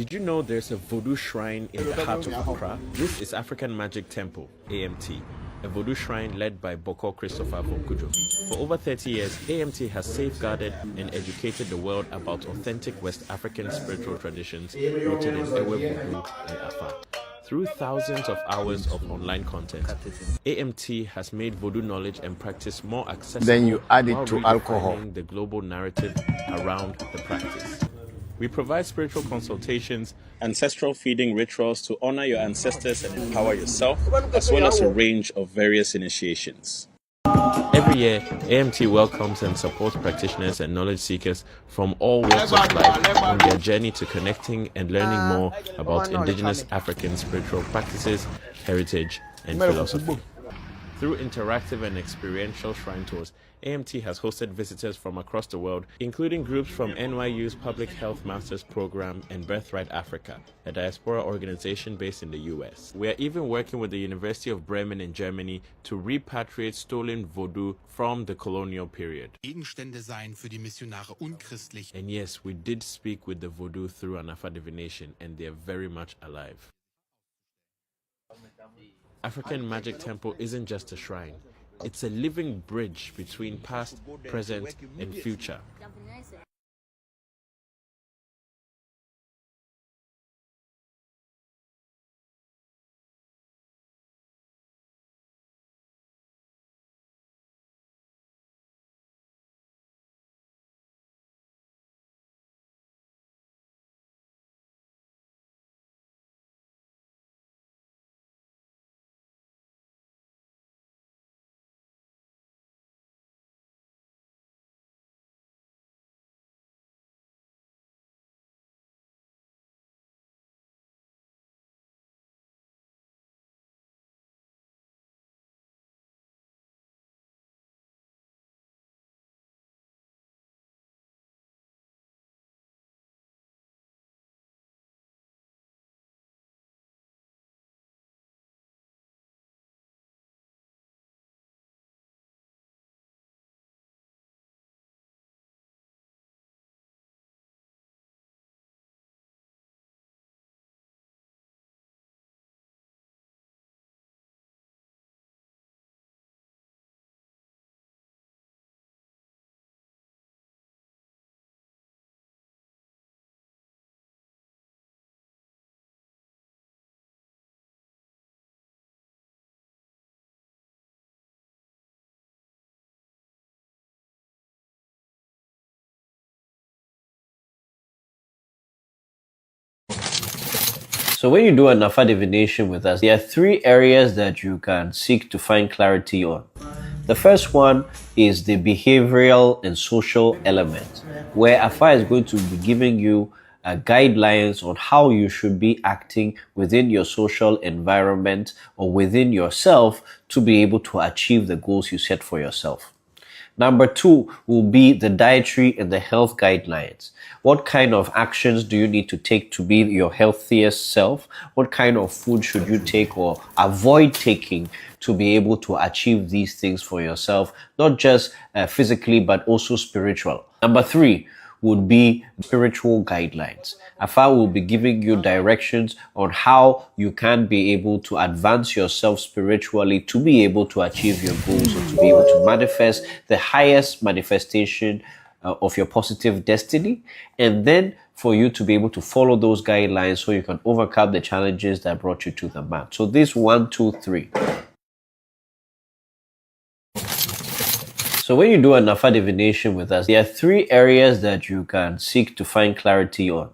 Did you know there's a Voodoo shrine in the heart of Accra? This is African Magic Temple, AMT, a Voodoo shrine led by Bokor Voncujovi. For over 30 years, AMT has safeguarded and educated the world about authentic West African spiritual traditions rooted in Ewe Vodu and Afa. Through thousands of hours of online content, AMT has made Voodoo knowledge and practice more accessible. Then you add it while to alcohol. The global narrative around the practice. We provide spiritual consultations, ancestral feeding rituals to honor your ancestors and empower yourself, as well as a range of various initiations. Every year, AMT welcomes and supports practitioners and knowledge seekers from all walks of life on their journey to connecting and learning more about indigenous African spiritual practices, heritage, and philosophy. Through interactive and experiential shrine tours, AMT has hosted visitors from across the world, including groups from NYU's Public Health Masters Program and Birthright Africa, a diaspora organization based in the US. We are even working with the University of Bremen in Germany to repatriate stolen Voodoo from the colonial period. And yes, we did speak with the Voodoo through an Afa divination, and they are very much alive. African Magic Temple isn't just a shrine. It's a living bridge between past, present, and future. So when you do an Afa divination with us, there are three areas that you can seek to find clarity on. The first one is the behavioral and social element, where Afa is going to be giving you guidelines on how you should be acting within your social environment or within yourself to be able to achieve the goals you set for yourself. Number two will be the dietary and the health guidelines. What kind of actions do you need to take to be your healthiest self? What kind of food should you take or avoid taking to be able to achieve these things for yourself, not just physically, but also spiritual? Number three would be spiritual guidelines. Afa will be giving you directions on how you can be able to advance yourself spiritually to be able to achieve your goals or to be able to manifest the highest manifestation of your positive destiny, and then for you to be able to follow those guidelines so you can overcome the challenges that brought you to the mat. So this 1, 2, 3. So when you do an Afa divination with us, there are three areas that you can seek to find clarity on.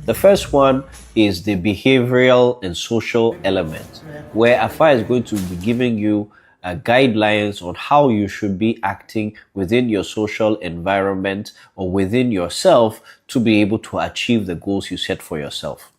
The first one is the behavioral and social element, where Afa is going to be giving you guidelines on how you should be acting within your social environment or within yourself to be able to achieve the goals you set for yourself.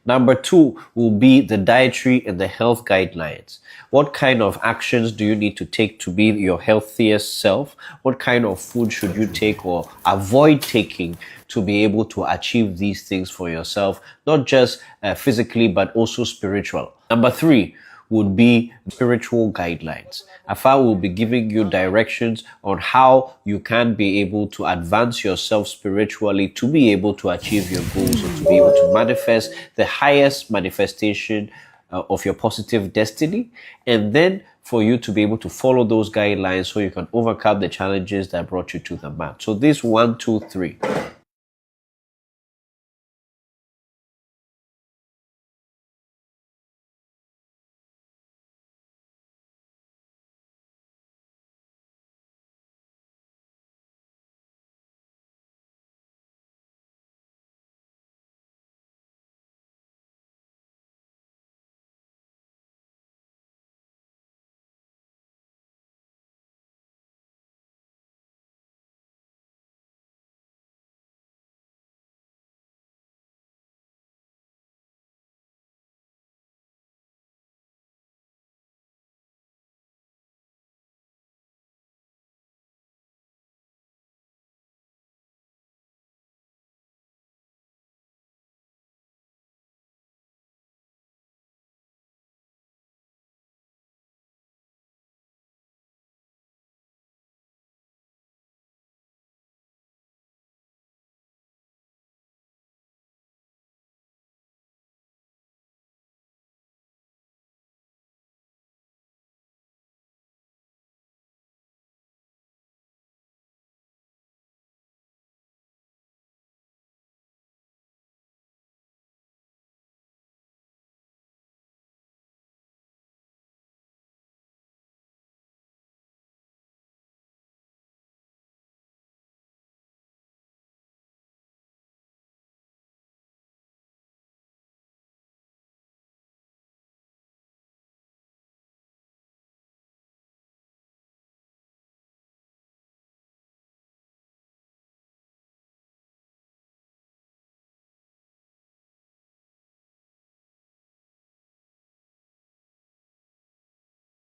Number two will be the dietary and the health guidelines. What kind of actions do you need to take to be your healthiest self? What kind of food should you take or avoid taking to be able to achieve these things for yourself, not just physically, but also spiritual? Number three would be spiritual guidelines. Afa will be giving you directions on how you can be able to advance yourself spiritually to be able to achieve your goals or to be able to manifest the highest manifestation of your positive destiny, and then for you to be able to follow those guidelines so you can overcome the challenges that brought you to the mat. So this 1, 2, 3.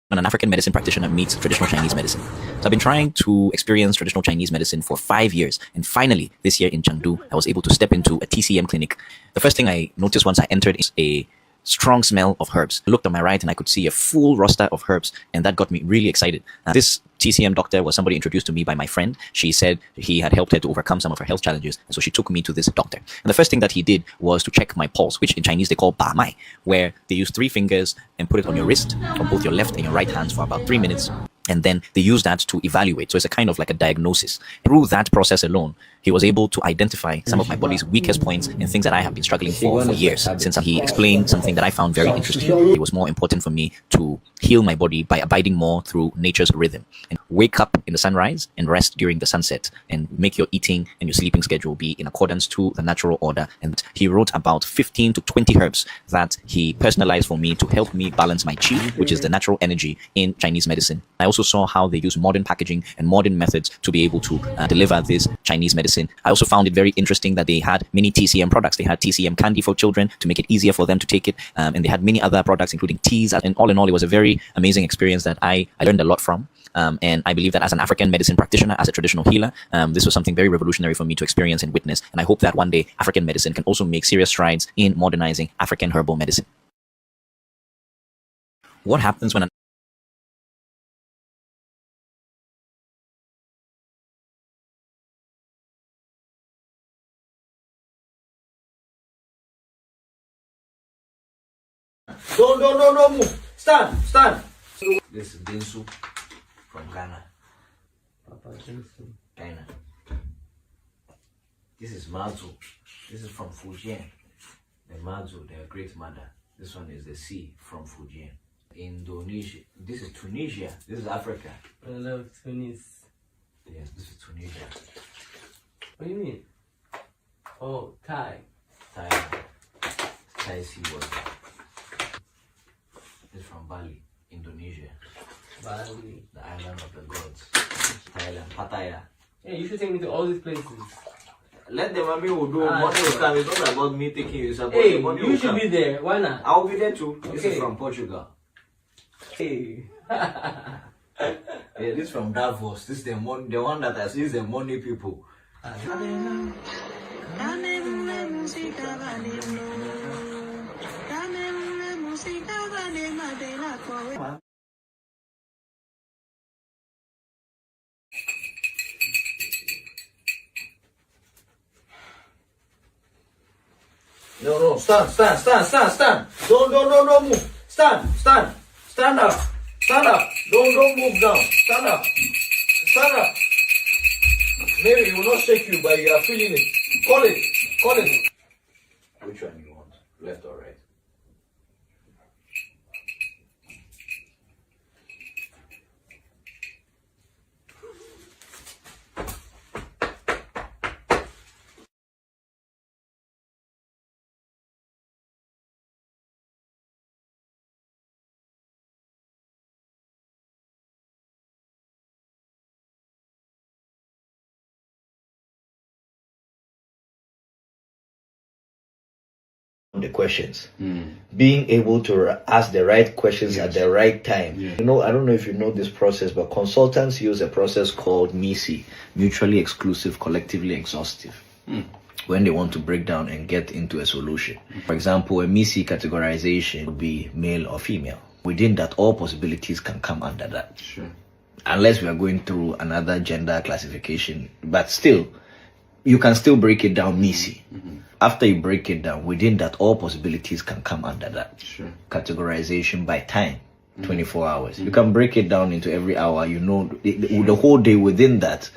When an African medicine practitioner meets traditional Chinese medicine. So I've been trying to experience traditional Chinese medicine for 5 years. And finally, this year in Chengdu, I was able to step into a TCM clinic. The first thing I noticed once I entered is a strong smell of herbs. I looked on my right and I could see a full roster of herbs, and that got me really excited. This TCM doctor was somebody introduced to me by my friend. She said he had helped her to overcome some of her health challenges, and so she took me to this doctor. And the first thing that he did was to check my pulse, which in Chinese they call ba mai, where they use 3 fingers and put it on your wrist, on both your left and your right hands for about 3 minutes. And then they use that to evaluate. So it's a kind of like a diagnosis. Through that process alone, he was able to identify some of my body's weakest points and things that I have been struggling for years. Since he explained something that I found very interesting, it was more important for me to heal my body by abiding more through nature's rhythm and wake up in the sunrise and rest during the sunset, and make your eating and your sleeping schedule be in accordance to the natural order. And he wrote about 15 to 20 herbs that he personalized for me to help me balance my qi, which is the natural energy in Chinese medicine. I also saw how they use modern packaging and modern methods to be able to deliver this Chinese medicine. I also found it very interesting that they had many TCM products. They had TCM candy for children to make it easier for them to take it. And they had many other products, including teas. And all in all, it was a very amazing experience that I learned a lot from. And I believe that as an African medicine practitioner, as a traditional healer, this was something very revolutionary for me to experience and witness. And I hope that one day African medicine can also make serious strides in modernizing African herbal medicine. What happens when an Don't move. Stand. This is Dinsu from Ghana. Ghana. This is Mazu. This is from Fujian. The Mazu, their great mother. This one is the sea from Fujian. Indonesia. This is Tunisia. This is Africa. I love Tunis. Yes, this is Tunisia. What do you mean? Oh, Thai. Thai sea water. This is from Bali, Indonesia. Bali. The island of the gods. Thailand, Pattaya. Yeah, you should take me to all these places. Let the mommy will do money will come. It's not about me taking you. Hey, you should be there. Why not? I'll be there too. Okay. This is from Portugal. Hey. Yeah, this is from Davos. This is the one that I see is the money people. No, stand. Don't move. Stand up. Don't move down. Stand up. Maybe it will not shake you, but you are feeling it. Call it. Which one you want? Left or right? The questions, being able to ask the right questions at the right time. I don't know if you know this process, but consultants use a process called MISI, mutually exclusive, collectively exhaustive, when they want to break down and get into a solution. For example, a MISI categorization would be male or female. Within that, all possibilities can come under that. Sure. Unless we are going through another gender classification, but still, you can still break it down MISI. After you break it down, within that, all possibilities can come under that. Sure. Categorization by time, 24 hours. You can break it down into every hour, the whole day within that.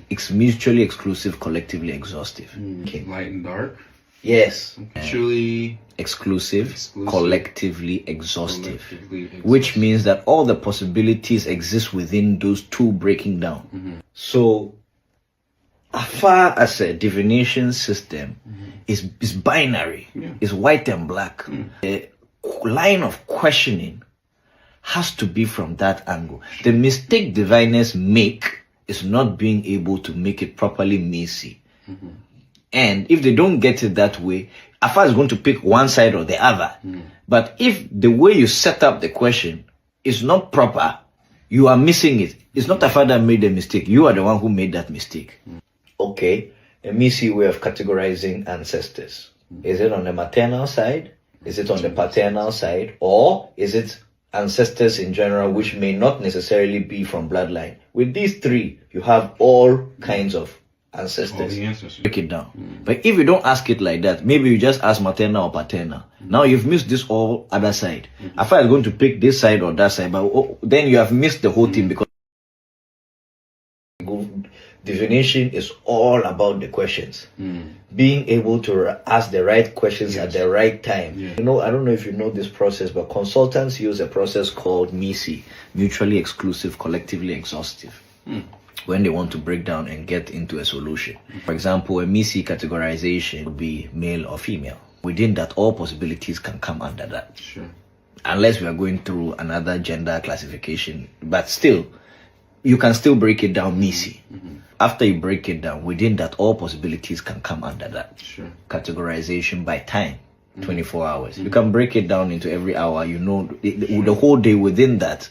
It's mutually exclusive, collectively exhaustive. Okay. Light and dark? Yes. Mutually exclusive, collectively exhaustive. Which means that all the possibilities exist within those two breaking down. So, as far as a divination system is binary, is white and black. The line of questioning has to be from that angle. The mistake diviners make is not being able to make it properly messy. And if they don't get it that way, Afa is going to pick one side or the other. But if the way you set up the question is not proper, you are missing it. It's not Afa that made the mistake. You are the one who made that mistake. Okay, a MISI way of categorizing ancestors. Is it on the maternal side? Is it on the paternal side? Or is it ancestors in general, which may not necessarily be from bloodline? With these three, you have all kinds of ancestors. Break it down. But if you don't ask it like that, maybe you just ask maternal or paternal. Now you've missed this all other side. After I'm going to pick this side or that side, but then you have missed the whole thing, because divination is all about the questions. Being able to ask the right questions at the right time. I don't know if you know this process, but consultants use a process called MISI, mutually exclusive, collectively exhaustive, when they want to break down and get into a solution. For example, a MISI categorization would be male or female. Within that, all possibilities can come under that. Sure. Unless we are going through another gender classification, but still, you can still break it down MISI. After you break it down, within that, all possibilities can come under that. Sure. Categorization by time, 24 hours. You can break it down into every hour, the whole day within that.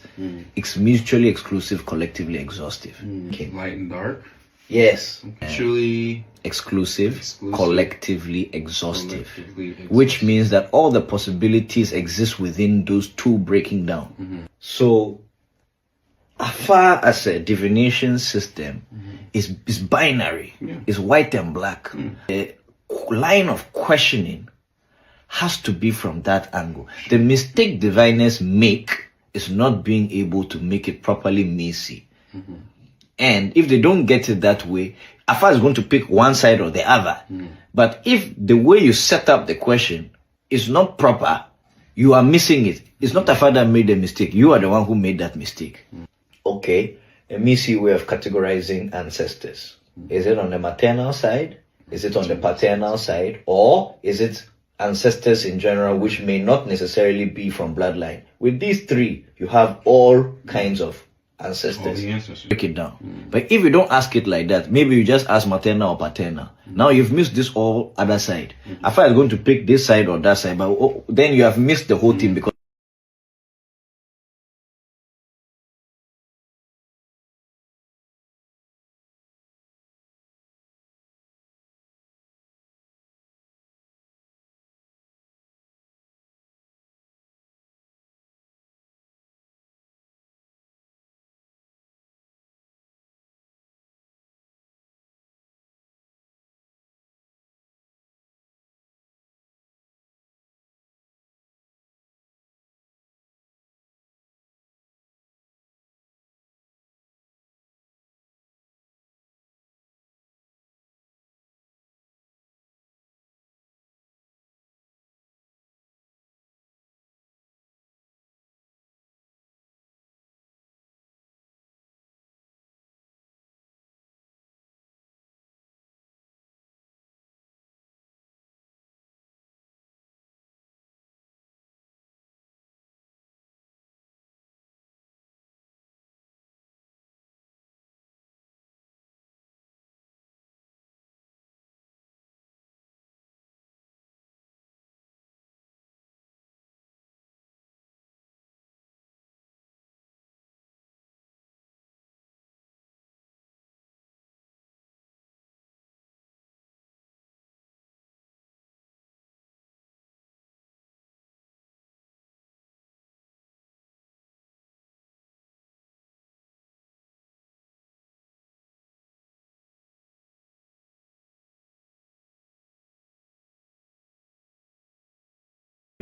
It's mutually exclusive, collectively exhaustive. Okay. Light and dark? Yes. Mutually exclusive, collectively exhaustive. Which means that all the possibilities exist within those two breaking down. So, as far as a divination system is binary, is white and black. The line of questioning has to be from that angle. The mistake diviners make is not being able to make it properly messy. And if they don't get it that way, Afa is going to pick one side or the other. But if the way you set up the question is not proper, you are missing it. It's not Afa that made the mistake. You are the one who made that mistake. Okay, a MISI way of categorizing ancestors. Is it on the maternal side? Is it on the paternal side? Or is it ancestors in general, which may not necessarily be from bloodline? With these three, you have all kinds of ancestors. Break it down. But if you don't ask it like that, maybe you just ask maternal or paternal. Now you've missed this all other side. After I'm going to pick this side or that side, but then you have missed the whole thing, because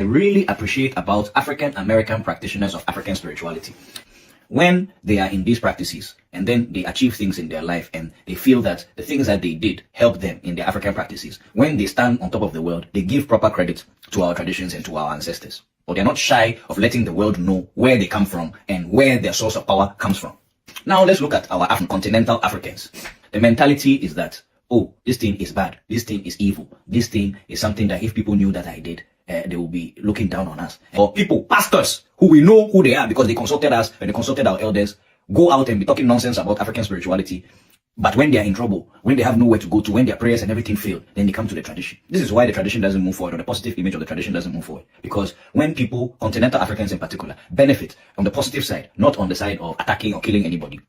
really appreciate about African American practitioners of African spirituality. When they are in these practices and then they achieve things in their life and they feel that the things that they did help them in their African practices, when they stand on top of the world, they give proper credit to our traditions and to our ancestors. Or they're not shy of letting the world know where they come from and where their source of power comes from. Now let's look at our continental Africans. The mentality is that, oh, this thing is bad, this thing is evil, this thing is something that if people knew that I did, they will be looking down on us. Or people, pastors, who we know who they are because they consulted us and they consulted our elders, go out and be talking nonsense about African spirituality. But when they are in trouble, when they have nowhere to go to, when their prayers and everything fail, then they come to the tradition. This is why the tradition doesn't move forward, or the positive image of the tradition doesn't move forward. Because when people, continental Africans in particular, benefit on the positive side, not on the side of attacking or killing anybody,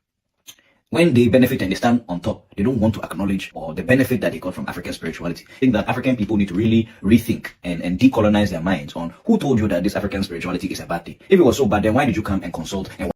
when they benefit and they stand on top, they don't want to acknowledge or the benefit that they got from African spirituality. I think that African people need to really rethink and decolonize their minds on who told you that this African spirituality is a bad thing. If it was so bad, then why did you come and consult? And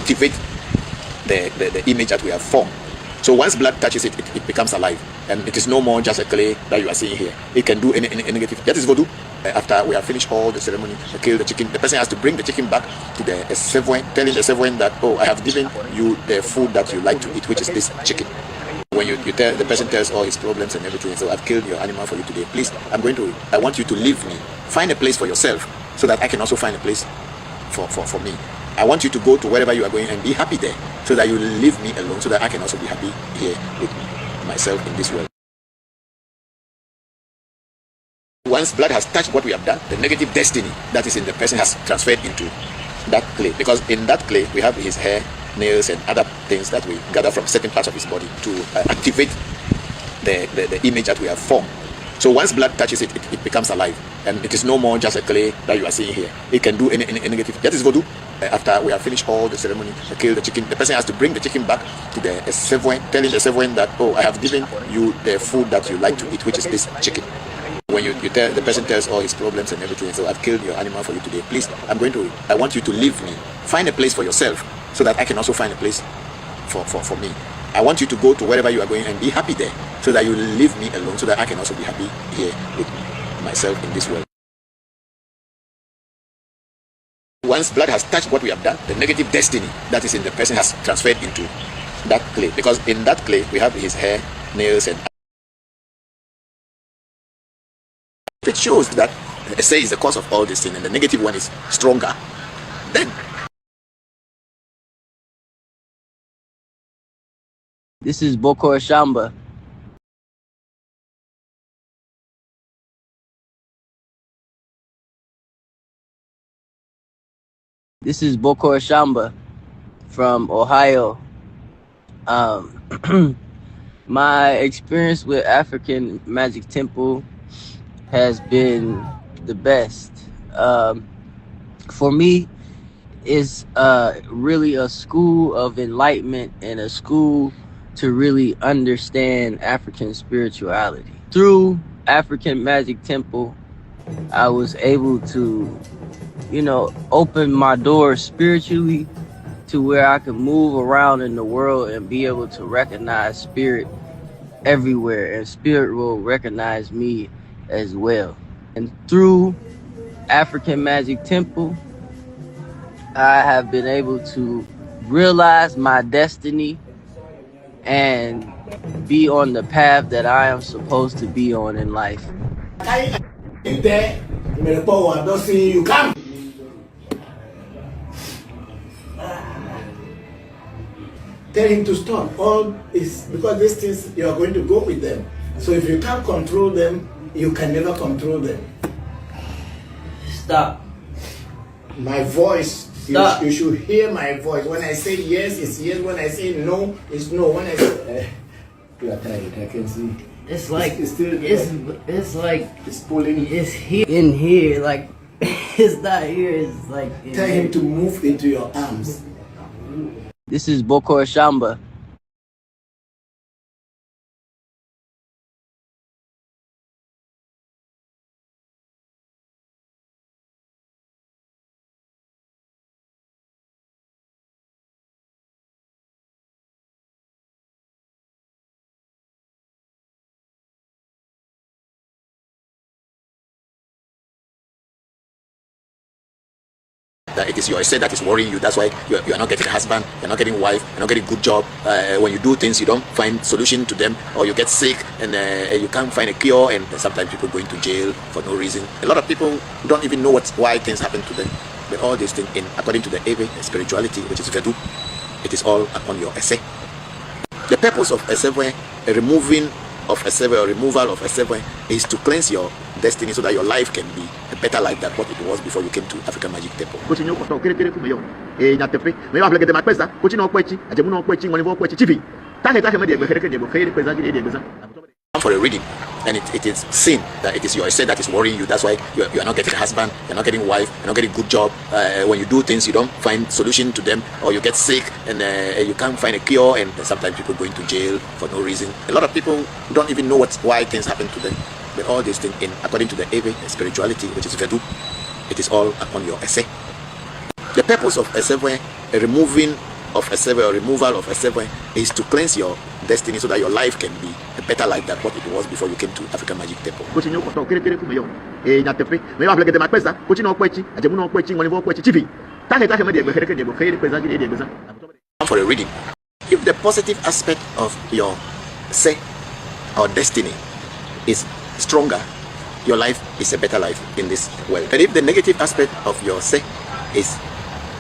activate the image that we have formed. So once blood touches it, it becomes alive, and it is no more just a clay that you are seeing here. It can do any negative. That is Voodoo. After we have finished all the ceremony, they kill the chicken. The person has to bring the chicken back to the servant, telling the servant that, oh, I have given you the food that you like to eat, which is this chicken. When you tell the person tells all his problems and everything, so I've killed your animal for you today. Please, I want you to leave me. Find a place for yourself so that I can also find a place for me. I want you to go to wherever you are going and be happy there, so that you leave me alone, so that I can also be happy here with myself in this world. Once blood has touched what we have done, the negative destiny that is in the person has transferred into that clay. Because in that clay, we have his hair, nails, and other things that we gather from certain parts of his body to activate the image that we have formed. So once blood touches it, it becomes alive. And it is no more just a clay that you are seeing here. It can do any negative. That is voodoo. After we have finished all the ceremony, kill the chicken, the person has to bring the chicken back to the servant, telling the servant that, oh, I have given you the food that you like to eat, which is this chicken. When you tell, the person tells all his problems and everything, so I've killed your animal for you today. Please, I want you to leave me. Find a place for yourself so that I can also find a place for me. I want you to go to wherever you are going and be happy there so that you leave me alone so that I can also be happy here with myself in this world. Once blood has touched what we have done, the negative destiny that is in the person has transferred into that clay. Because in that clay, we have his hair, nails, and if it shows that say is the cause of all this thing and the negative one is stronger, then this is Bokor Shamba. This is Bokor Shamba from Ohio. My experience with African Magic Temple has been the best. For me, it's really a school of enlightenment and a school to really understand African spirituality. Through African Magic Temple, I was able to, open my doors spiritually to where I could move around in the world and be able to recognize spirit everywhere, and spirit will recognize me as well. And through African Magic Temple, I have been able to realize my destiny and be on the path that I am supposed to be on in life. Tell him to stop. All is because these things you are going to go with them. So if you can't control them, you can never control them. Stop. My voice, Stop. You should hear my voice. When I say yes, it's yes. When I say no, it's no. When I say you are tired, I can see. It's like it's still it's like it's pulling. it's here in here, like it's not here. It's like Tell him to move into your arms. This is Bokor Shamba. that it is your essay that is worrying you. That's why you are not getting a husband, you're not getting a wife, you're not getting a good job. When you do things, you don't find solution to them, or you get sick and you can't find a cure, and sometimes people go into jail for no reason. A lot of people don't even know why things happen to them. But all these things, according to the Ewe spirituality, which is Voodoo, it is all upon your essay. The purpose of a removing of a sever or removal of a sever is to cleanse your destiny so that your life can be a better life than what it was before you came to African Magic Temple. For a reading, and it is seen that it is your essay that is worrying you. That's why you are not getting a husband, you're not getting a wife, you're not getting a good job. When you do things, you don't find solution to them, or you get sick and you can't find a cure, and sometimes people go into jail for no reason. A lot of people don't even know why things happen to them. But all these things, according to the Ewe spirituality, which is Voodoo, it is all upon your essay. The purpose of a sever, a removing of a sever or removal of a sever, is to cleanse your destiny so that your life can be a better life than what it was before you came to African Magic Temple. For a reading, if the positive aspect of your say or destiny is stronger, your life is a better life in this world. And if the negative aspect of your say is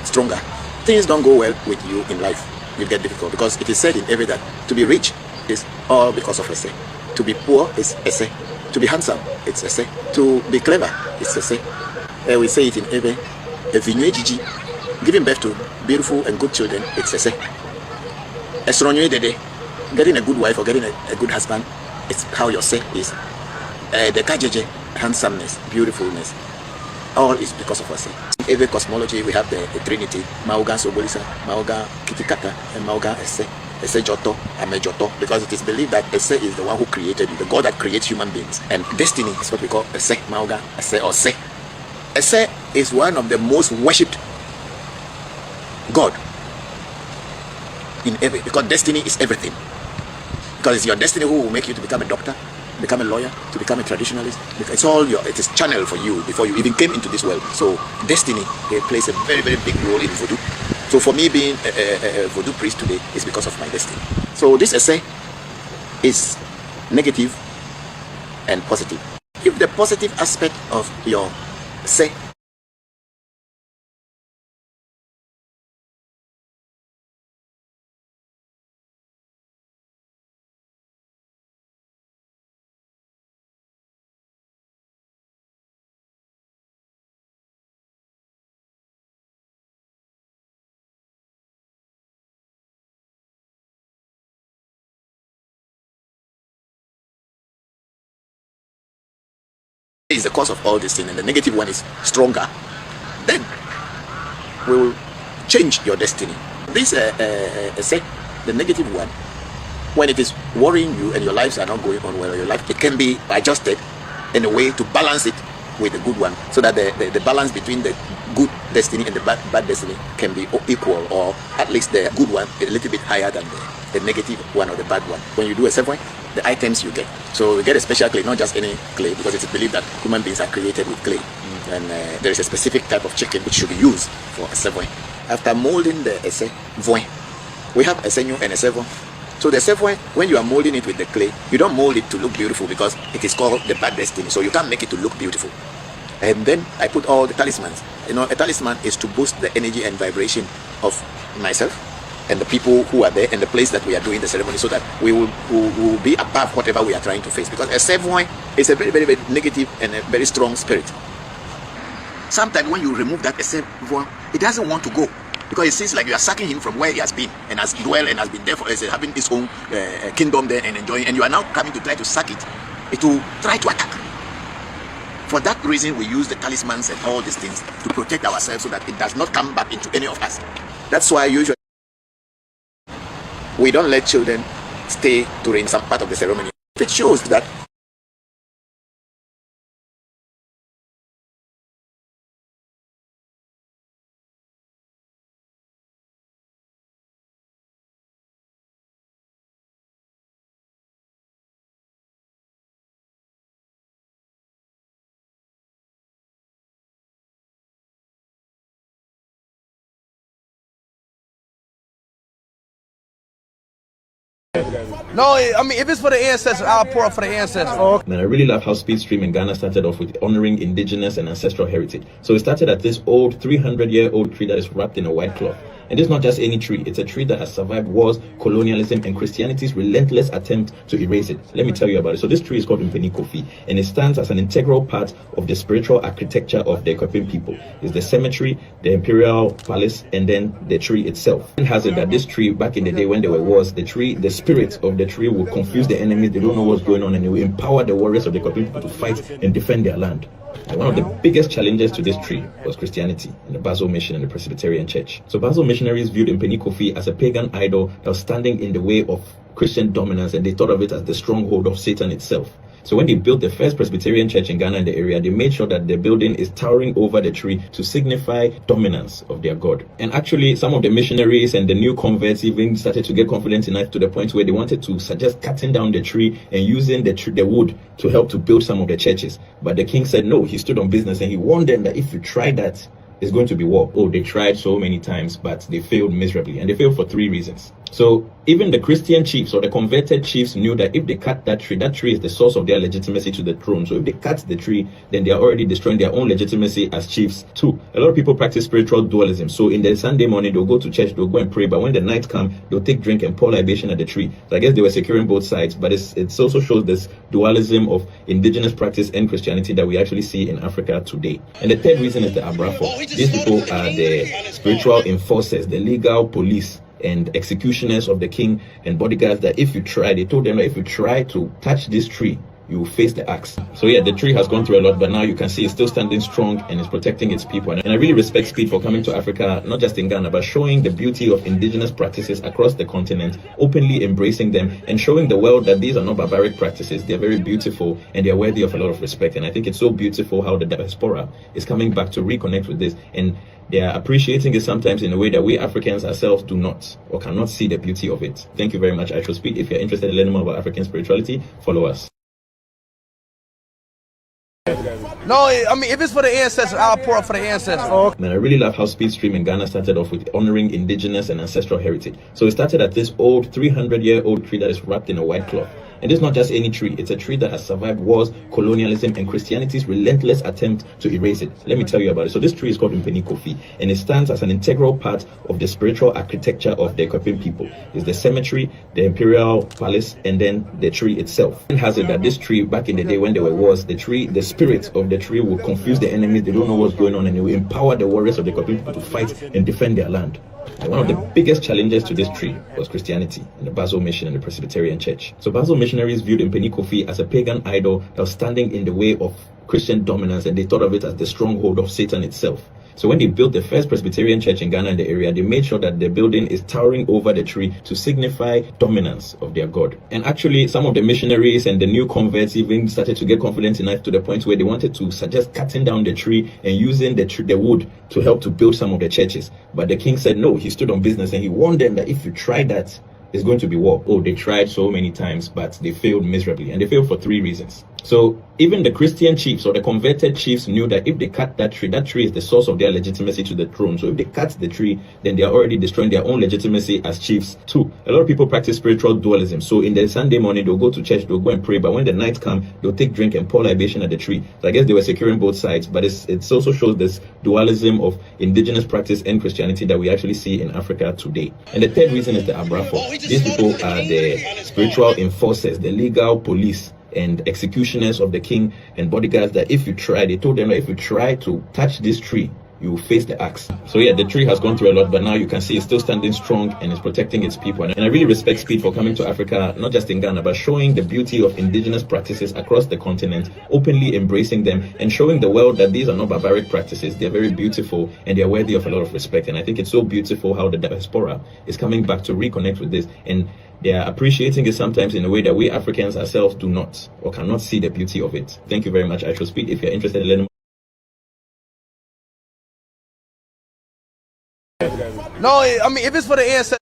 stronger, things don't go well with you in life. You get difficult, because it is said in Ewe that to be rich is all because of essay. To be poor is essay. To be handsome, it's Ese. To be clever, it's Ese. We say it in Ewe Vodu. Giving birth to beautiful and good children, it's Ese. Getting a good wife or getting a good husband, it's how your say is. The kajeje, handsomeness, beautifulness, all is because of us. In every cosmology, we have the Trinity, Mauga Sobolisa, Mauga Kitikata, and Mauga Ese, Ese Joto, Ame Joto, because it is believed that Ese is the one who created you, the God that creates human beings. And destiny is what we call Ese, Mauga, Ese, or Se. Ese is one of the most worshipped God in every, because destiny is everything. Because it's your destiny who will make you to become a doctor, become a lawyer, to become a traditionalist. It's all it is channeled for you before you even came into this world. So destiny plays a very, very big role in Voodoo. So for me being a Voodoo priest today is because of my destiny. So this essay is negative and positive. If the positive aspect of your essay is the cause of all this thing, and the negative one is stronger, then we will change your destiny. This say the negative one, when it is worrying you and your lives are not going on well, your life, it can be adjusted in a way to balance it with the good one, so that the balance between the good destiny and the bad destiny can be equal, or at least the good one a little bit higher than the negative one or the bad one. When you do a seven, the items you get. So you get a special clay, not just any clay, because it's believed that human beings are created with clay. And there is a specific type of chicken which should be used for a seven. After molding the voin, we have a senyo and a seven. So the seven, when you are molding it with the clay, you don't mold it to look beautiful because it is called the bad destiny. So you can't make it to look beautiful. And then I put all the talismans. You know, a talisman is to boost the energy and vibration of myself and the people who are there and the place that we are doing the ceremony, so that we will be above whatever we are trying to face. Because a seven is a very, very, very negative and a very strong spirit. Sometimes when you remove that seven, it doesn't want to go, because it seems like you are sucking him from where he has been and has dwelled and has been there for having his own kingdom there and enjoying, and you are now coming to try to suck it. It will try to attack. For that reason, we use the talismans and all these things to protect ourselves so that it does not come back into any of us. That's why usually we don't let children stay during some part of the ceremony. It shows that no, I mean, if it's for the ancestors, I'll pour up for the ancestors. And I really love how Speedstream in Ghana started off with honoring indigenous and ancestral heritage. So it started at this old 300-year-old tree that is wrapped in a white cloth. And it's not just any tree, it's a tree that has survived wars, colonialism, and Christianity's relentless attempt to erase it. Let me tell you about it. So this tree is called Mpeni-Kofi, and it stands as an integral part of the spiritual architecture of the Ekopim people. It's the cemetery, the imperial palace, and then the tree itself. It has it that this tree, back in the day when there were wars, the spirit of the tree will confuse the enemies. They don't know what's going on, and it will empower the warriors of the Ekopim people to fight and defend their land. And one of the biggest challenges to this tree was Christianity and the Basel Mission and the Presbyterian Church. So Basel missionaries viewed Mpeni-Kofi as a pagan idol that was standing in the way of Christian dominance, and they thought of it as the stronghold of Satan itself. So when they built the first Presbyterian church in Ghana and the area, they made sure that the building is towering over the tree to signify dominance of their God. And actually, some of the missionaries and the new converts even started to get confident enough to the point where they wanted to suggest cutting down the tree and using the wood to help to build some of the churches. But the king said no. He stood on business and he warned them that if you try that, it's going to be war. Oh, they tried so many times, but they failed miserably. And they failed for three reasons. So even the Christian chiefs or the converted chiefs knew that if they cut that tree is the source of their legitimacy to the throne. So if they cut the tree, then they are already destroying their own legitimacy as chiefs too. A lot of people practice spiritual dualism. So in the Sunday morning, they'll go to church, they'll go and pray, but when the night comes, they'll take drink and pour libation at the tree. So I guess they were securing both sides, but it also shows this dualism of indigenous practice and Christianity that we actually see in Africa today. And the third reason is the Abrafo. These people are the spiritual enforcers, the legal police and executioners of the king and bodyguards that if you try, they told them that if you try to touch this tree, you will face the axe. So yeah, the tree has gone through a lot, but now you can see it's still standing strong and it's protecting its people. And I really respect Speed for coming to Africa, not just in Ghana, but showing the beauty of indigenous practices across the continent, openly embracing them and showing the world that these are not barbaric practices. They're very beautiful and they're worthy of a lot of respect. And I think it's so beautiful how the diaspora is coming back to reconnect with this. And they are appreciating it sometimes in a way that we Africans ourselves do not or cannot see the beauty of it. Thank you very much. I shall speak. If you're interested in learning more about African spirituality, follow us. No, I mean, if it's for the ancestors, I'll pour up for the ancestors. Man, I really love how Speed Stream in Ghana started off with honoring indigenous and ancestral heritage. So it started at this old 300-year-old tree that is wrapped in a white cloth. And it's not just any tree. It's a tree that has survived wars, colonialism, and Christianity's relentless attempt to erase it. Let me tell you about it. So this tree is called Kofi, and it stands as an integral part of the spiritual architecture of the Ekopin people. It's the cemetery, the imperial palace, and then the tree itself. It has it that this tree, back in the day when there were wars, the spirit of the tree will confuse the enemies. They don't know what's going on, and it will empower the warriors of the Ekopin people to fight and defend their land. And one of the biggest challenges to this tree was Christianity and the Basel Mission and the Presbyterian Church. So Basel missionaries viewed Kofi as a pagan idol that was standing in the way of Christian dominance, and they thought of it as the stronghold of Satan itself. So when they built the first Presbyterian church in Ghana and the area, they made sure that the building is towering over the tree to signify dominance of their God. And actually, some of the missionaries and the new converts even started to get confident enough to the point where they wanted to suggest cutting down the tree and using the wood to help to build some of the churches. But the king said no. He stood on business and he warned them that if you try that, it's going to be war. Oh, they tried so many times, but they failed miserably. And they failed for 3 reasons. So even the Christian chiefs or the converted chiefs knew that if they cut that tree is the source of their legitimacy to the throne. So if they cut the tree, then they are already destroying their own legitimacy as chiefs too. A lot of people practice spiritual dualism. So in the Sunday morning, they'll go to church, they'll go and pray, but when the night comes, they'll take drink and pour libation at the tree. So I guess they were securing both sides, but it also shows this dualism of indigenous practice and Christianity that we actually see in Africa today. And the third reason is the Abrafo. These people are the spiritual enforcers, the legal police and executioners of the king and bodyguards that if you try, they told them that if you try to touch this tree, you will face the axe. So yeah, the tree has gone through a lot, but now you can see it's still standing strong and it's protecting its people. And I really respect Speed for coming to Africa, not just in Ghana, but showing the beauty of indigenous practices across the continent, openly embracing them and showing the world that these are not barbaric practices. They're very beautiful and they're worthy of a lot of respect. And I think it's so beautiful how the diaspora is coming back to reconnect with this. And they are appreciating it sometimes in a way that we Africans ourselves do not or cannot see the beauty of it. Thank you very much. I shall speak. If you're interested in learning No, I mean, if it's for the ancestors.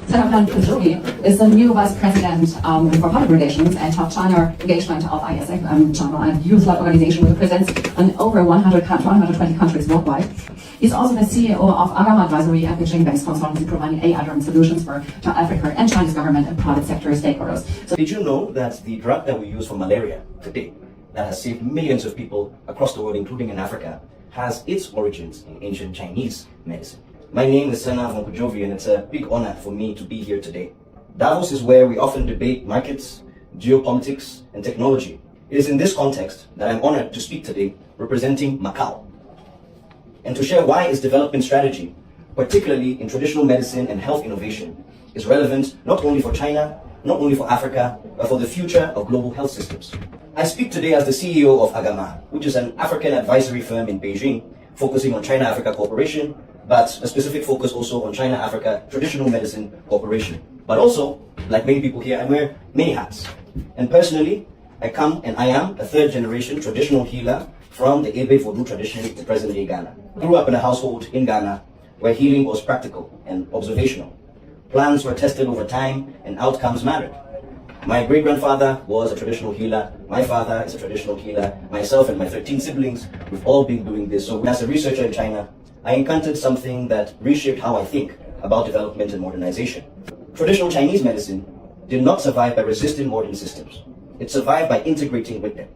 Voncujovi is the new vice president for public relations and top China engagement of ISF, China and youth-led organization, which presents in over 120 countries worldwide. He's also the CEO of Agama Advisory, a Beijing-based consultancy providing AI-driven solutions for Africa and Chinese government and private sector stakeholders. So did you know that the drug that we use for malaria today, that has saved millions of people across the world, including in Africa, has its origins in ancient Chinese medicine? My name is Voncujovi, and it's a big honor for me to be here today. Davos is where we often debate markets, geopolitics, and technology. It is in this context that I'm honored to speak today representing Macau, and to share why its development strategy, particularly in traditional medicine and health innovation, is relevant not only for China, not only for Africa, but for the future of global health systems. I speak today as the CEO of Agama, which is an African advisory firm in Beijing, focusing on China-Africa cooperation, but a specific focus also on China-Africa traditional medicine cooperation. But also, like many people here, I wear many hats. And personally, I am a third-generation traditional healer from the Ewe Vodu tradition in present-day Ghana. Grew up in a household in Ghana where healing was practical and observational. Plans were tested over time and outcomes mattered. My great-grandfather was a traditional healer. My father is a traditional healer. Myself and my 13 siblings, we've all been doing this. So as a researcher in China, I encountered something that reshaped how I think about development and modernization. Traditional Chinese medicine did not survive by resisting modern systems. It survived by integrating with them.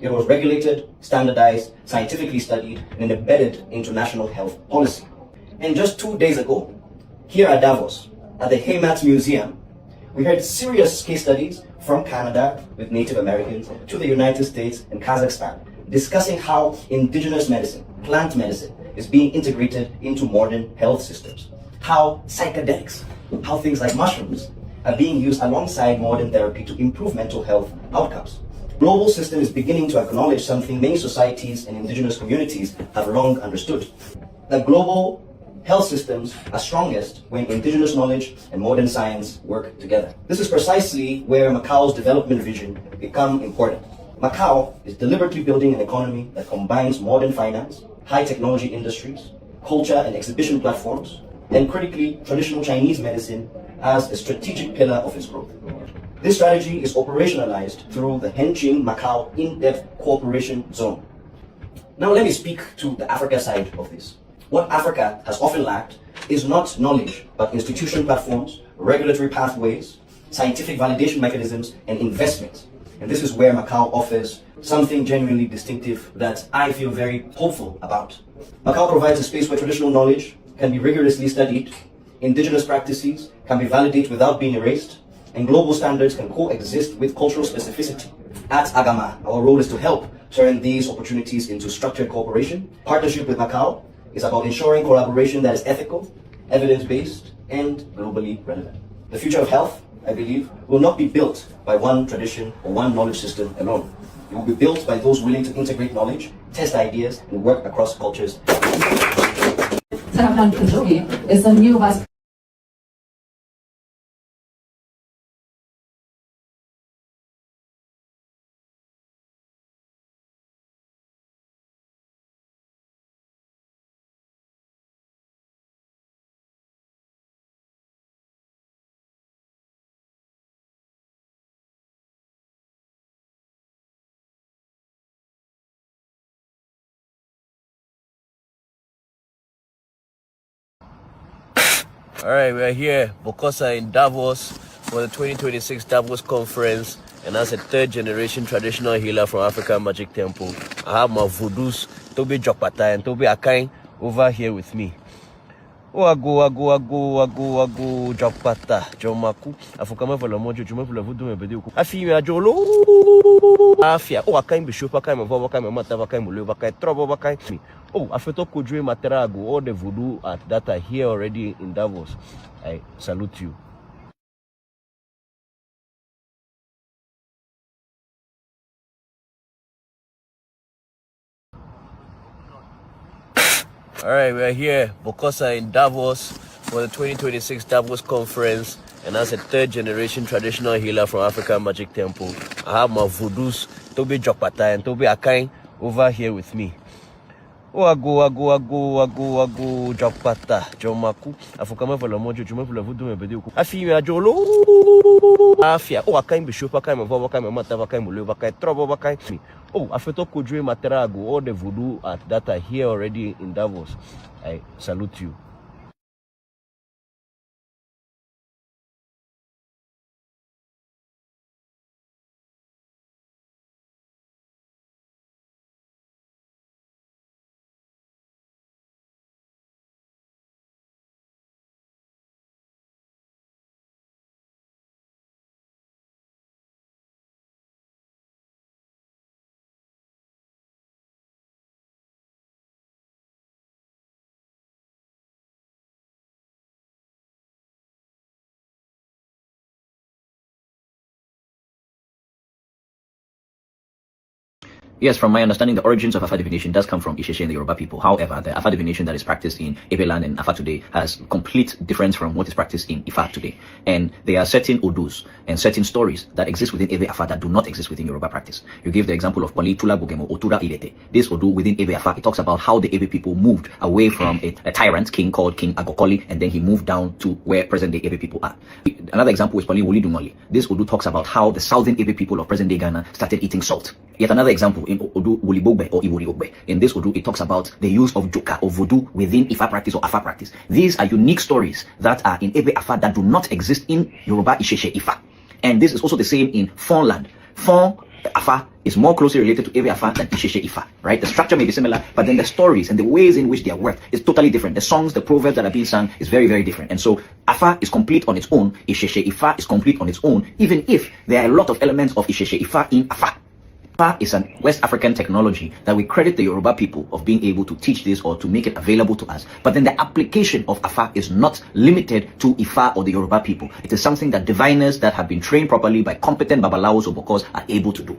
It was regulated, standardized, scientifically studied, and embedded into national health policy. And just 2 days ago, here at Davos, at the Heimat Museum, we heard serious case studies from Canada with Native Americans to the United States and Kazakhstan, discussing how indigenous medicine, plant medicine, is being integrated into modern health systems. How psychedelics, how things like mushrooms are being used alongside modern therapy to improve mental health outcomes. Global system is beginning to acknowledge something many societies and indigenous communities have long understood. That global health systems are strongest when indigenous knowledge and modern science work together. This is precisely where Macau's development vision become important. Macau is deliberately building an economy that combines modern finance, high technology industries, culture and exhibition platforms, and critically traditional Chinese medicine as a strategic pillar of its growth. This strategy is operationalized through the Hengqin Macau In-Depth Cooperation Zone. Now let me speak to the Africa side of this. What Africa has often lacked is not knowledge, but institution platforms, regulatory pathways, scientific validation mechanisms, and investment. And this is where Macau offers something genuinely distinctive that I feel very hopeful about. Macau provides a space where traditional knowledge can be rigorously studied, indigenous practices can be validated without being erased, and global standards can coexist with cultural specificity. At Agama, our role is to help turn these opportunities into structured cooperation. Partnership with Macau is about ensuring collaboration that is ethical, evidence-based, and globally relevant. The future of health, I believe, will not be built by one tradition or one knowledge system alone. It will be built by those willing to integrate knowledge, test ideas, and work across cultures. Voncujovi is the new vice All right, we're here, Bokor in Davos for the 2026 Davos conference, and as a third-generation traditional healer from African Magic Temple, I have my Voodoos, Toby Jokpata and Toby Akain over here with me. Ago, Jokpata, Jomaku, Afukama for Lamojo, Juma for Voodoo, and Bedu. Afia Jolo, Afia, Akain Bishop, Akaim, Vakaim, Matavakaim, Luvakai, Troublevakaim. Oh, Afeto Kudri Materago, all the Voodoo art that are here already in Davos. I salute you. All right, we're here, Bokor in Davos for the 2026 Davos conference, and as a third-generation traditional healer from African Magic Temple, I have my Voodoos, Toby Jokpata and Toby Akain over here with me. Wago, Japata, Jomaku, Afukama for la Mojo, Juma for la Voodoo and Bedu. Afia Jolo, Afia, oh, I can't be sure, I can't move, I can't mata, I can't live, I can't trouble, I can't. Oh, Afetokujui Materago, all the voodoo that are here already in Davos. I salute you. Yes, from my understanding, the origins of Afa divination does come from Isheshe and the Yoruba people. However, the Afa divination that is practiced in Ebe land and Afa today has complete difference from what is practiced in Ifa today. And there are certain Odus and certain stories that exist within Ebe Afa that do not exist within Yoruba practice. You give the example of Pali Tula Bugemo Otura Ilete. This Odu within Ebe Afa, it talks about how the Ebe people moved away from a tyrant king called King Agokoli, and then he moved down to where present-day Ebe people are. Another example is Pali Wuli Dumali. This Odu talks about how the southern Ebe people of present-day Ghana started eating salt. Yet another example in Odu Wulibogbe or Iwuri Ogbe. In this Odu, it talks about the use of Joka or Voodoo within Ifa practice or Afa practice. These are unique stories that are in Ebe Afa that do not exist in Yoruba Isheshe Ifa. And this is also the same in Fon land. Fon Afa is more closely related to Ebe Afa than Isheshe Ifa, right? The structure may be similar, but then the stories and the ways in which they are worked is totally different. The songs, the proverbs that are being sung is very, very different. And so Afa is complete on its own. Isheshe Ifa is complete on its own, even if there are a lot of elements of Isheshe Ifa in Afa. Afa is a West African technology that we credit the Yoruba people of being able to teach this or to make it available to us. But then the application of Afa is not limited to Ifa or the Yoruba people. It is something that diviners that have been trained properly by competent Babalawos or Bokors are able to do.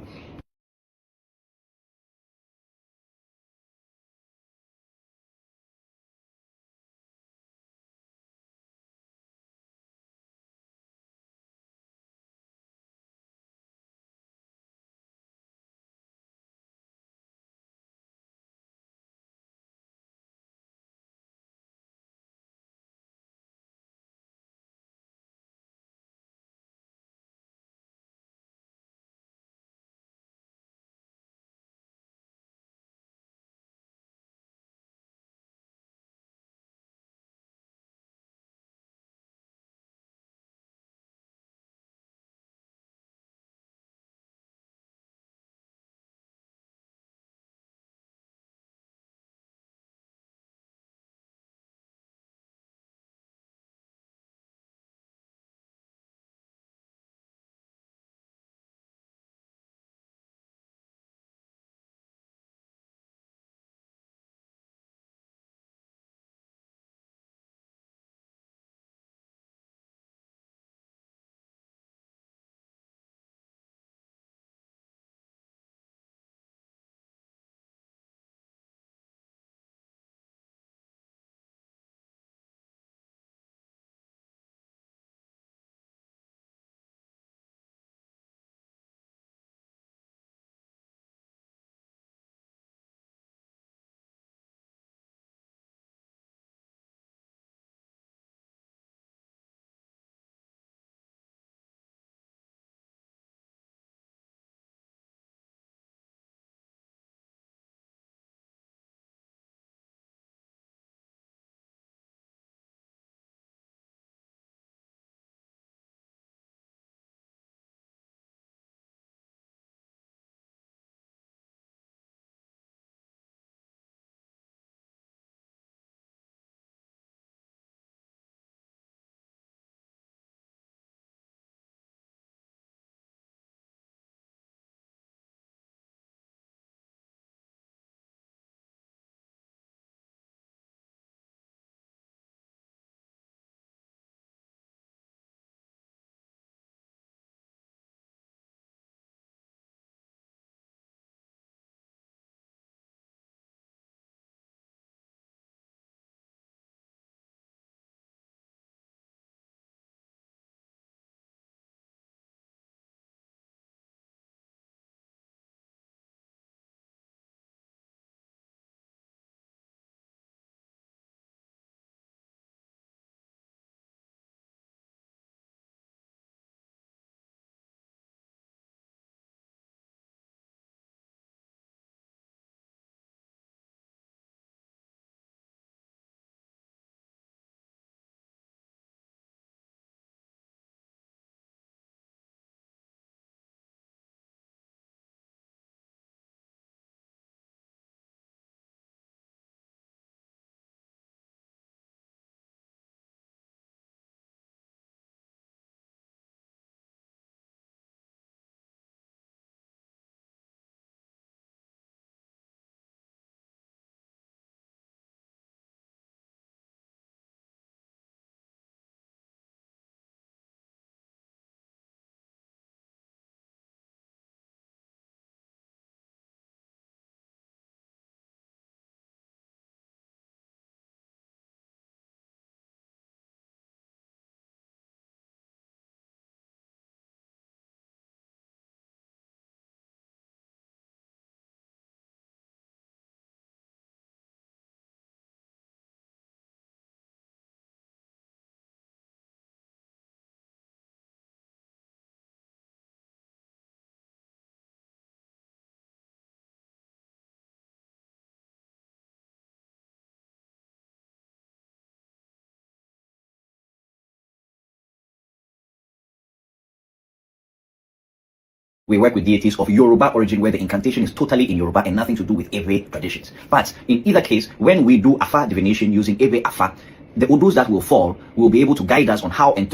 We work with deities of Yoruba origin where the incantation is totally in Yoruba and nothing to do with Ewe traditions. But in either case, when we do Afa divination using Ewe Afa, the Udus that will fall will be able to guide us on how and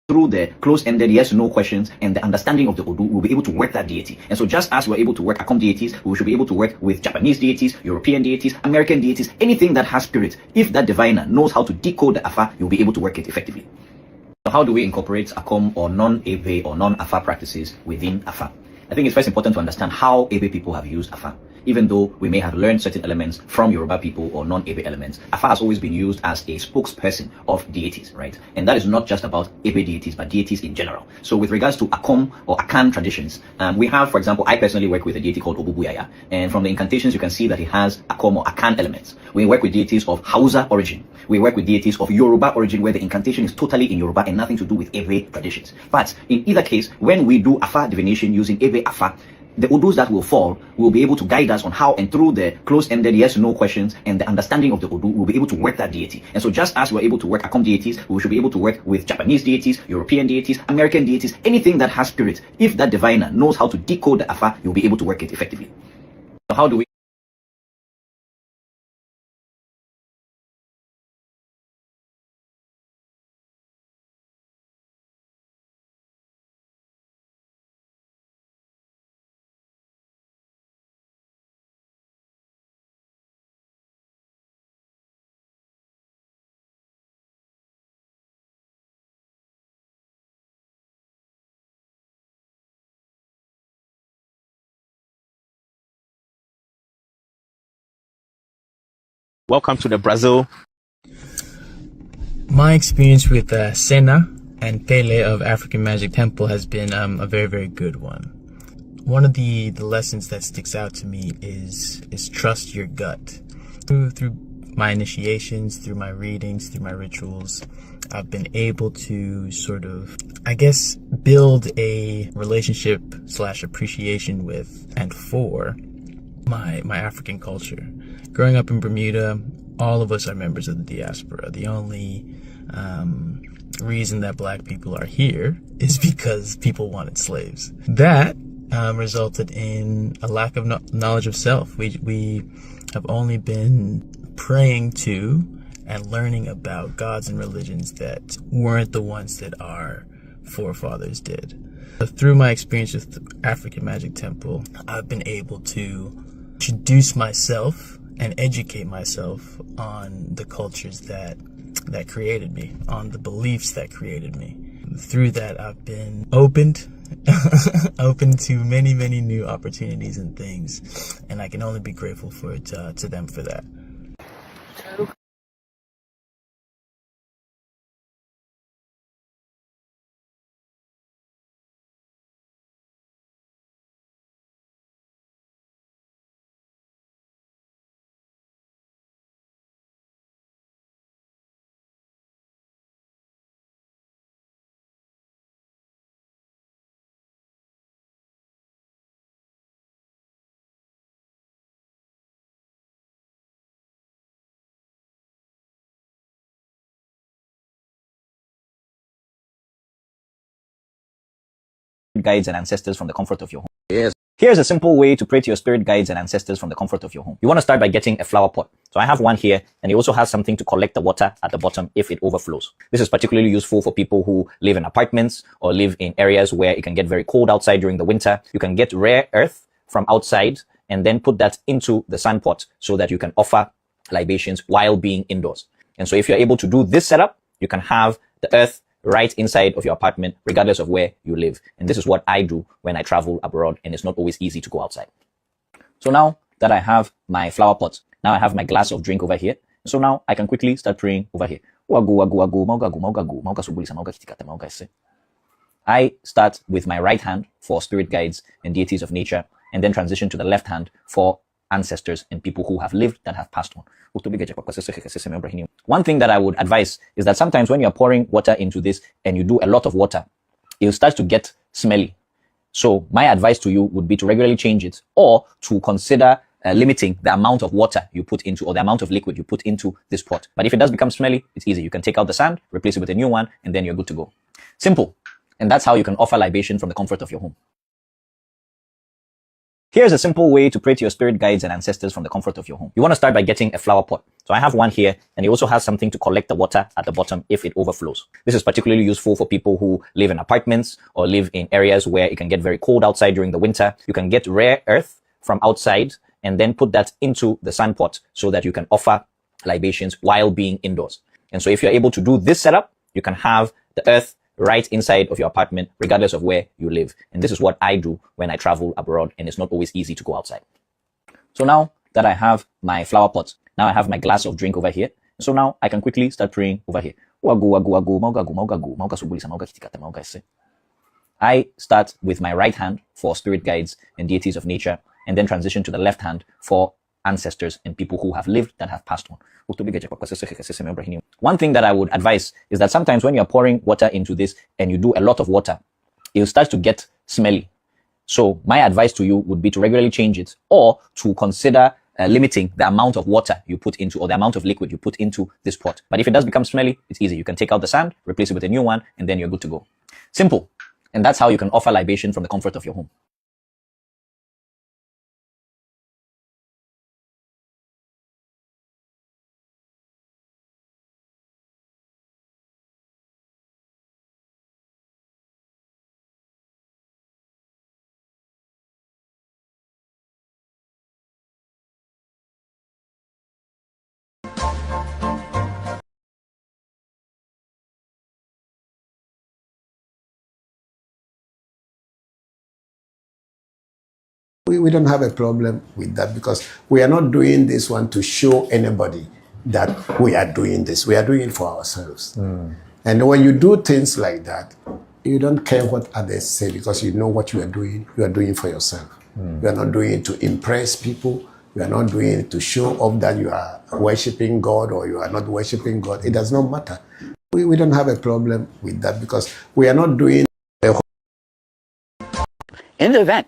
through the close-ended yes/no questions and the understanding of the Odu, we'll be able to work that deity. And so just as we're able to work Akom deities, we should be able to work with Japanese deities, European deities, American deities, anything that has spirit. If that diviner knows how to decode the Afa, you'll be able to work it effectively. So how do we incorporate Akom or non-Ewe or non-Afa practices within Afa? I think it's first important to understand how Ewe people have used Afa. Even though we may have learned certain elements from Yoruba people or non-Ewe elements, Afa has always been used as a spokesperson of deities, right? And that is not just about Ewe deities, but deities in general. So with regards to Akom or Akan traditions, we have, for example, I personally work with a deity called Obubuyaya. And from the incantations, you can see that it has Akom or Akan elements. We work with deities of Hausa origin. We work with deities of Yoruba origin where the incantation is totally in Yoruba and nothing to do with Ewe traditions. But in either case, when we do Afa divination using Ewe Afa, the Udus that will fall will be able to guide us on how, and through the close-ended yes/no questions and the understanding of the Udu, we'll be able to work that deity. And so just as we're able to work Akom deities, we should be able to work with Japanese deities, European deities, American deities, anything that has spirit. If that diviner knows how to decode the Afa, you'll be able to work it effectively. So how do we Welcome to the Brazil. My experience with Sena and Pele of African Magic Temple has been a very, very good one. One of the lessons that sticks out to me is trust your gut. Through my initiations, through my readings, through my rituals, I've been able to sort of, I guess, build a relationship / appreciation with and for my African culture. Growing up in Bermuda, all of us are members of the diaspora. The only reason that black people are here is because people wanted slaves. That resulted in a lack of knowledge of self. We have only been praying to and learning about gods and religions that weren't the ones that our forefathers did. Through my experience with the African Magic Temple, I've been able to introduce myself and educate myself on the cultures that created me, on the beliefs that created me. Through that, I've been open to many, many new opportunities and things, and I can only be grateful for it to them for that. guides and ancestors from the comfort of your home. Yes. Here's a simple way to pray to your spirit guides and ancestors from the comfort of your home. You want to start by getting a flower pot. So I have one here, and it also has something to collect the water at the bottom if it overflows. This is particularly useful for people who live in apartments or live in areas where it can get very cold outside during the winter. You can get rare earth from outside and then put that into the sun pot so that you can offer libations while being indoors. And so if you're able to do this setup, you can have the earth right inside of your apartment, regardless of where you live. And this is what I do when I travel abroad, and it's not always easy to go outside. So now that I have my flower pot, now I have my glass of drink over here. So now I can quickly start praying over here. I start with my right hand for spirit guides and deities of nature, and then transition to the left hand for ancestors and people who have lived that have passed on. One thing that I would advise is that sometimes when you're pouring water into this and you do a lot of water, it starts to get smelly. So my advice to you would be to regularly change it, or to consider limiting the amount of water you put into, or the amount of liquid you put into this pot. But if it does become smelly, it's easy. You can take out the sand, replace it with a new one, and then you're good to go. Simple. And that's how you can offer libation from the comfort of your home. Here's a simple way to pray to your spirit guides and ancestors from the comfort of your home. You want to start by getting a flower pot. So I have one here, and it also has something to collect the water at the bottom if it overflows. This is particularly useful for people who live in apartments or live in areas where it can get very cold outside during the winter. You can get rare earth from outside and then put that into the sun pot so that you can offer libations while being indoors. And so if you're able to do this setup, you can have the earth right inside of your apartment, regardless of where you live. And this is what I do when I travel abroad, and it's not always easy to go outside. So now that I have my flower pot, now I have my glass of drink over here. So now I can quickly start praying over here. I start with my right hand for spirit guides and deities of nature, and then transition to the left hand for ancestors and people who have lived that have passed on. One thing that I would advise is that sometimes when you're pouring water into this and you do a lot of water, it starts to get smelly. So my advice to you would be to regularly change it, or to consider limiting the amount of water you put into, or the amount of liquid you put into this pot. But if it does become smelly, it's easy. You can take out the sand, replace it with a new one, and then you're good to go. Simple. And that's how you can offer libation from the comfort of your home. We don't have a problem with that, because we are not doing this one to show anybody that we are doing this. We are doing it for ourselves. And when you do things like that, you don't care what others say, because you know what you are doing for yourself. You are not doing it to impress people. You are not doing it to show off that you are worshiping God or you are not worshiping God. It does not matter. We don't have a problem with that, because we are not doing In the event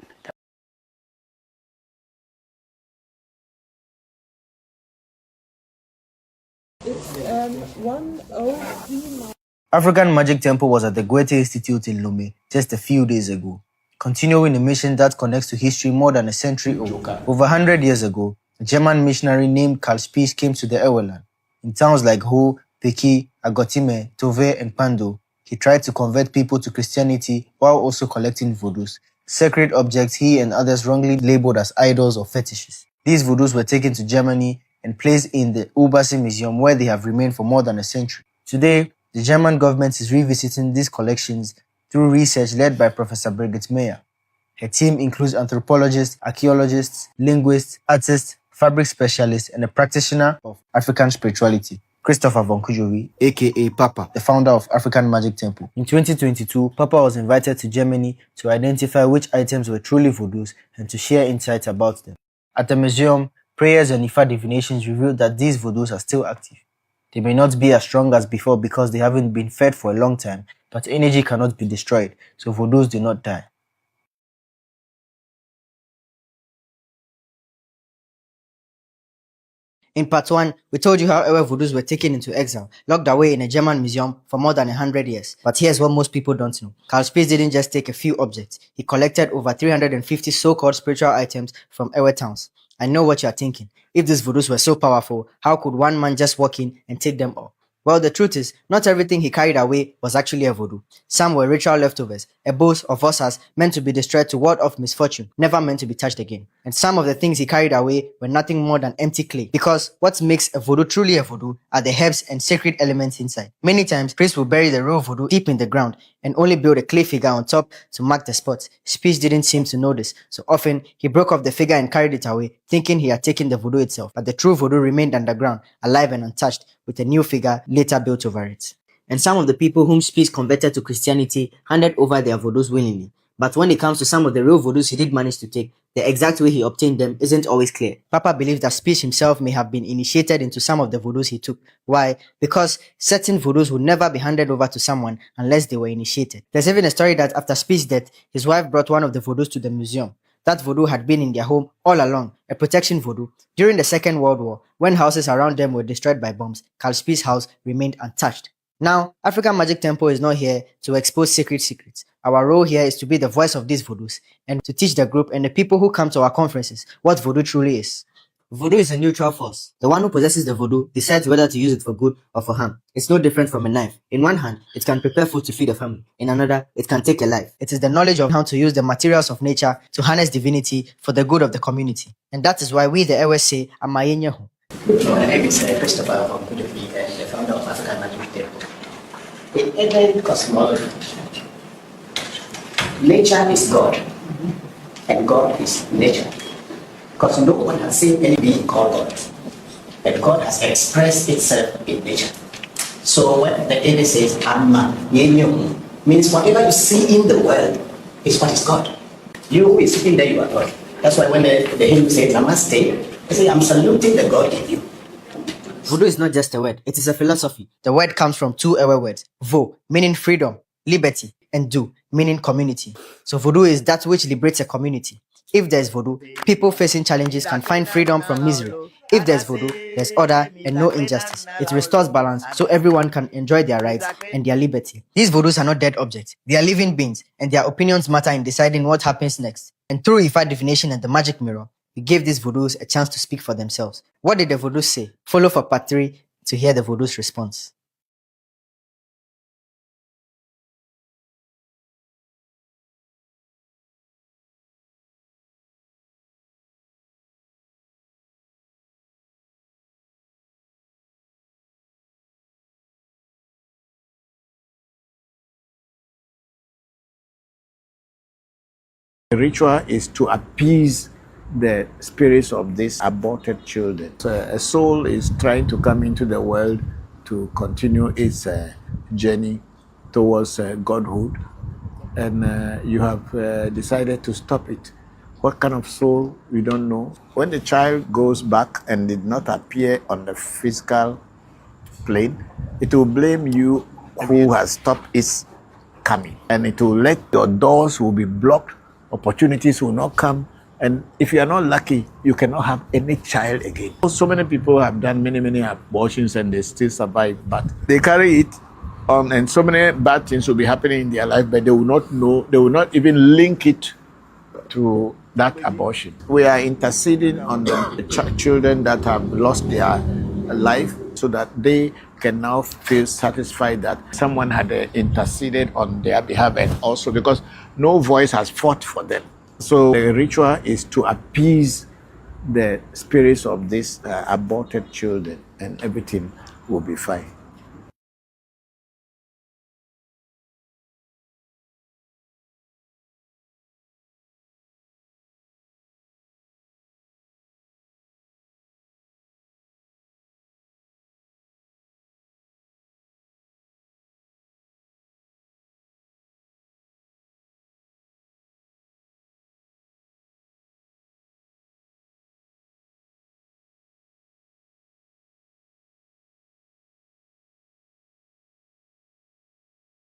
African Magic Temple was at the Goethe Institute in Lomé just a few days ago, continuing a mission that connects to history more than a century old. Over 100 years ago, a German missionary named Karl Spies came to the Eweland. In towns like Ho, Peki, Agotime, Tove, and Pando, he tried to convert people to Christianity while also collecting voodoos, sacred objects he and others wrongly labeled as idols or fetishes. These voodoos were taken to Germany and placed in the Urbasi Museum, where they have remained for more than a century. Today, the German government is revisiting these collections through research led by Professor Brigitte Meyer. Her team includes anthropologists, archaeologists, linguists, artists, fabric specialists, and a practitioner of African spirituality, Christopher Voncujovi, aka Papa, the founder of African Magic Temple. In 2022, Papa was invited to Germany to identify which items were truly voodoos and to share insights about them. At the museum, prayers and Ifa divinations revealed that these voodoos are still active. They may not be as strong as before because they haven't been fed for a long time, but energy cannot be destroyed, so voodoos do not die. In part 1, we told you how Ewe Vodus were taken into exile, locked away in a German museum for more than 100 years. But here's what most people don't know. Carl Spies didn't just take a few objects. He collected over 350 so-called spiritual items from Ewe towns. I know what you're thinking. If these Vodus were so powerful, how could one man just walk in and take them all? Well, the truth is, not everything he carried away was actually a voodoo. Some were ritual leftovers, a boss of Osas meant to be destroyed to ward off misfortune, never meant to be touched again. And some of the things he carried away were nothing more than empty clay. Because what makes a voodoo truly a voodoo are the herbs and sacred elements inside. Many times, priests will bury the real voodoo deep in the ground and only build a clay figure on top to mark the spot. Spies didn't seem to know this, so often he broke off the figure and carried it away, thinking he had taken the voodoo itself. But the true voodoo remained underground, alive and untouched, with a new figure later built over it. And some of the people whom Spies converted to Christianity handed over their voodoos willingly. But when it comes to some of the real voodoos he did manage to take, the exact way he obtained them isn't always clear. Papa believes that Spies himself may have been initiated into some of the voodoos he took. Why? Because certain voodoos would never be handed over to someone unless they were initiated. There's even a story that after Spies' death, his wife brought one of the voodoos to the museum. That voodoo had been in their home all along, a protection voodoo. During the Second World War, when houses around them were destroyed by bombs, Carl Spies' house remained untouched. Now, African Magic Temple is not here to expose secrets. Our role here is to be the voice of these voodoos and to teach the group and the people who come to our conferences what voodoo truly is. Voodoo is a neutral force. The one who possesses the voodoo decides whether to use it for good or for harm. It's no different from a knife. In one hand, it can prepare food to feed a family. In another, it can take a life. It is the knowledge of how to use the materials of nature to harness divinity for the good of the community. And that is why we, the Ewe, say, Amayenyeho. My name is Christopher Voncujovi, and the founder of African Magic Temple. In every cosmology, nature is God, and God is nature. Because no one has seen any being called God, and God has expressed itself in nature. So when the Ewe says Amma Yenyo, means whatever you see in the world is what is God. You who is sitting there, you are God. That's why when the Hindu say Namaste, they say I'm saluting the God in you. Voodoo is not just a word, it is a philosophy. The word comes from two Ewe words, Vo, meaning freedom, liberty, and Du, meaning community. So voodoo is that which liberates a community. If there's voodoo, people facing challenges can find freedom from misery. If there's voodoo, there's order and no injustice. It restores balance so everyone can enjoy their rights and their liberty. These voodoos are not dead objects. They are living beings, and their opinions matter in deciding what happens next. And through Ifa divination and the magic mirror, we gave these voodoos a chance to speak for themselves. What did the voodoos say? Follow for part 3 to hear the voodoos' response. The ritual is to appease the spirits of these aborted children. So a soul is trying to come into the world to continue its journey towards godhood, and you have decided to stop it. What kind of soul, we don't know. When the child goes back and did not appear on the physical plane, it will blame you who has stopped its coming, and it will let your doors will be blocked, opportunities will not come, and if you are not lucky, you cannot have any child again. So many people have done many abortions and they still survive, but they carry it on, and so many bad things will be happening in their life, but they will not know, they will not even link it to that abortion. We are interceding on the children that have lost their life so that they can now feel satisfied that someone had interceded on their behalf, and also because no voice has fought for them. So the ritual is to appease the spirits of these aborted children, and everything will be fine.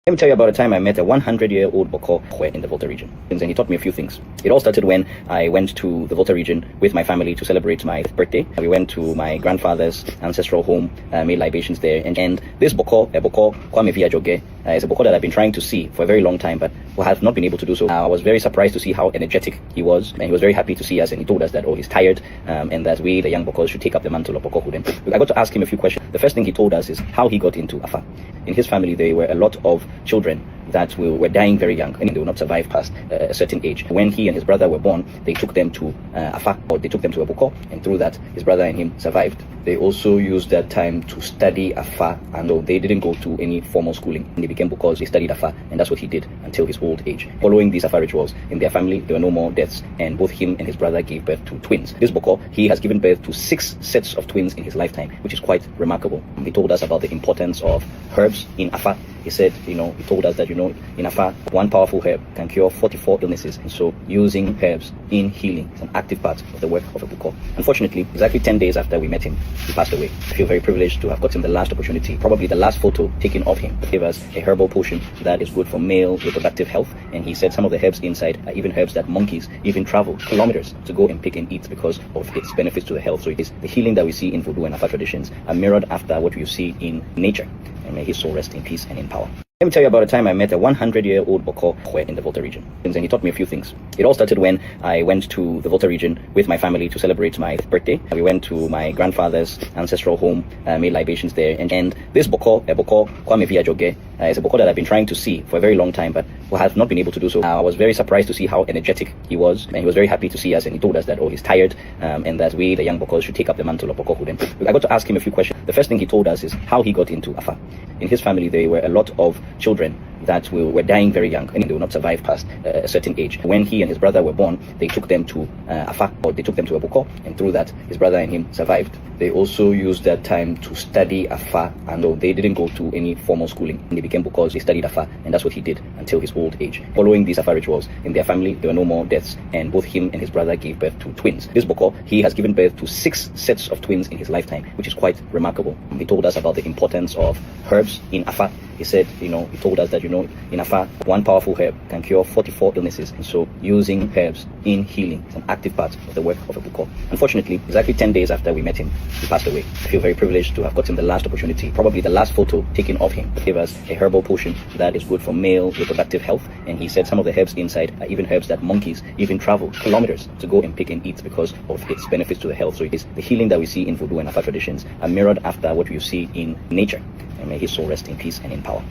Let me tell you about a time I met a 100-year-old Bokor in the Volta region, and he taught me a few things. It all started when I went to the Volta region with my family to celebrate my birthday. We went to my grandfather's ancestral home, made libations there, and this Bokor, Kwame Viajoge, is a Bokor that I've been trying to see for a very long time, but have not been able to do so. I was very surprised to see how energetic he was, and he was very happy to see us, and he told us that, oh, he's tired, and that we, the young Bokors, should take up the mantle of Bokorhood. And I got to ask him a few questions. The first thing he told us is how he got into Afa. In his family, there were a lot of children that were dying very young, and they will not survive past a certain age. When he and his brother were born, they took them to Afa, or they took them to a Bokor, and through that, his brother and him survived. They also used that time to study Afa, and though they didn't go to any formal schooling, they became Bokors. They studied Afa, and that's what he did until his old age. Following these Afa rituals, in their family, there were no more deaths, and both him and his brother gave birth to twins. This Bokor, he has given birth to 6 sets of twins in his lifetime, which is quite remarkable. He told us about the importance of herbs in Afa. He said, he told us that, in Afa, one powerful herb can cure 44 illnesses. And so using herbs in healing is an active part of the work of a Bokor. Unfortunately, exactly 10 days after we met him, he passed away. I feel very privileged to have gotten the last opportunity, probably the last photo taken of him. He gave us a herbal potion that is good for male reproductive health. And he said some of the herbs inside are even herbs that monkeys even travel kilometers to go and pick and eat because of its benefits to the health. So it is the healing that we see in Voodoo and Afa traditions are mirrored after what we see in nature. And may his soul rest in peace and in power. Let me tell you about a time I met a 100-year-old Bokor in the Volta region, and he taught me a few things. It all started when I went to the Volta region with my family to celebrate my birthday. We went to my grandfather's ancestral home, made libations there, and this Bokor, Kwame Viajoge, is a Bokor that I've been trying to see for a very long time, but have not been able to do so. I was very surprised to see how energetic he was, and he was very happy to see us, and he told us that, oh, he's tired, and that we, the young Bokors, should take up the mantle of Bokorhood. And I got to ask him a few questions. The first thing he told us is how he got into Afa. In his family, there were a lot of children that were dying very young, and they will not survive past a certain age. When he and his brother were born, they took them to Afa, or they took them to a Bokor, and through that, his brother and him survived. They also used that time to study Afa, and though they didn't go to any formal schooling, they became Bokors. They studied Afa, and that's what he did until his old age. Following these Afa rituals, in their family, there were no more deaths, and both him and his brother gave birth to twins. This Bokor, he has given birth to 6 sets of twins in his lifetime, which is quite remarkable. He told us about the importance of herbs in Afa. He said, he told us that, in Afa, one powerful herb can cure 44 illnesses. And so using herbs in healing is an active part of the work of a Bokor. Unfortunately, exactly 10 days after we met him, he passed away. I feel very privileged to have gotten the last opportunity, probably the last photo taken of him. He gave us a herbal potion that is good for male reproductive health. And he said some of the herbs inside are even herbs that monkeys even travel kilometers to go and pick and eat because of its benefits to the health. So it is the healing that we see in Voodoo and Afa traditions are mirrored after what you see in nature. And may his soul rest in peace and in power.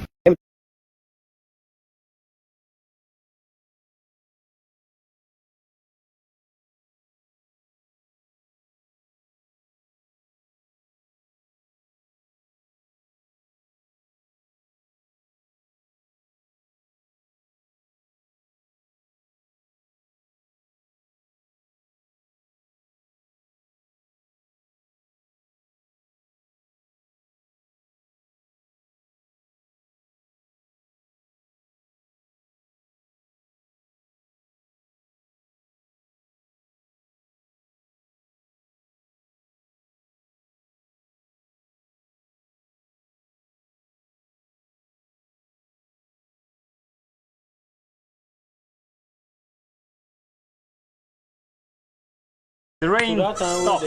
The rain stopped.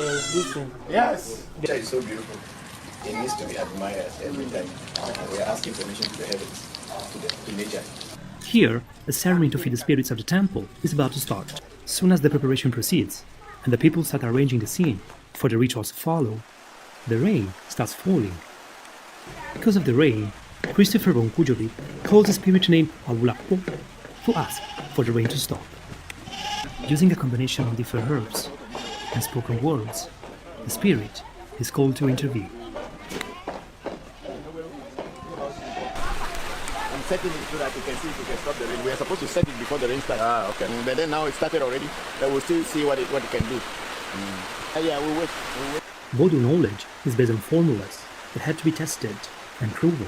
Yes. Nature is so beautiful. It needs to be admired every time. We are asking permission to the heavens, to nature. Here, the ceremony to feed the spirits of the temple is about to start. Soon as the preparation proceeds, and the people start arranging the scene for the rituals to follow, the rain starts falling. Because of the rain, Christopher Voncujovi calls the spirit named Awulapo to ask for the rain to stop. Using a combination of different herbs and spoken words, the spirit is called to intervene. I'm setting it so that you can see if you can stop the rain. We are supposed to set it before the rain starts. Okay. But then now it started already. But we'll still see what it can do. Yeah, we'll wait. Voodoo knowledge is based on formulas that had to be tested and proven.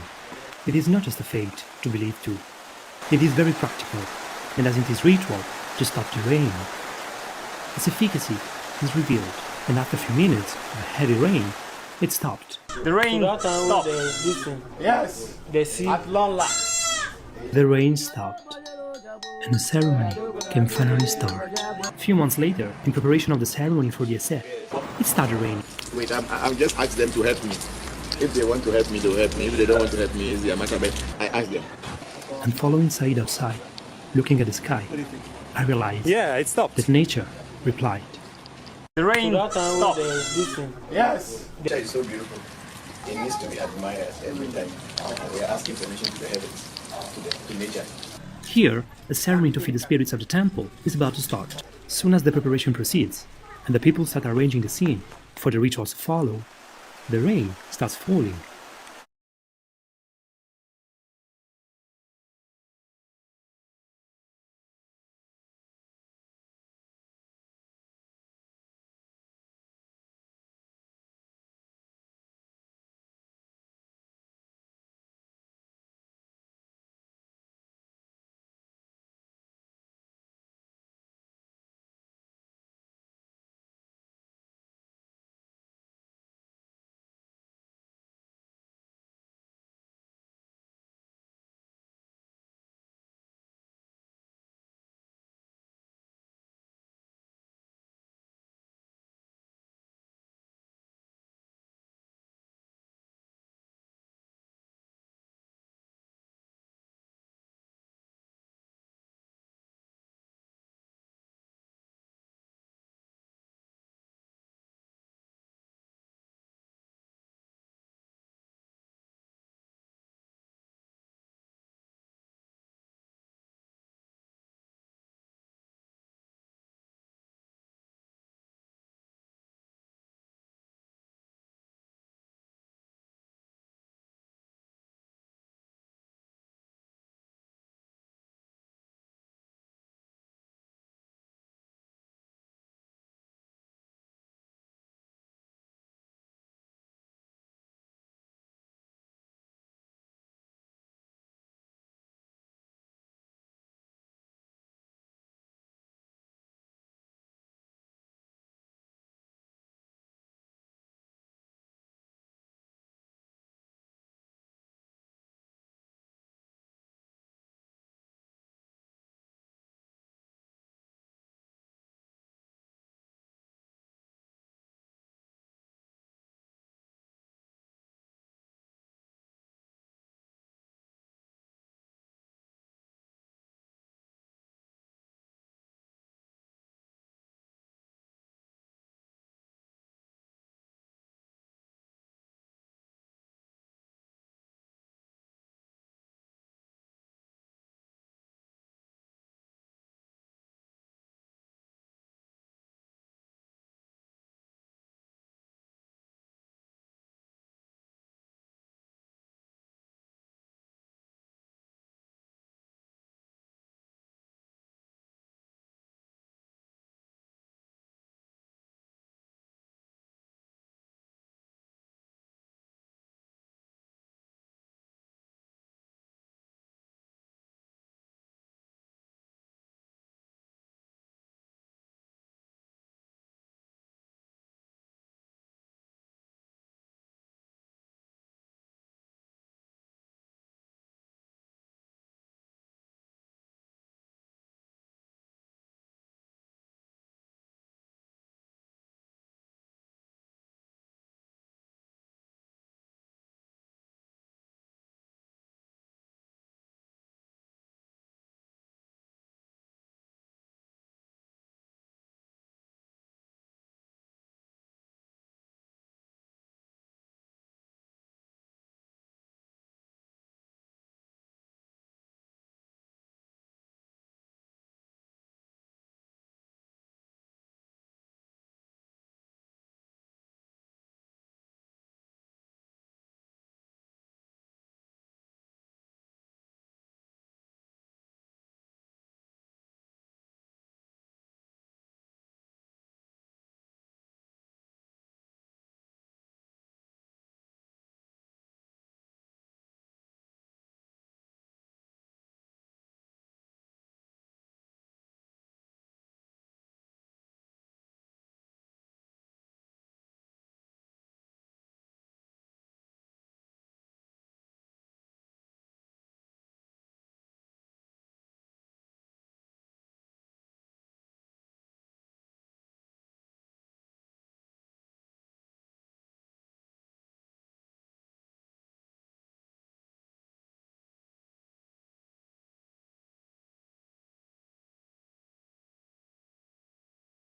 It is not just a faith to believe to. It is very practical, and as in this ritual to stop the rain, its efficacy is revealed, and after a few minutes of heavy rain, it stopped. The rain stopped. Yes. The sea. At long last. The rain stopped, and the ceremony can finally start. A few months later, in preparation of the ceremony for the essay, it started raining. Wait, I'm just ask them to help me. If they want to help me, they'll help me. If they don't want to help me, it's their matter. But I ask them. And following Said outside, looking at the sky, I realized it stopped. that nature replied. The rain stopped. Yes. Nature is so beautiful. It needs to be admired every time. We are asking permission to the heavens, to nature. Here, the ceremony to feed the spirits of the temple is about to start. Soon as the preparation proceeds, and the people start arranging the scene for the rituals to follow, the rain starts falling.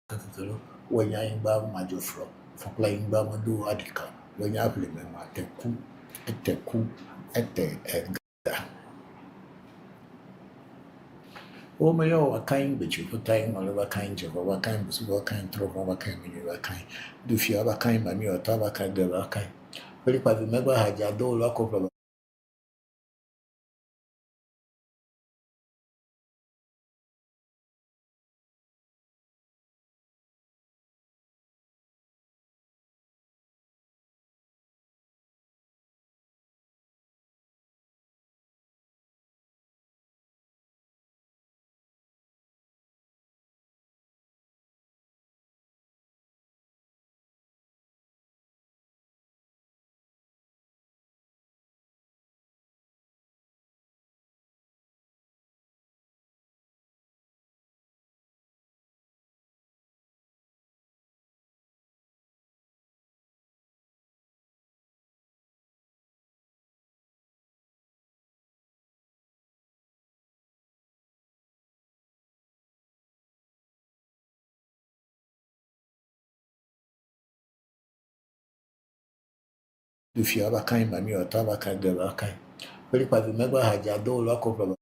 when you're in Bam Majofro, for playing Bamadu Adika, when you have Limema, the coup, at the Oh, my, oh, a kind bitch, you put time all over kind of what kind of what kind of what kind of you kind. Do you have a kind of your tabaka de la kind? But if I remember, I had a door lock over. If you have a kind of your tabaka de la kind. But if I remember, I had a door lock over.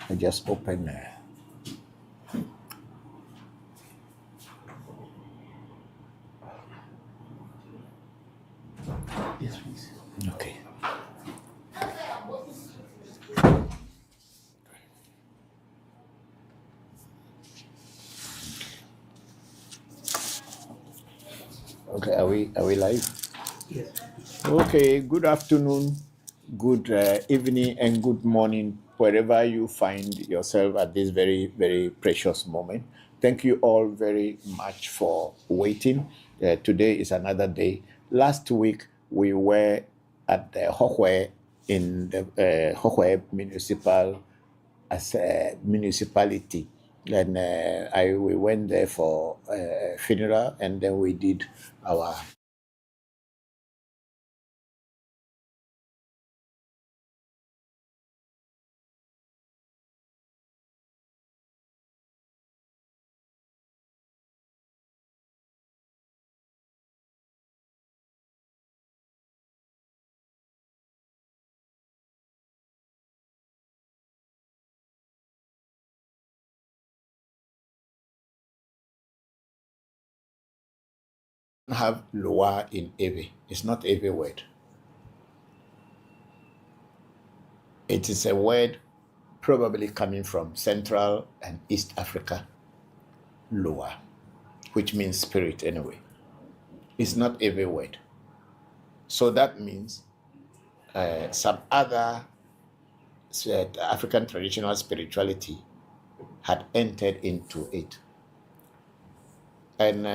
I just open Yes, please. Okay. Okay, are we live? Yes. Okay, good afternoon, good evening, and good morning, wherever you find yourself at this very, very precious moment. Thank you all very much for waiting. Today is another day. Last week, we were at the Hohwe in the Hohwe municipality. And we went there for a funeral, and then we did our have Loa in Ewe. It's not Ewe word. It is a word probably coming from Central and East Africa, Loa, which means spirit anyway. It's not Ewe word. So that means some other African traditional spirituality had entered into it. And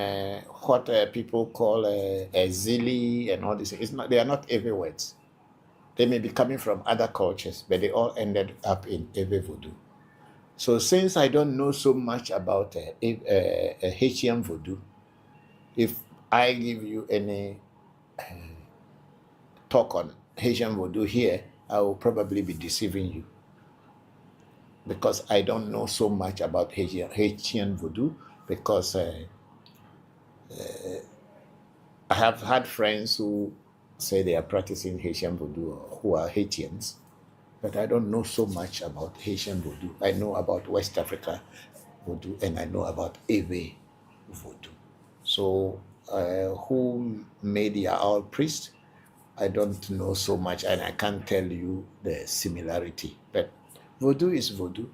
what people call a zili and all this, they are not Ewe words. They may be coming from other cultures, but they all ended up in Ewe Vodu. So since I don't know so much about Haitian Voodoo, if I give you any talk on Haitian Voodoo here, I will probably be deceiving you, because I don't know so much about Haitian Voodoo, because I have had friends who say they are practicing Haitian Voodoo or who are Haitians, but I don't know so much about Haitian Voodoo. I know about West Africa Voodoo, and I know about Ewe Vodu. So who made their owl priest, I don't know so much, and I can't tell you the similarity. But Voodoo is Voodoo,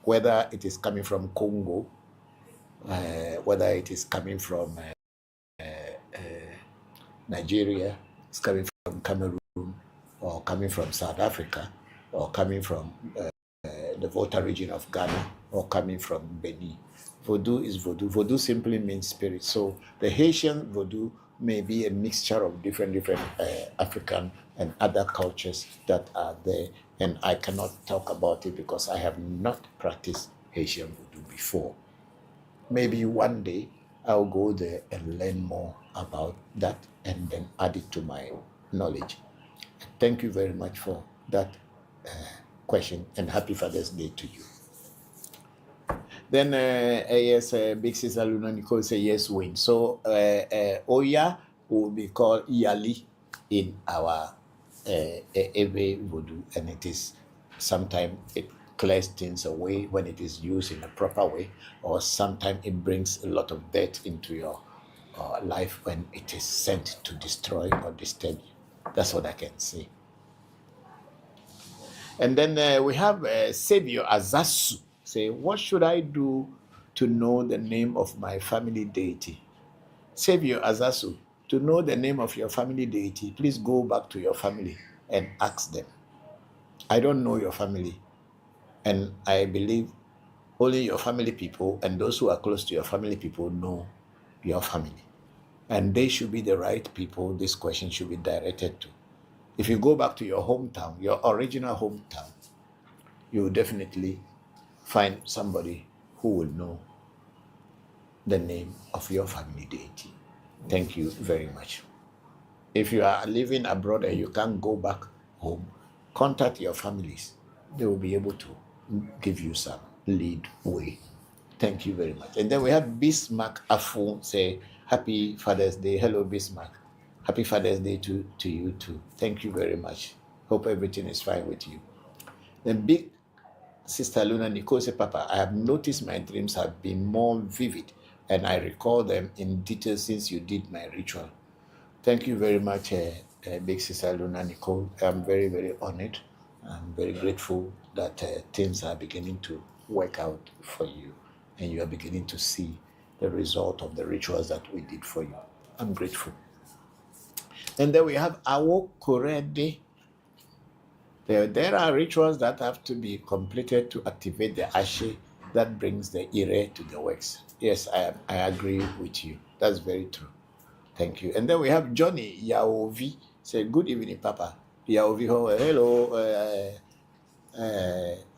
whether it is coming from Congo, whether it is coming from Nigeria, it's coming from Cameroon, or coming from South Africa, or coming from the Volta region of Ghana, or coming from Benin. Voodoo is Voodoo. Voodoo simply means spirit. So the Haitian Voodoo may be a mixture of different African and other cultures that are there. And I cannot talk about it because I have not practiced Haitian Voodoo before. Maybe one day I'll go there and learn more about that and then add it to my knowledge. Thank you very much for that question, and happy Father's Day to you. Then yes, Big Sister Luna Nicole say yes, win. So Oya will be called Yali in our Ewe Vodu, and it is sometimes it clears things away when it is used in a proper way, or sometimes it brings a lot of death into your life when it is sent to destroy or disturb you. That's what I can say. And then we have Savior Azasu. Say, what should I do to know the name of my family deity? Savior Azasu, to know the name of your family deity, please go back to your family and ask them. I don't know your family, and I believe only your family people and those who are close to your family people know your family. And they should be the right people this question should be directed to. If you go back to your hometown, your original hometown, you will definitely find somebody who will know the name of your family deity. Thank you very much. If you are living abroad and you can't go back home, contact your families. They will be able to give you some lead way. Thank you very much. And then we have Bismarck Afu say, Happy Father's Day. Hello, Bismarck. Happy Father's Day to you too. Thank you very much. Hope everything is fine with you. Then Big Sister Luna Nicole said, Papa, I have noticed my dreams have been more vivid and I recall them in detail since you did my ritual. Thank you very much, Big Sister Luna Nicole. I'm very, very honored. I'm very grateful that things are beginning to work out for you and you are beginning to see the result of the rituals that we did for you. I'm grateful. And then we have Awo Korede. There are rituals that have to be completed to activate the ashe that brings the ire to the works. Yes, I agree with you. That's very true. Thank you. And then we have Johnny Yaovi. Say, good evening, Papa. Yaovi, hello,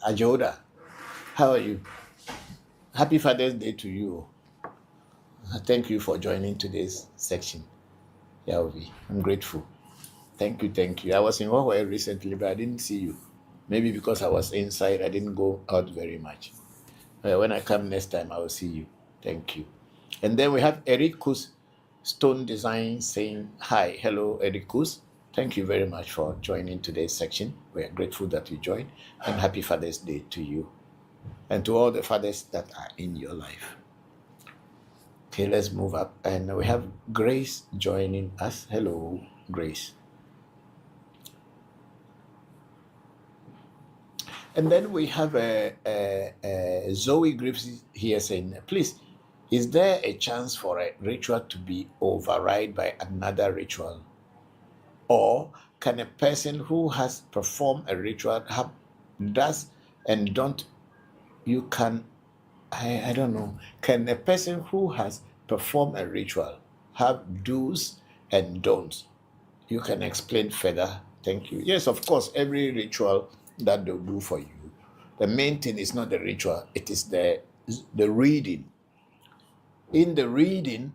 Ajoda. How are you? Happy Father's Day to you. Thank you for joining today's section, Yaovi. I'm grateful. Thank you, thank you. I was in Hawaii recently, but I didn't see you. Maybe because I was inside, I didn't go out very much. When I come next time, I will see you. Thank you. And then we have Erikus Stone Design saying, hi, hello, Erikus. Thank you very much for joining today's section. We are grateful that you joined, and happy Father's Day to you and to all the fathers that are in your life. Okay, let's move up. And we have Grace joining us. Hello, Grace. And then we have Zoe Griffiths here saying, please, is there a chance for a ritual to be override by another ritual? Or can a person who has performed a ritual have does and don't, you can, I don't know, can a person who has performed a ritual have do's and don'ts? You can explain further. Thank you. Yes, of course, every ritual that they'll do for you, the main thing is not the ritual, it is the reading. In the reading,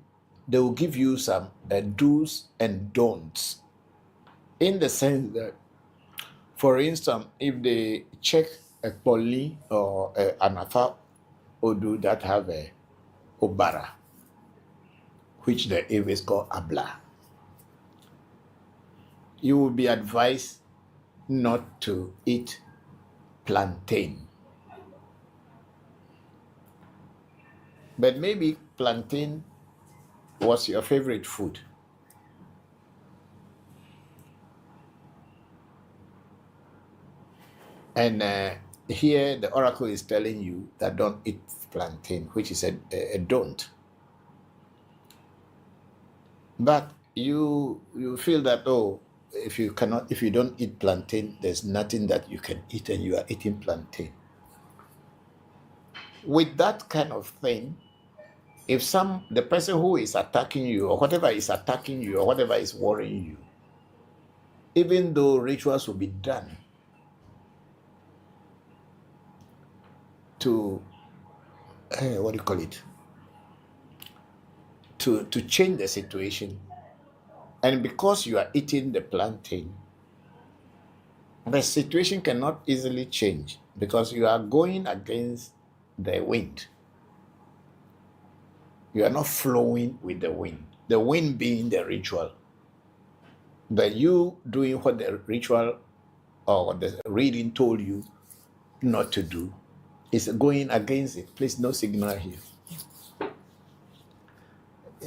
they will give you some do's and don'ts. In the sense that, for instance, if they check a poli or an afa odu that have a obara, which the Eves call abla, you will be advised not to eat plantain. But maybe plantain was your favorite food. And here the oracle is telling you that don't eat plantain, which is a don't. But you feel that, oh, if you don't eat plantain, there's nothing that you can eat and you are eating plantain. With that kind of thing, if the person who is attacking you or whatever is attacking you or whatever is worrying you, even though rituals will be done to what do you call it? To change the situation. And because you are eating the plantain, the situation cannot easily change because you are going against the wind. You are not flowing with the wind. The wind being the ritual. But you doing what the ritual or the reading told you not to do is going against it. Please, no signal here.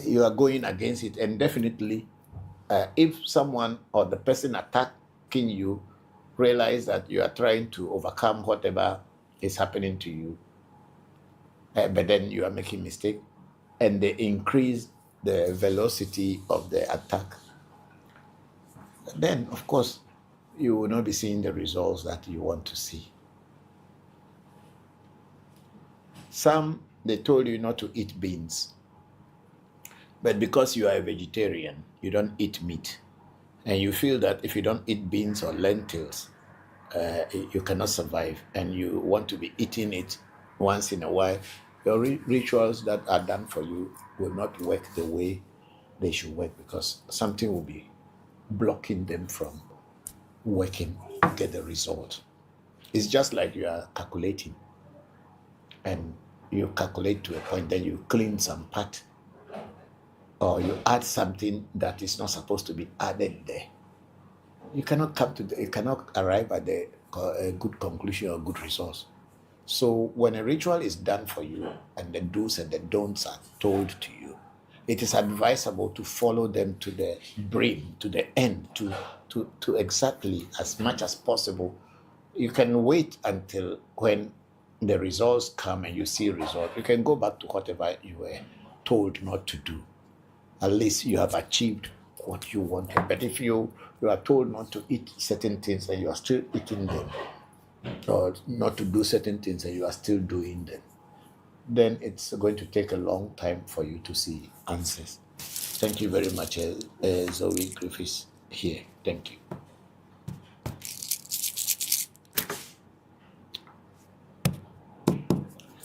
You are going against it, and definitely if someone or the person attacking you realize that you are trying to overcome whatever is happening to you, but then you are making mistake, and they increase the velocity of the attack, then of course you will not be seeing the results that you want to see. Some, they told you not to eat beans, but because you are a vegetarian, you don't eat meat, and you feel that if you don't eat beans or lentils, you cannot survive, and you want to be eating it once in a while, your rituals that are done for you will not work the way they should work, because something will be blocking them from working to get the result. It's just like you are calculating, and you calculate to a point, then you clean some part, or you add something that is not supposed to be added there. You cannot you cannot arrive at a good conclusion or good results. So when a ritual is done for you and the do's and the don'ts are told to you, it is advisable to follow them to the brim, to the end, to exactly as much as possible. You can wait until when the results come and you see results. You can go back to whatever you were told not to do. At least you have achieved what you wanted. But if you are told not to eat certain things and you are still eating them, or not to do certain things and you are still doing them, then it's going to take a long time for you to see answers. Thank you very much, Zoe Griffiths here. Thank you.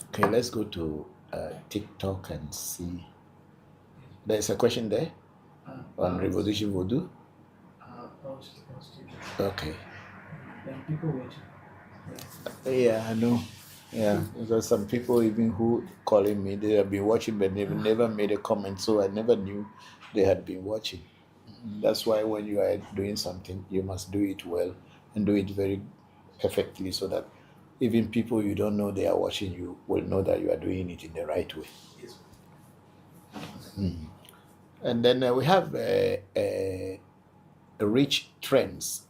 Okay, let's go to TikTok and see. There's a question there on ReVodution Voodoo. Okay. People waiting. Yeah, I know. Yeah, there's some people even who calling me. They have been watching, but they've never made a comment, so I never knew they had been watching. That's why when you are doing something, you must do it well and do it very perfectly, so that even people you don't know they are watching you will know that you are doing it in the right way. Yes. And then we have rich trends.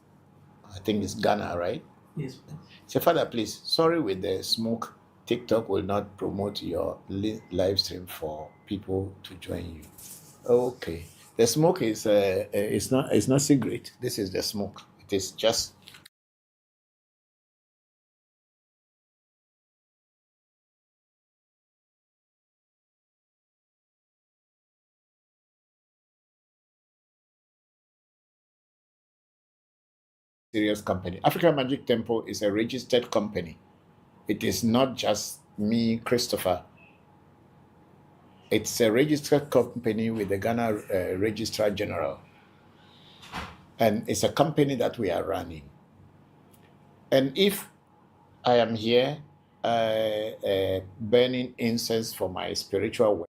I think it's Ghana, right? Yes. Say, Father, please, sorry with the smoke. TikTok will not promote your live stream for people to join you. Okay. The smoke is it's not cigarette. This is the smoke. It is just serious company. African Magic Temple is a registered company. It is not just me, Christopher. It's a registered company with the Ghana Registrar General. And it's a company that we are running. And if I am here burning incense for my spiritual work,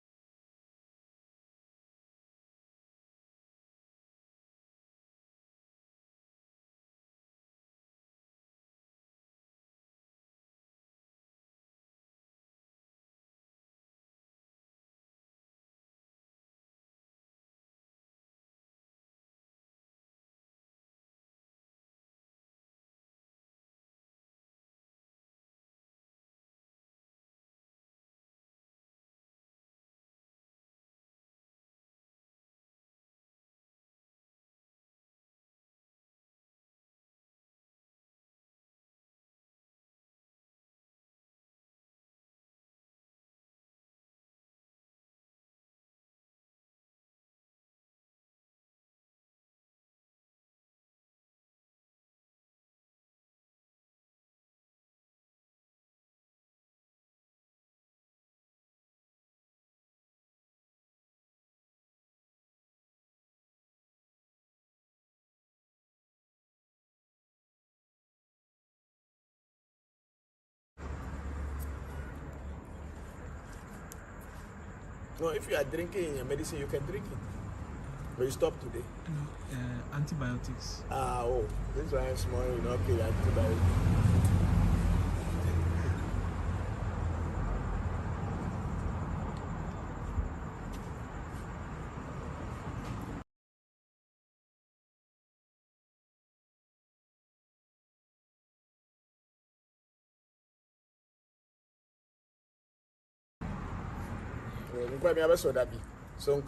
No, if you are drinking your medicine, you can drink it. But you stop today. Antibiotics. This one is small, okay, antibiotics. So,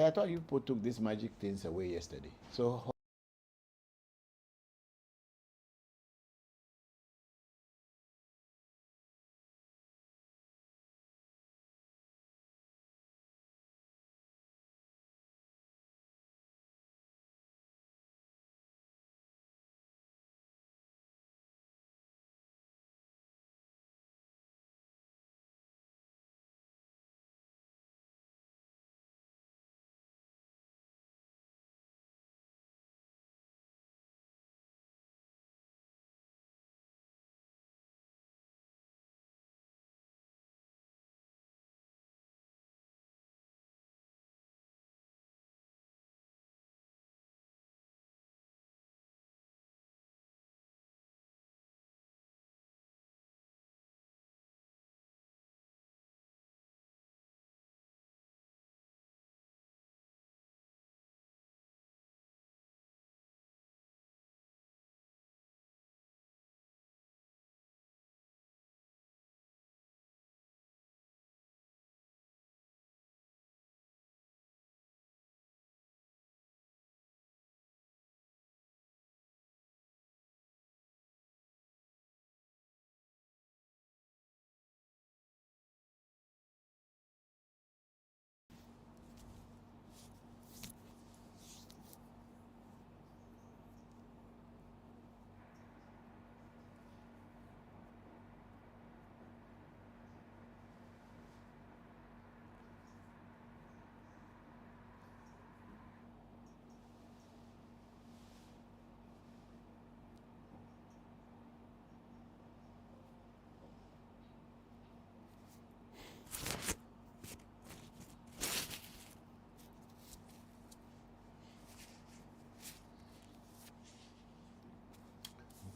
I thought you people took these magic things away yesterday. So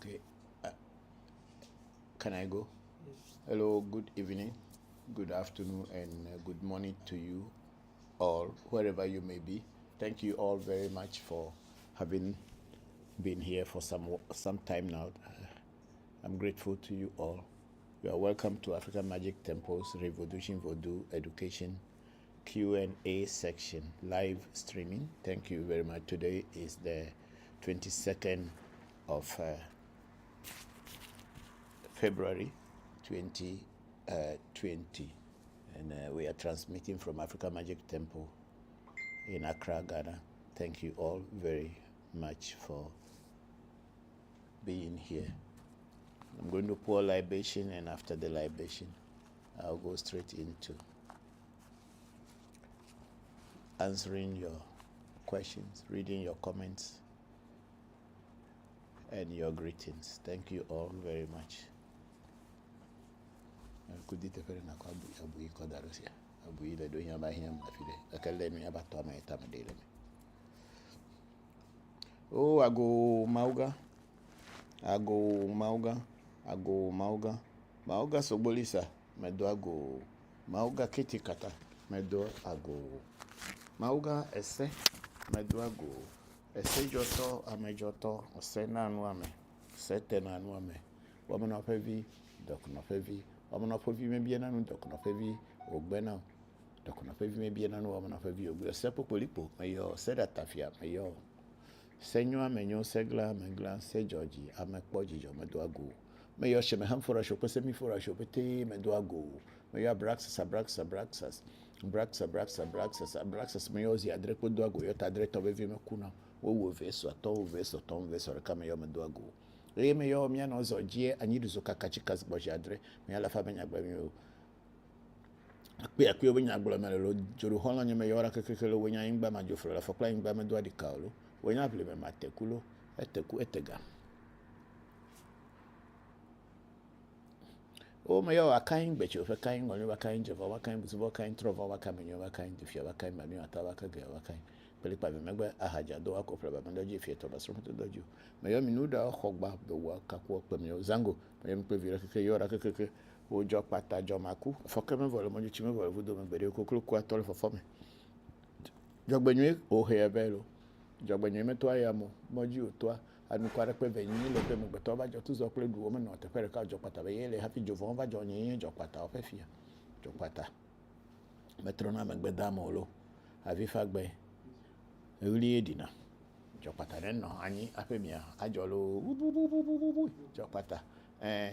okay, can I go? Yes. Hello, good evening, good afternoon, and good morning to you all, wherever you may be. Thank you all very much for having been here for some time now. I'm grateful to you all. You are welcome to African Magic Temple's ReVodution Voodoo Education Q&A section live streaming. Thank you very much. Today is the 22nd of February 2020, and we are transmitting from African Magic Temple in Accra, Ghana. Thank you all very much for being here. I'm going to pour libation, and after the libation, I'll go straight into answering your questions, reading your comments, and your greetings. Thank you all very much. Oh, ago mauga, ago mauga, ago mauga, mauga sobolisa, medo ago, mauga kitikata, medo ago, mauga ese, medo ago, ese joto amejoto, ose nanu ame, sete nanu ame, wamana pevi, dokuna pevi, wamana pevi mebiena nu dokuna pevi, ogbena, dokuna pevi mebiena nu wamana pevi, ogbe, sepo polipo, meyo, sedatafia, meyo. Senyo amenyo segla mengla se Georgie amekpoji jo medoago me yo sheme ham fora shope semi fora shope te medoago me yo abraxas me yo zi adre podoago yo tadre to bevi me kuna wo veso to veso reka me yo medoago e me yo mia no zo gie anyi zo kakachika zboji adre me ala fa benya gba mi o akwe benya gba me lo joro hono nye me yo ra kekele wo nya ingba ma jo fora fa kla ingba me doa di kaolo when you have me matekulo etega. Oh, my, a kind bet you, a kind, or a kind of our kind, was kind, trova, our kind, your kind, if you have a kind, my new atawaka, our kind. Pelipa, remember, I had a dog of Rabamandaji, if you told us to do you. My own nuda, hogba, the work, walk, zango, my own preview, your akake, or job pata, jomaku, for coming volume, chimo, voodoo, and very cool, quite all for me. Jogbenue, oh, hair bello. Jogbenye meto ayamo moji otwa anu kware pe venyi le pe mgbeto ba jo tuzo ple du o me no te pere ka jo pata be yele happy jo von ba jo nyen jo pata o pe fia jo pata metro na megbe da mo lo avifagbe uli edina jokpata den no anyi apemia ajolo jokpata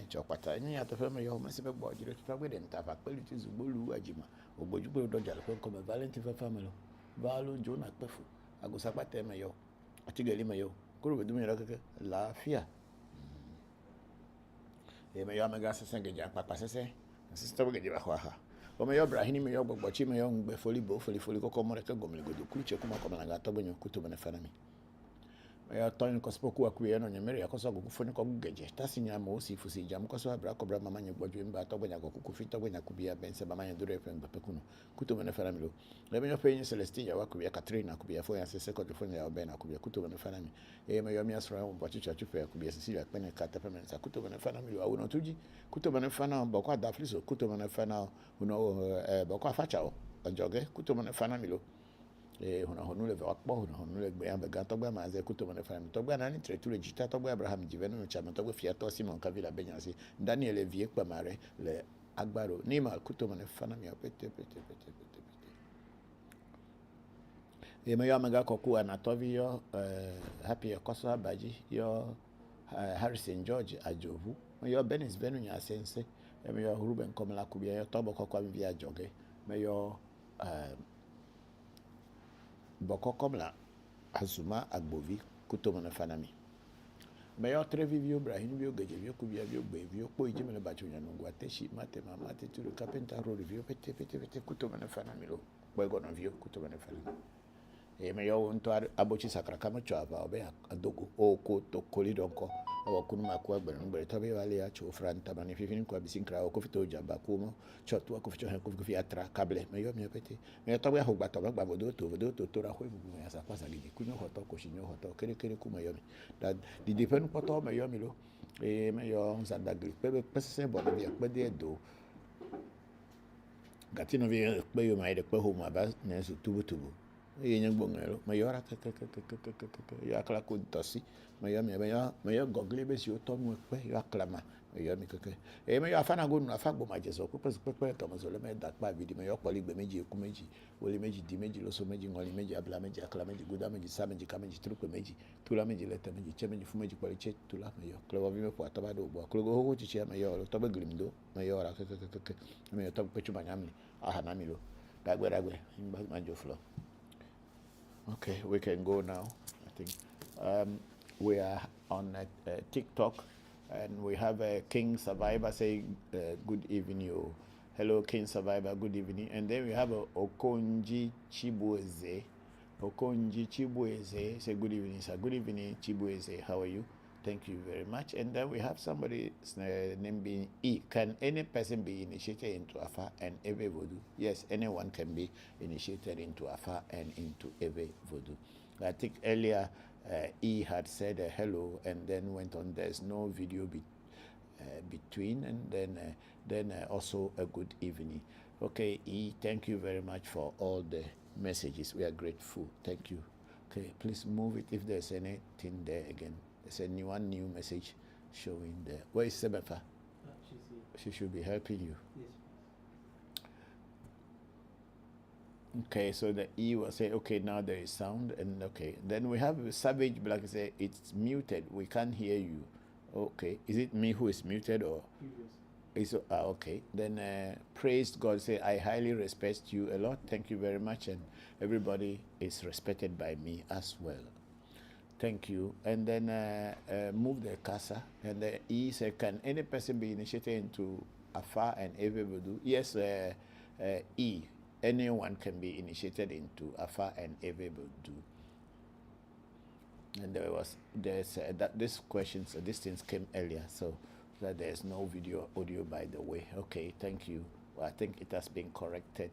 jokpata ni atofe me yo masibe gbo jiro fagbe den ta fa pelu ti zugbolu ajima ogbojugbo dojalo pe ko me valentine fa famelo valo jona pefu agusapate me yo atigeli me yo kuro bedu me rakeke laafia me yo amega sese geja papa sese sister we geja khwaha o me yo brahini me yo gbogbochi me yo ngbe foli bo foli koko mo reke gomle godo kuche kuma ko na ga to bonyo kuto me fanami me yo ton ko spoku akuye no nyemere yakoso go kufoni ko geje tasinya mo si fusi jam ko so abra ko bra mama nyegbojo mba to bonya ko kufita bonya kubia bense mama nyadure fe ngbe pekuno kuto me fanami lo le me yo pe Celestia wa kubia Katrina kubia fo ya sese ko fo ya obena kubia kuto me fanami me yo mi asra mo bochi chachu fe kubia Cecilia pene kata pe me sa kuto me fanami lo awuno tuji kuto me fana boko adafliso kuto me fana uno boko afachao ojoge kuto me fanami lo honu le vakpo honu le gbe ambe gato gba maze kuto me fanami to gba na ni tretu le jita to gba Abraham jivenu chama to gba fiato Simon Kavila benyasi Daniel vie pa mare le agbaro ni ma kuto me fanami pete me yo amaga koku anatovi yo happy yokoso abaji yo Harrison George ajovu me yo Benis Venu nya sense me yo Ruben Komla kubia yo tobo kokwa via joge me yo boko komla azuma agbovi kutomo fanami me yo trevivio Brahim bio gejevio kubia bio bevio po ijimele bachunya nungwa teshi mate tulu carpenter ro revio pete kutomo fanami lo bwego no vio kutomo fanami me yo nto abochi sakra kama chava obe adogo oko to kolidonko o kunuma kwa gbere ngbe tobe wale ya cho franta mani fifin kwa bisinkra o kofito jamba kumo chotu ko ficho han ko fi atra kable me yo mi pete me tobe ho gba tobe gba vodo to ra ho bu ya sa kwasa gidi kunyo hoto ko shinyo hoto kere kuma yo mi da di depend poto me yo mi lo me yo nzanda gri pese bo bi pe de do gatino vi pe yo mai de pe ho ma ba ne su tubu yenye gbongelo mayora ya kala ko tosi maya me gogle be si otomu pe ya klama ya mi keke me ya fana go na fagbo majeso ko pe to mo so le me da pa vidi me yo poli gbe meji eku meji wole meji di meji lo so meji ngoli meji abla meji akla meji guda meji sa meji ka meji trupe meji tula meji leta meji che meji fu meji poli che tula me yo klo vi me po ataba do bo klo go ho chi che me yo to be glimdo me yo ra keke me yo to pe chu banyami aha na mi lo dagwe imba manjo flow. Okay, we can go now. I think we are on TikTok, and we have a King Survivor saying good evening. Oh. Hello, King Survivor, good evening. And then we have a Okonji Chibueze. Say good evening, sir. Good evening, Chibueze. How are you? Thank you very much. And then we have somebody name being E. Can any person be initiated into Afa and Ewe Vodu? Yes, anyone can be initiated into Afa and into Ewe Vodu. I think earlier E had said hello and then went on. There's no video between, and then also a good evening. Okay, E, thank you very much for all the messages. We are grateful. Thank you. Okay, please move it if there's anything there again. There's a new message showing there. Where is Sebefa? She should be helping you. Yes. Okay, so the E will say, okay, now there is sound, and okay. Then we have Savage Black say, it's muted, we can't hear you. Okay, is it me who is muted or? Yes. Okay, then praise God, say, I highly respect you a lot. Thank you very much, and everybody is respected by me as well. Thank you. And then move the casa. And the E said, can any person be initiated into Afa and Ewe Vodu? Yes, E. Anyone can be initiated into Afa and Ewe Vodu. And these questions, these things came earlier, so that there's no video, audio, by the way. Okay, thank you. Well, I think it has been corrected.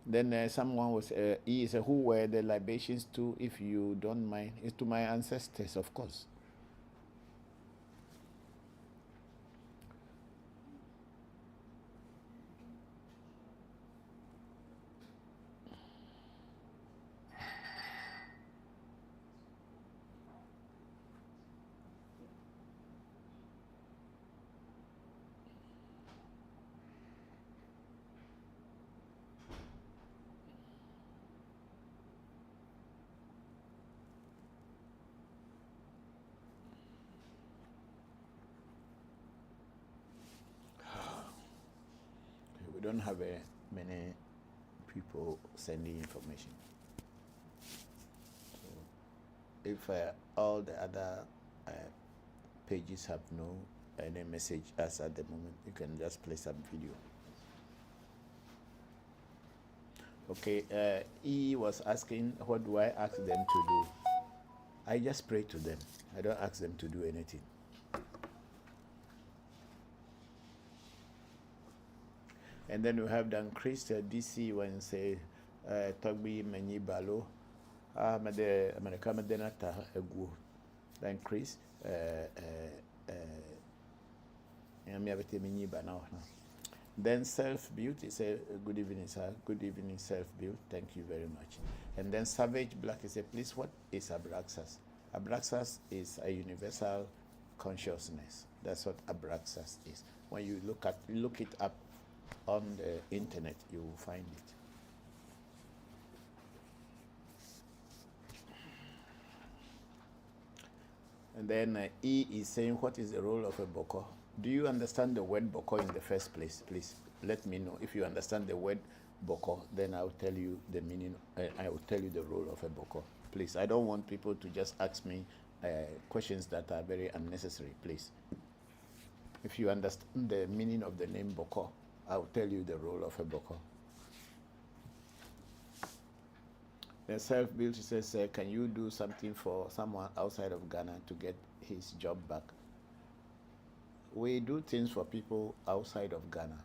Then someone was, he said, who were the libations to, if you don't mind? It's to my ancestors, of course. don't have many people sending information. So if all the other pages have no any message as at the moment, you can just play some video. Okay, E was asking, what do I ask them to do? I just pray to them. I don't ask them to do anything. And then we have done Chris DC when say Togbi Meni Balo America Madenata Egu. Then Chris then self-built is a good evening, sir. Good evening, self-built. Thank you very much. And then Savage Black is a please, what is Abraxas? Abraxas is a universal consciousness. That's what Abraxas is. When you look it up on the internet, you will find it. And then E is saying, what is the role of a Bokor? Do you understand the word Bokor in the first place? Please let me know. If you understand the word Bokor, then I'll tell you the meaning. I will tell you the role of a Bokor. Please, I don't want people to just ask me questions that are very unnecessary. Please, if you understand the meaning of the name Bokor, I'll tell you the role of a Bokor. The self-built says, can you do something for someone outside of Ghana to get his job back? We do things for people outside of Ghana,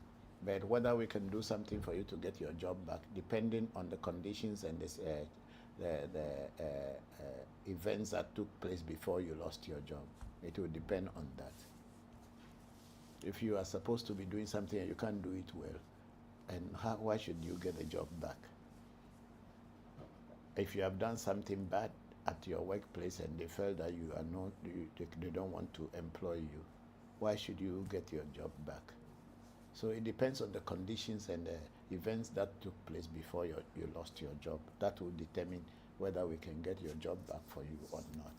but whether we can do something for you to get your job back, depending on the conditions and the events that took place before you lost your job, it will depend on that. If you are supposed to be doing something and you can't do it well, and why should you get the job back? If you have done something bad at your workplace and they felt that you are not, they don't want to employ you, why should you get your job back? So it depends on the conditions and the events that took place before you lost your job. That will determine whether we can get your job back for you or not.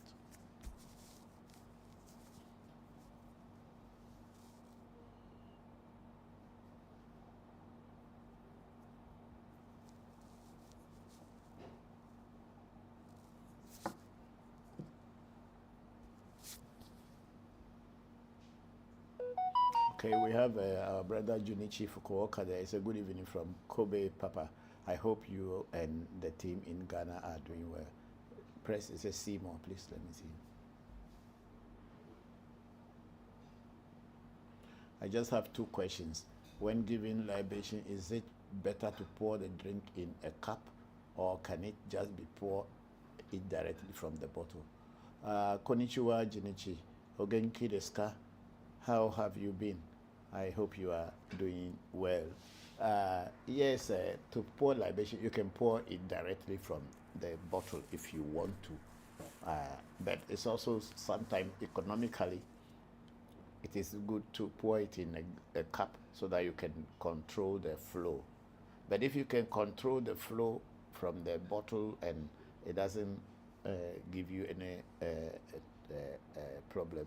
Okay, we have our brother Junichi Fukuoka there. It's a good evening from Kobe, Papa. I hope you and the team in Ghana are doing well. Press, it says see more, please, let me see. I just have two questions. When giving libation, is it better to pour the drink in a cup, or can it just be poured it directly from the bottle? Konnichiwa, Junichi. Ogenki desu ka? How have you been? I hope you are doing well. Yes, to pour libation, you can pour it directly from the bottle if you want to. But it's also sometimes economically, it is good to pour it in a cup so that you can control the flow. But if you can control the flow from the bottle and it doesn't give you any problem,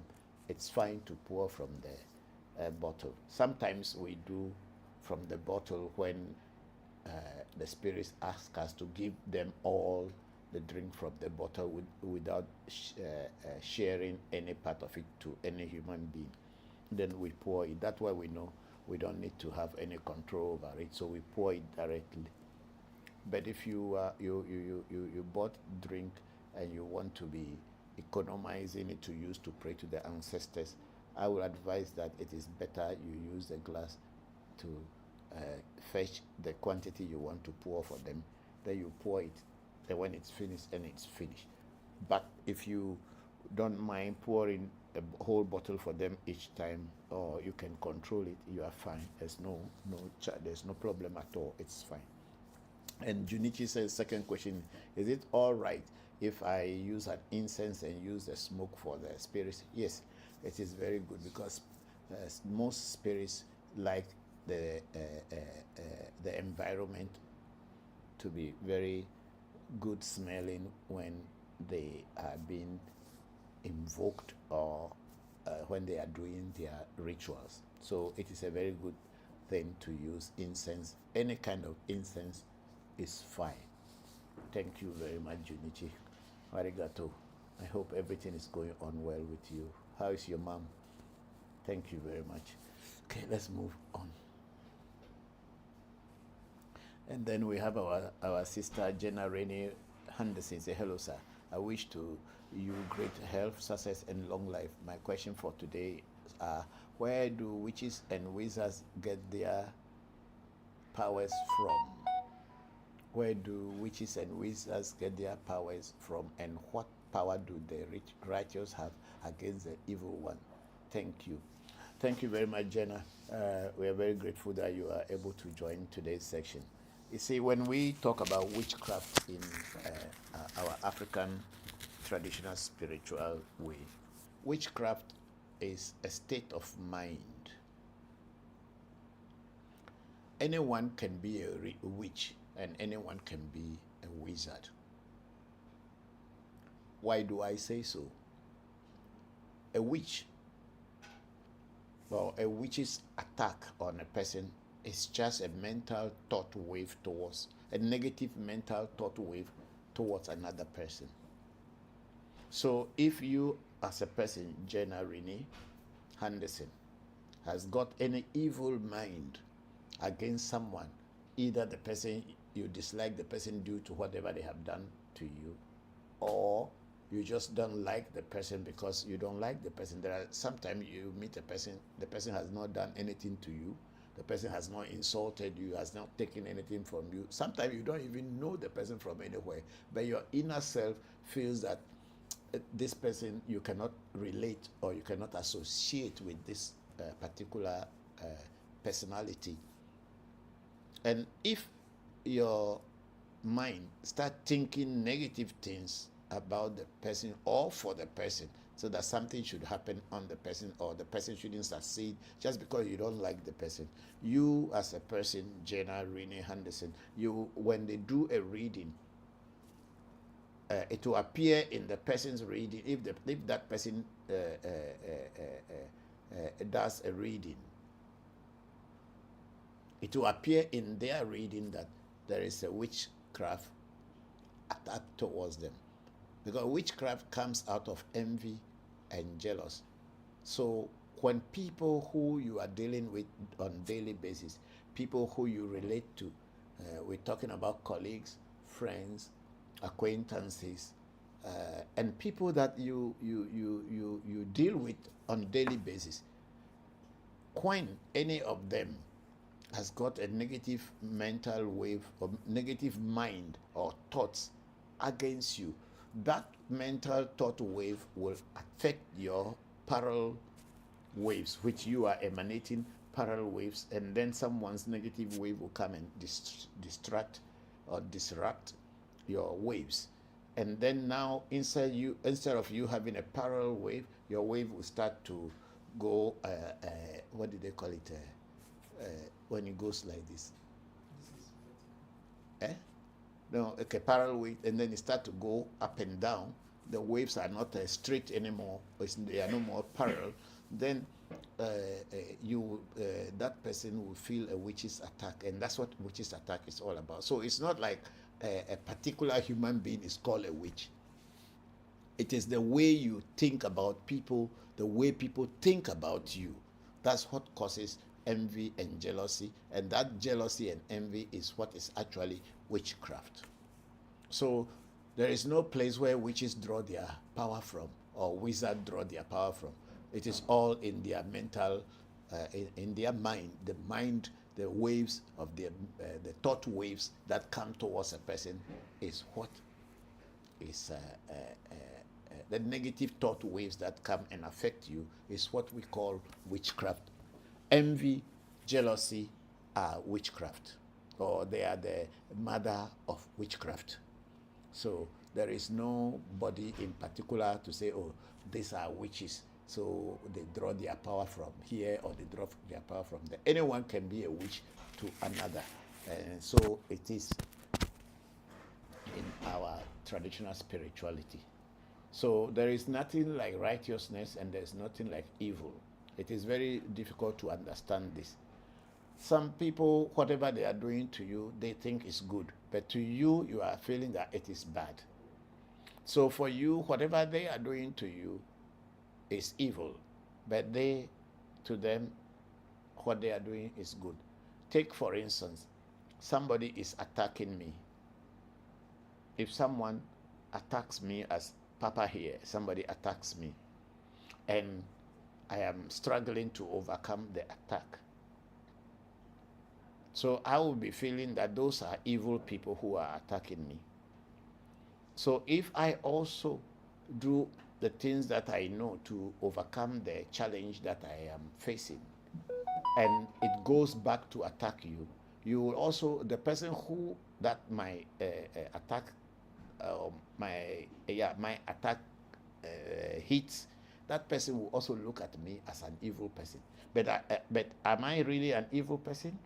it's fine to pour from the bottle. Sometimes we do from the bottle when the spirits ask us to give them all the drink from the bottle without sharing any part of it to any human being. Then we pour it. That's why we know we don't need to have any control over it, so we pour it directly. But if you you bought drink and you want to be economizing it to use to pray to the ancestors, I would advise that it is better you use the glass to fetch the quantity you want to pour for them. Then you pour it, and when it's finished, and it's finished. But if you don't mind pouring a whole bottle for them each time, or you can control it, you are fine. There's there's no problem at all. It's fine. And Junichi says, second question, is it all right if I use an incense and use the smoke for the spirits? Yes, it is very good, because most spirits like the environment to be very good smelling when they are being invoked or when they are doing their rituals. So it is a very good thing to use incense. Any kind of incense is fine. Thank you very much, Junichi. Arigato. I hope everything is going on well with you. How is your mom? Thank you very much. Okay, let's move on. And then we have our sister Jenna Renee Henderson. Say hello, sir. I wish to you great health, success, and long life. My question for today are: where do witches and wizards get their powers from? Where do witches and wizards get their powers from, and what power do the righteous have against the evil one? Thank you. Thank you very much, Jenna. We are very grateful that you are able to join today's section. You see, when we talk about witchcraft in our African traditional spiritual way, witchcraft is a state of mind. Anyone can be a witch and anyone can be a wizard. Why do I say so? A witch's attack on a person is just a mental thought wave towards, a negative mental thought wave towards another person. So if you as a person, Jenna Renee Henderson, has got any evil mind against someone, either the person you dislike the person due to whatever they have done to you, or you just don't like the person because you don't like the person. There are sometimes you meet a person, the person has not done anything to you, the person has not insulted you, has not taken anything from you. Sometimes you don't even know the person from anywhere, but your inner self feels that this person you cannot relate or you cannot associate with this particular personality. And if your mind start thinking negative things about the person or for the person, so that something should happen on the person or the person shouldn't succeed just because you don't like the person, you as a person, Jenna Renee Henderson, you, when they do a reading, it will appear in the person's reading. If that person does a reading, it will appear in their reading that there is a witchcraft attack towards them, because witchcraft comes out of envy and jealous. So when people who you are dealing with on daily basis, people who you relate to, we're talking about colleagues, friends, acquaintances, and people that you deal with on daily basis, when any of them has got a negative mental wave or negative mind or thoughts against you, that mental thought wave will affect your parallel waves, which you are emanating parallel waves, and then someone's negative wave will come and distract or disrupt your waves. And then now instead of you having a parallel wave, your wave will start to go what do they call it, when it goes like this, no, okay, parallel wave, and then it start to go up and down. The waves are not straight anymore, they are no more parallel. Then that person will feel a witch's attack, and that's what witch's attack is all about. So it's not like a particular human being is called a witch. It is the way you think about people, the way people think about you. That's what causes envy and jealousy, and that jealousy and envy is what is actually witchcraft. So there is no place where witches draw their power from or wizards draw their power from. It is all in their mental, in their mind, the waves of the thought waves that come towards a person is what is the negative thought waves that come and affect you is what we call witchcraft. Envy, jealousy are witchcraft, or they are the mother of witchcraft. So there is nobody in particular to say, oh, these are witches, so they draw their power from here or they draw their power from there. Anyone can be a witch to another. And so it is in our traditional spirituality. So there is nothing like righteousness and there's nothing like evil. It is very difficult to understand this. Some people, whatever they are doing to you, they think is good. But to you, you are feeling that it is bad. So for you, whatever they are doing to you is evil. But to them, what they are doing is good. Take, for instance, somebody is attacking me. If someone attacks me, as Papa here, somebody attacks me, and I am struggling to overcome the attack. So I will be feeling that those are evil people who are attacking me. So if I also do the things that I know to overcome the challenge that I am facing, and it goes back to attack you, you will also, the person who that my attack, my attack hits, that person will also look at me as an evil person. But am I really an evil person?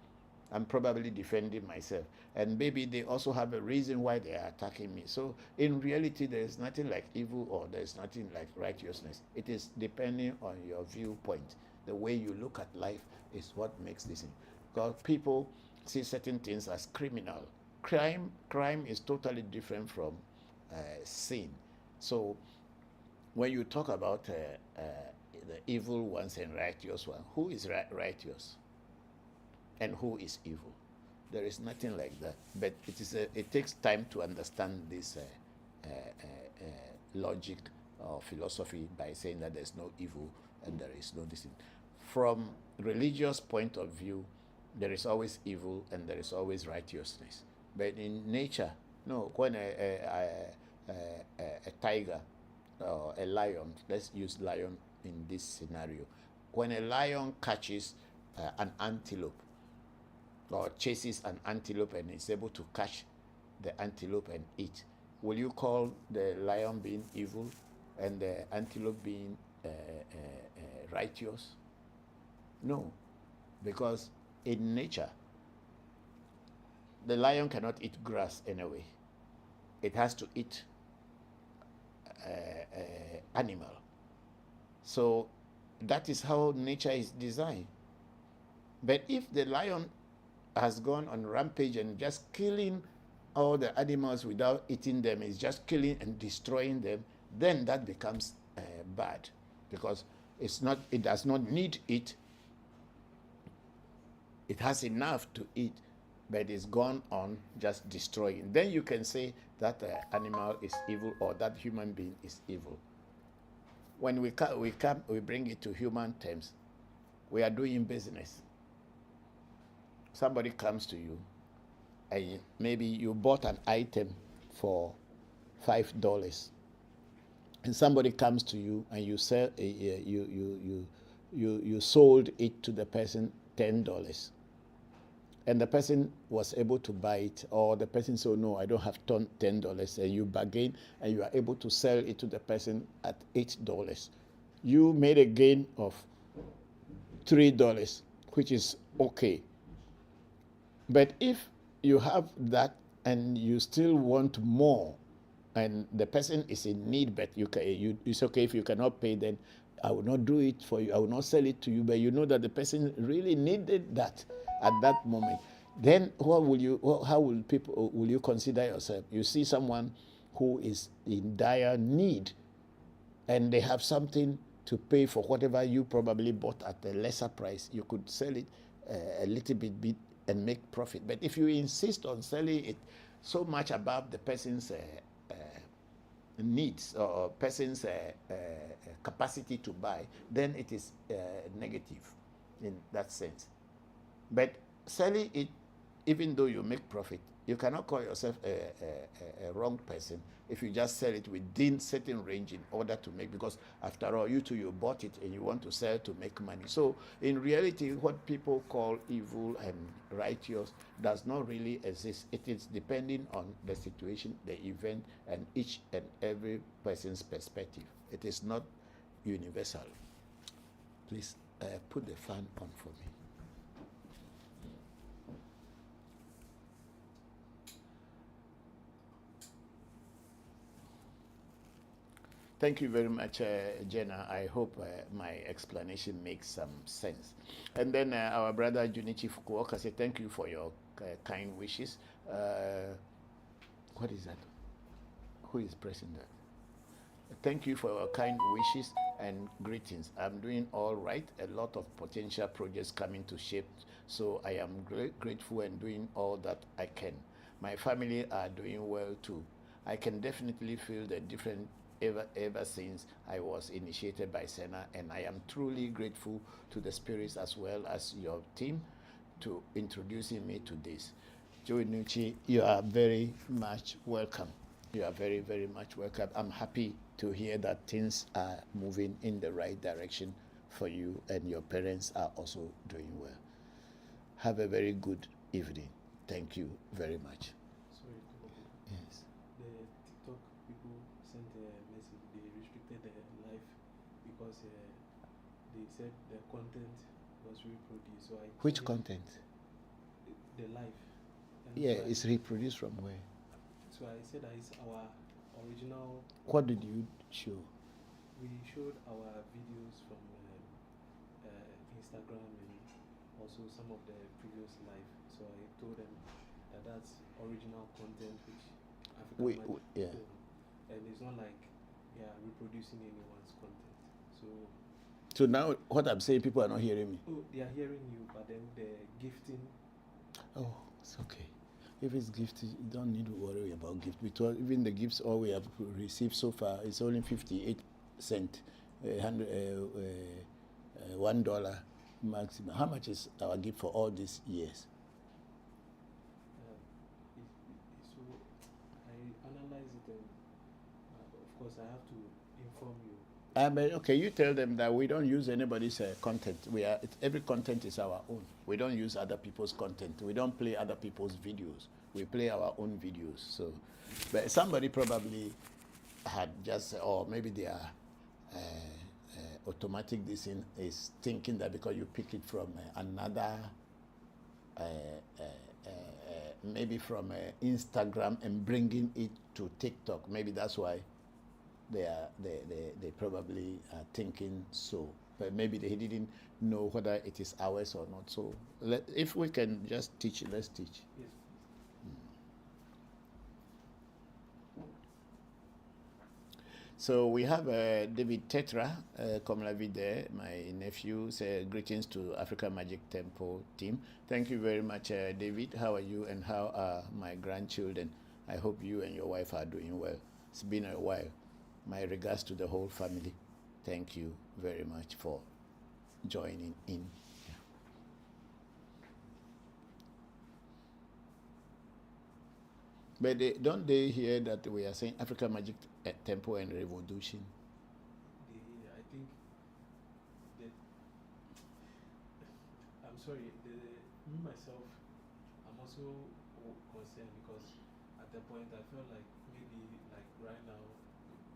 I'm probably defending myself. And maybe they also have a reason why they are attacking me. So in reality, there is nothing like evil or there is nothing like righteousness. It is depending on your viewpoint. The way you look at life is what makes this thing. Because people see certain things as criminal. Crime is totally different from sin. So when you talk about the evil ones and righteous ones, who is righteous? And who is evil? There is nothing like that. But it takes time to understand this logic or philosophy by saying that there's no evil and there is no this thing. From religious point of view, there is always evil and there is always righteousness. But in nature, no. When a tiger or a lion, let's use lion in this scenario. When a lion catches an antelope, or chases an antelope and is able to catch the antelope and eat, will you call the lion being evil and the antelope being righteous? No, because in nature, the lion cannot eat grass anyway. It has to eat animal. So that is how nature is designed. But if the lion has gone on rampage and just killing all the animals without eating them, is just killing and destroying them, then that becomes bad, because it does not need it. It has enough to eat, but it's gone on just destroying. Then you can say that animal is evil or that human being is evil. When we bring it to human terms, we are doing business. Somebody comes to you, and maybe you bought an item for $5, and somebody comes to you and you sell you sold it to the person $10, and the person was able to buy it, or the person said, no, I don't have $10, and you bargain and you are able to sell it to the person at $8. You made a gain of $3, which is okay. But if you have that and you still want more, and the person is in need, but it's okay if you cannot pay, then I will not do it for you. I will not sell it to you. But you know that the person really needed that at that moment. Then how will you consider yourself? You see someone who is in dire need, and they have something to pay for whatever you probably bought at a lesser price. You could sell it a little bit and make profit. But if you insist on selling it so much above the person's needs or person's capacity to buy, then it is negative in that sense. But selling it, even though you make profit, you cannot call yourself a wrong person if you just sell it within certain range in order to make, because after all, you bought it and you want to sell to make money. So in reality, what people call evil and righteous does not really exist. It is depending on the situation, the event, and each and every person's perspective. It is not universal. Please put the fan on for me. Thank you very much, Jenna. I hope my explanation makes some sense. And then our brother Junichi Fukuoka said, thank you for your kind wishes. What is that? Who is pressing that? Thank you for your kind wishes and greetings. I'm doing all right. A lot of potential projects coming to shape, so I am grateful and doing all that I can. My family are doing well too. I can definitely feel the difference ever since I was initiated by Senna, and I am truly grateful to the spirits as well as your team to introducing me to this. Joe Nucci, you are very much welcome. You are very, very much welcome. I'm happy to hear that things are moving in the right direction for you, and your parents are also doing well. Have a very good evening. Thank you very much. Sorry, yes. The TikTok people sent a message. They restricted the live because they said the content was reproduced. So Which content? The live. And yeah, so it's reproduced from where? So I said that it's our original. What did you show? We showed our videos from Instagram and also some of the previous live. So I told them that that's original content which African Magic yeah. own. And it's not like we are reproducing anyone's content. So now what I'm saying, people are not hearing me. Oh, they are hearing you, but then the gifting. Oh, it's okay. If it's gift, you don't need to worry about gift. Because even the gifts all we have received so far is only 58 cents, $1 maximum. How much is our gift for all these years? So I analyze it, and of course I have to inform you. But okay, you tell them that we don't use anybody's content. Every content is our own. We don't use other people's content. We don't play other people's videos. We play our own videos. So, but somebody probably had just, or maybe they are automatic. This is thinking that because you pick it from another, maybe from Instagram and bringing it to TikTok. Maybe that's why. They probably are thinking so, but maybe they didn't know whether it is ours or not. So if we can just teach, let's teach. Yes. So we have David Tetra, Komlavi there, my nephew. Say greetings to Africa Magic Temple team. Thank you very much, David. How are you and how are my grandchildren? I hope you and your wife are doing well. It's been a while. My regards to the whole family. Thank you very much for joining in. Yeah. But don't they hear that we are saying Africa Magic Temple and ReVodution? I think that I'm sorry. Me myself, I'm also concerned because at the point I felt like maybe like right now.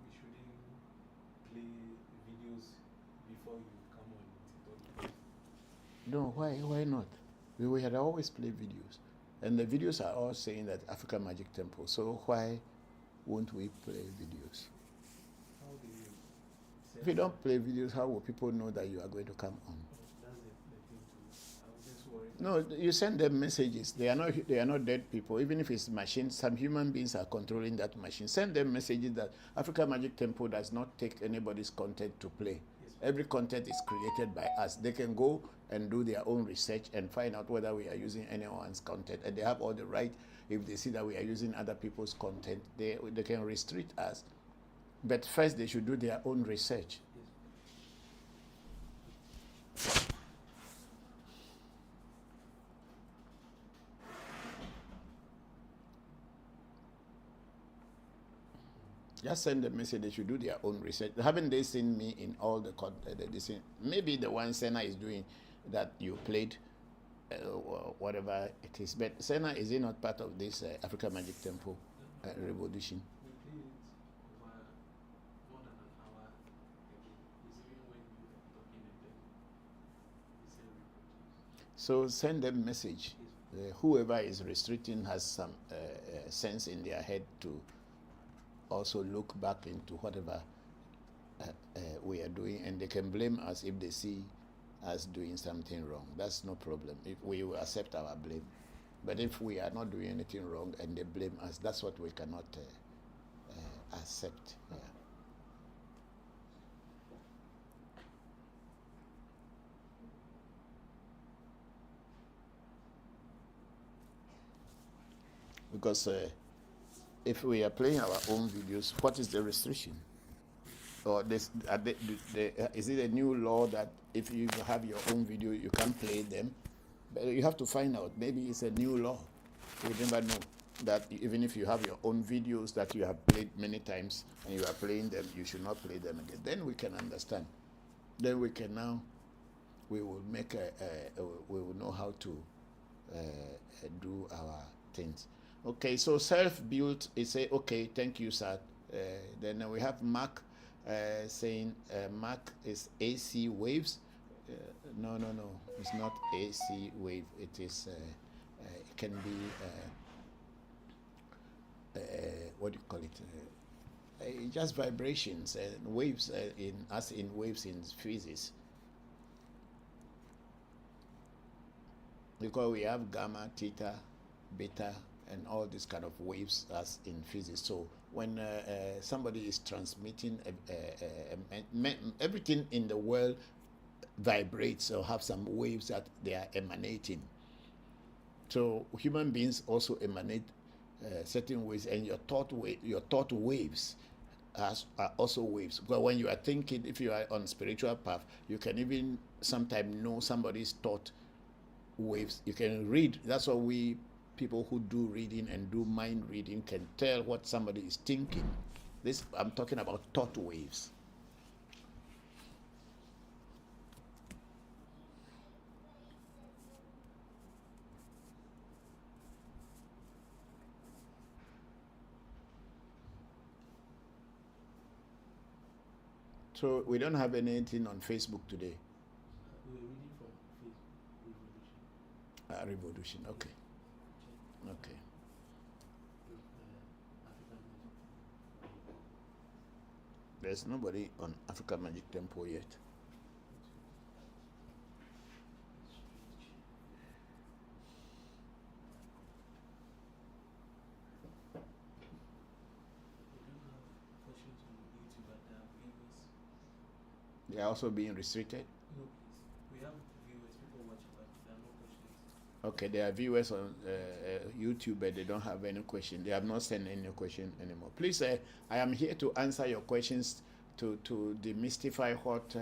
We shouldn't play videos before you come on TikTok. No, why not? We had always play videos. And the videos are all saying that Africa Magic Temple. So why won't we play videos? How do you if you don't play videos, how will people know that you are going to come on? That's the thing too. I was just worried. No, you send them messages. They are not dead people. Even if it's machines, some human beings are controlling that machine. Send them messages that Africa Magic Temple does not take anybody's content to play. Yes. Every content is created by us. They can go and do their own research and find out whether we are using anyone's content. And they have all the right, if they see that we are using other people's content, they can restrict us. But first they should do their own research. Yes. Just send them a message. They should do their own research. Haven't they seen me in all the content? Maybe the one Senna is doing that you played, whatever it is. But Senna, is he not part of this Africa Magic Temple ReVodution? We did it over more than an hour again. It's even when you are talking and then it's a reproduce. So send them a message. Whoever is restricting has some sense in their head to also look back into whatever we are doing, and they can blame us if they see us doing something wrong. That's no problem. If we will accept our blame. But if we are not doing anything wrong and they blame us, that's what we cannot accept. Yeah. Because if we are playing our own videos, what is the restriction? Or this, is it a new law that if you have your own video, you can't play them? But you have to find out. Maybe it's a new law. We never know that even if you have your own videos that you have played many times and you are playing them, you should not play them again. Then we can understand. Then we can now, we will make we will know how to do our things. Okay, so self-built is say, okay, thank you, sir. Then we have Mark saying Mark is AC waves. No, it's not AC wave. It is, it can be, what do you call it? Just vibrations and waves in waves in physics. Because we have gamma, theta, beta, and all these kind of waves as in physics. So when somebody is transmitting, everything in the world vibrates or have some waves that they are emanating. So human beings also emanate certain waves, and your thought waves are also waves. But when you are thinking, if you are on spiritual path, you can even sometimes know somebody's thought waves. You can read. That's why we people who do reading and do mind reading can tell what somebody is thinking. This, I'm talking about thought waves. So we don't have anything on Facebook today. We're reading from Facebook, ReVodution. ReVodution, okay. Okay. There's nobody on African Magic Temple yet. They are also being restricted? No, please. We have viewers, people watching, but there are no questions. Okay, there are viewers on YouTube, but they don't have any question. They have not sent any question anymore. Please, I am here to answer your questions, to demystify what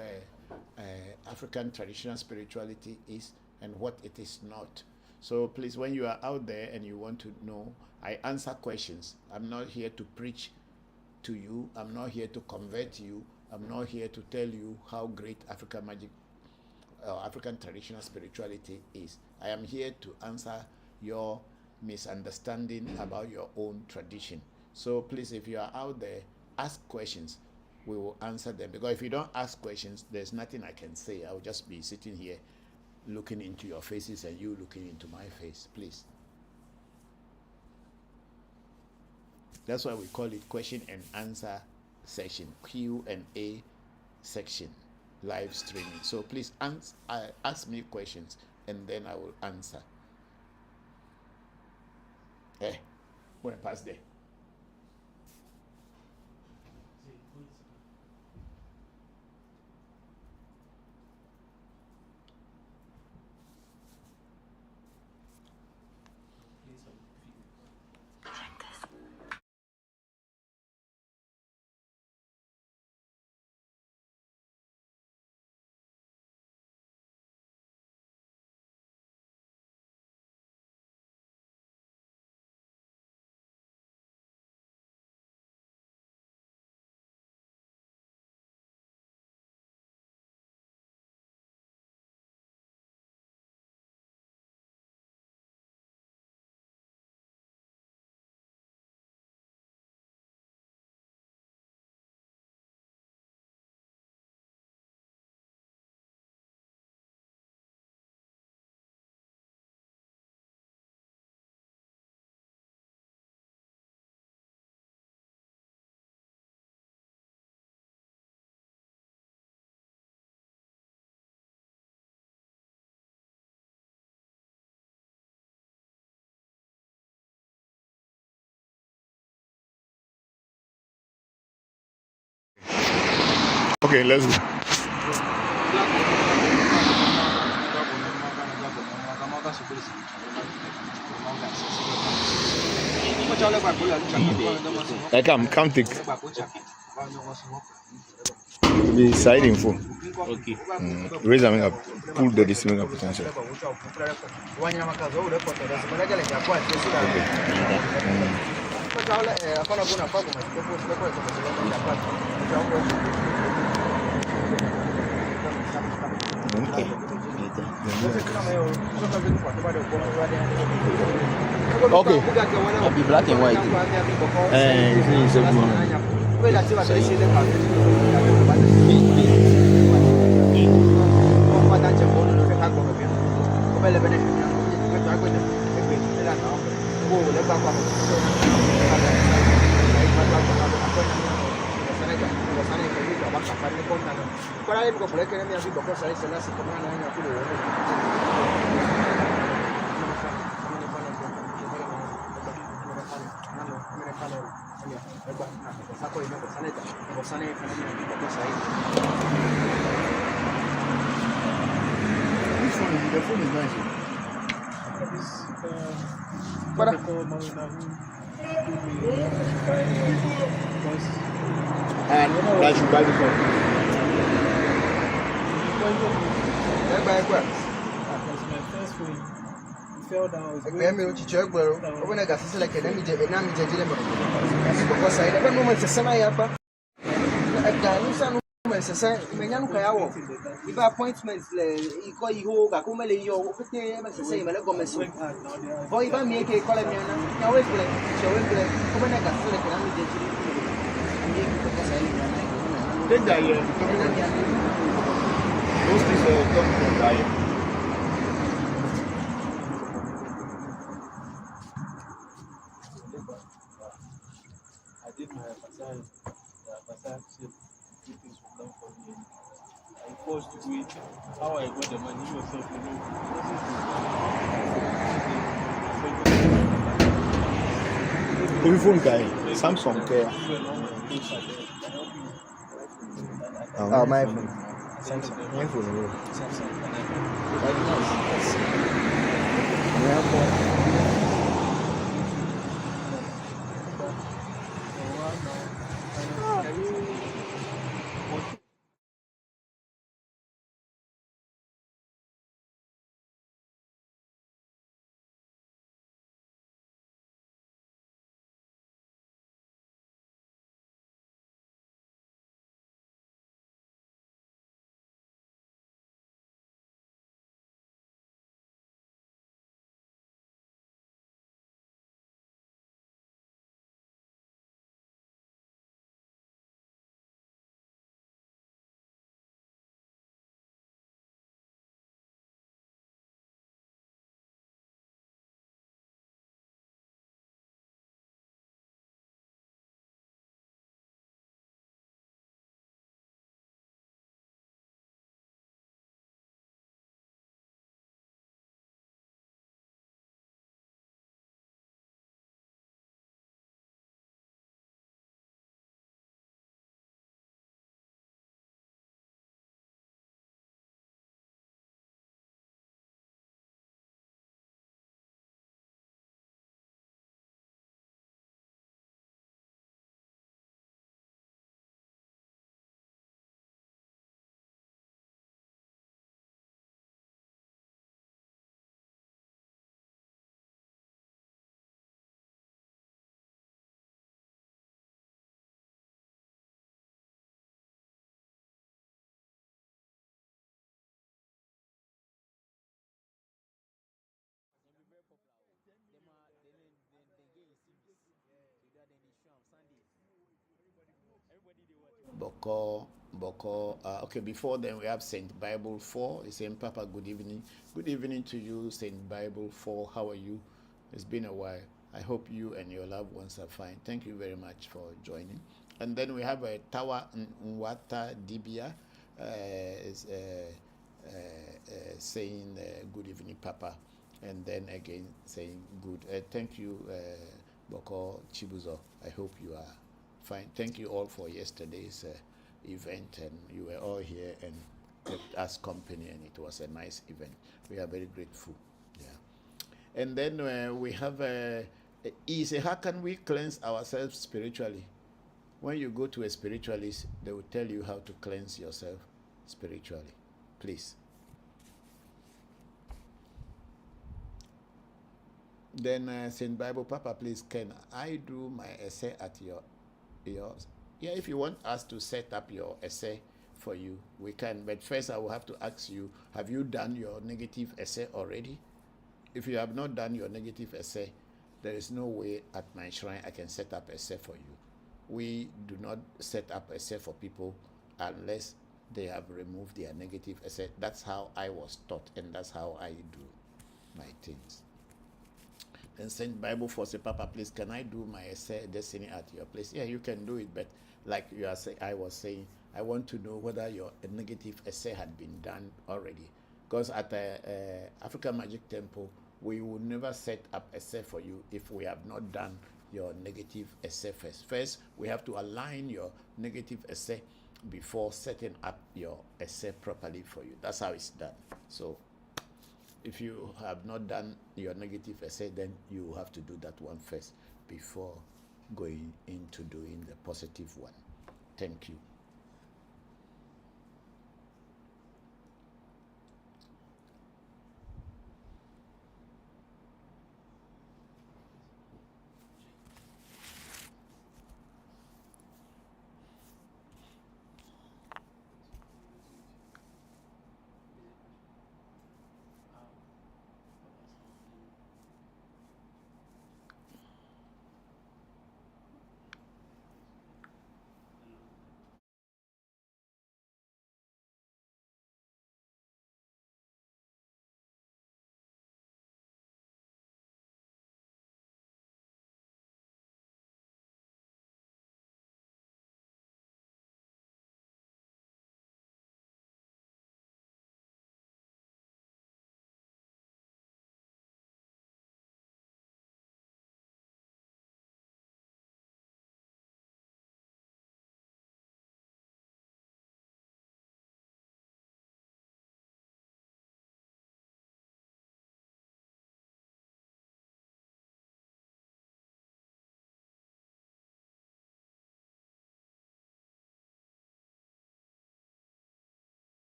African traditional spirituality is and what it is not. So please, when you are out there and you want to know, I answer questions. I'm not here to preach to you. I'm not here to convert you. I'm not here to tell you how great African magic African traditional spirituality is. I am here to answer your misunderstanding about your own tradition. So please, if you are out there, ask questions. We will answer them. Because if you don't ask questions, there's nothing I can say. I will just be sitting here looking into your faces and you looking into my face. Please. That's why we call it question and answer section, Q&A section, live streaming. So please ask me questions and then I will answer. Hey, when I pass there. Okay, let's go. I come counting. The side info. Okay. Raise them up. Pull the receiving up potential. Okay. I'll be black and white. It's a the phone is nice. And that should buy the phone. That's my first phone. It fell down. Appointments Take that here. Those things are coming from that. I did my passage. The passage said two things will come for me. I forced to do it. How I got the money yourself, you know. Every phone guy, Samsung care. my phone. My phone. Bokor, Bokor. Okay, before then we have Saint Bible 4. He's saying, Papa, good evening. Good evening to you, Saint Bible 4. How are you? It's been a while. I hope you and your loved ones are fine. Thank you very much for joining. And then we have a Tawa Nwata Dibia saying, good evening, Papa. And then again saying, good. Thank you, Bokor Chibuzo. I hope you are fine. Thank you all for yesterday's event, and you were all here and kept us company, and it was a nice event. We are very grateful. Yeah. And then we have easy. How can we cleanse ourselves spiritually? When you go to a spiritualist, they will tell you how to cleanse yourself spiritually. Please. Then St. Bible Papa, please, can I do my essay at yours? Yeah, if you want us to set up your essay for you, we can. But first, I will have to ask you, have you done your negative essay already? If you have not done your negative essay, there is no way at my shrine I can set up essay for you. We do not set up essay for people unless they have removed their negative essay. That's how I was taught, and that's how I do my things. And St. Bible for say, Papa, please, can I do my essay destiny at your place? Yeah, you can do it, but like you are saying, I was saying, I want to know whether your negative essay had been done already. Because at the African Magic Temple, we will never set up essay for you if we have not done your negative essay first. First, we have to align your negative essay before setting up your essay properly for you. That's how it's done. So if you have not done your negative essay, then you have to do that one first before going into doing the positive one. Thank you.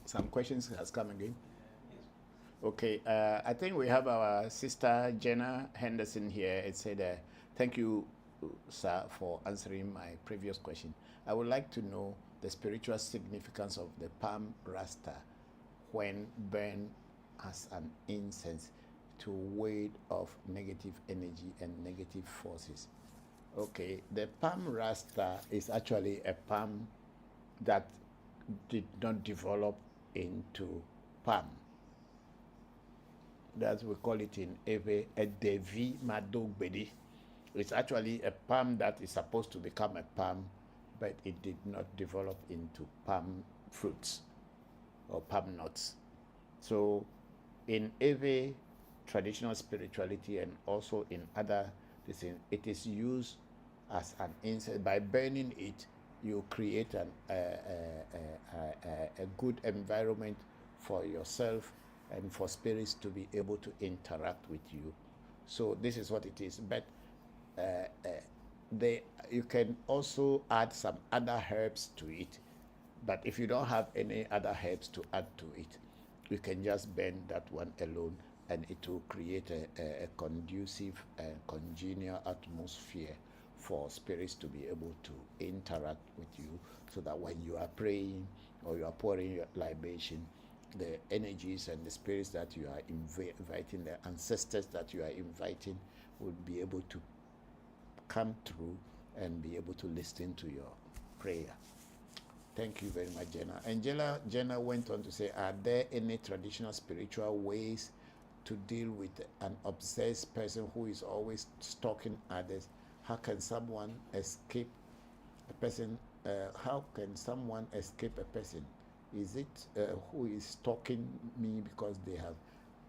Some questions has come again. Okay, I think we have our sister Jenna Henderson here. It said, thank you, sir, for answering my previous question. I would like to know the spiritual significance of the palm rasta when burned as an incense to ward off negative energy and negative forces. Okay, the palm rasta is actually a palm that did not develop into palm. That's we call it in Ewe a Devi Madogbedi. It's actually a palm that is supposed to become a palm, but it did not develop into palm fruits or palm nuts. So in Ewe traditional spirituality and also in other things, it is used as an incense. By burning it, you create a good environment for yourself and for spirits to be able to interact with you. So this is what it is. But you can also add some other herbs to it. But if you don't have any other herbs to add to it, you can just burn that one alone, and it will create a conducive and congenial atmosphere for spirits to be able to interact with you, so that when you are praying or you are pouring your libation, the energies and the spirits that you are inviting, the ancestors that you are inviting, will be able to come through and be able to listen to your prayer. Thank you very much, Jenna. Jenna went on to say, are there any traditional spiritual ways to deal with an obsessed person who is always stalking others? How can someone escape a person? How can someone escape a person? Is it who is stalking me because they have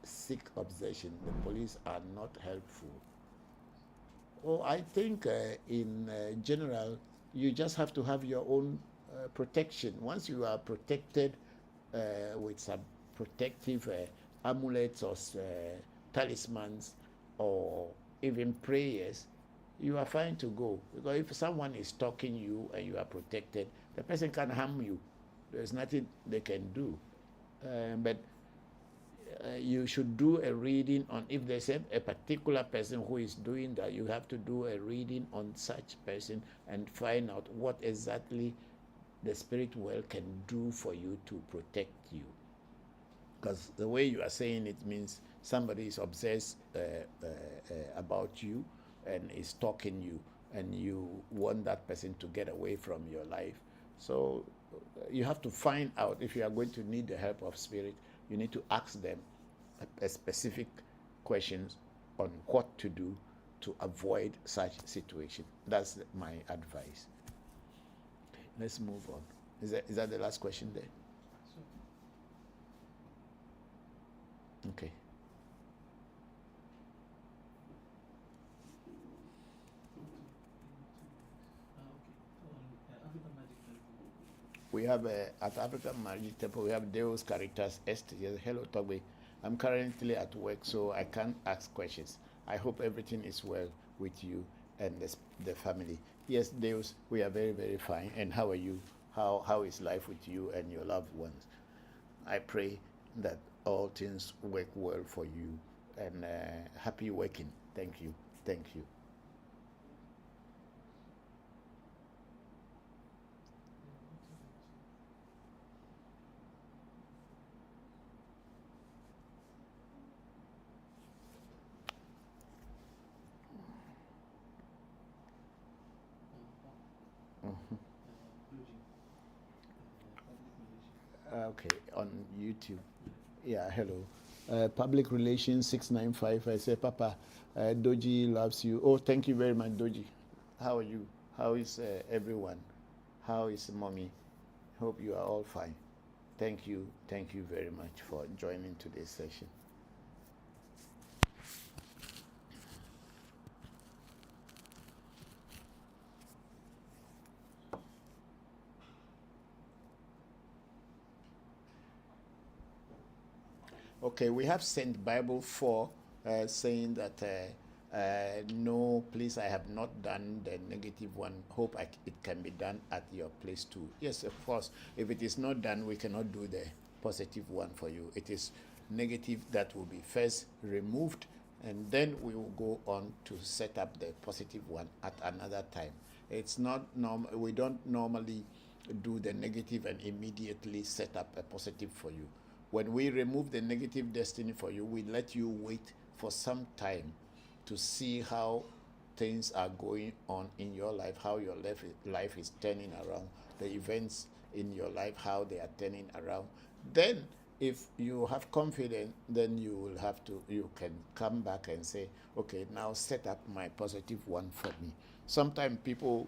sick obsession? The police are not helpful. Oh, I think in general, you just have to have your own protection. Once you are protected with some protective amulets or talismans or even prayers, you are fine to go. Because if someone is stalking you and you are protected, the person can harm you. There's nothing they can do. But you should do a reading on, if there's a particular person who is doing that, you have to do a reading on such person and find out what exactly the spirit world can do for you to protect you. Because the way you are saying it means somebody is obsessed about you and is stalking you, and you want that person to get away from your life. So you have to find out, if you are going to need the help of spirit, you need to ask them a specific questions on what to do to avoid such situation. That's my advice. Okay, let's move on. Is that the last question there? Okay. We have at African Magic Temple, we have Deus Caritas Est. Yes, hello, Togbe. I'm currently at work, so I can't ask questions. I hope everything is well with you and the family. Yes, Deus, we are very, very fine. And how are you? How is life with you and your loved ones? I pray that all things work well for you, and happy working. Thank you. Thank you. Okay, on YouTube. Yeah, hello. Public Relations 695. I say, Papa, Doji loves you. Oh, thank you very much, Doji. How are you? How is everyone? How is Mommy? Hope you are all fine. Thank you. Thank you very much for joining today's session. Okay, we have sent Bible 4 saying that no, please, I have not done the negative one. Hope it can be done at your place too. Yes, of course. If it is not done, we cannot do the positive one for you. It is negative that will be first removed, and then we will go on to set up the positive one at another time. It's not normal. We don't normally do the negative and immediately set up a positive for you. When we remove the negative destiny for you, we let you wait for some time to see how things are going on in your life, how your life is turning around, the events in your life, how they are turning around. Then, if you have confidence, then you can come back and say, okay, now set up my positive one for me. Sometimes people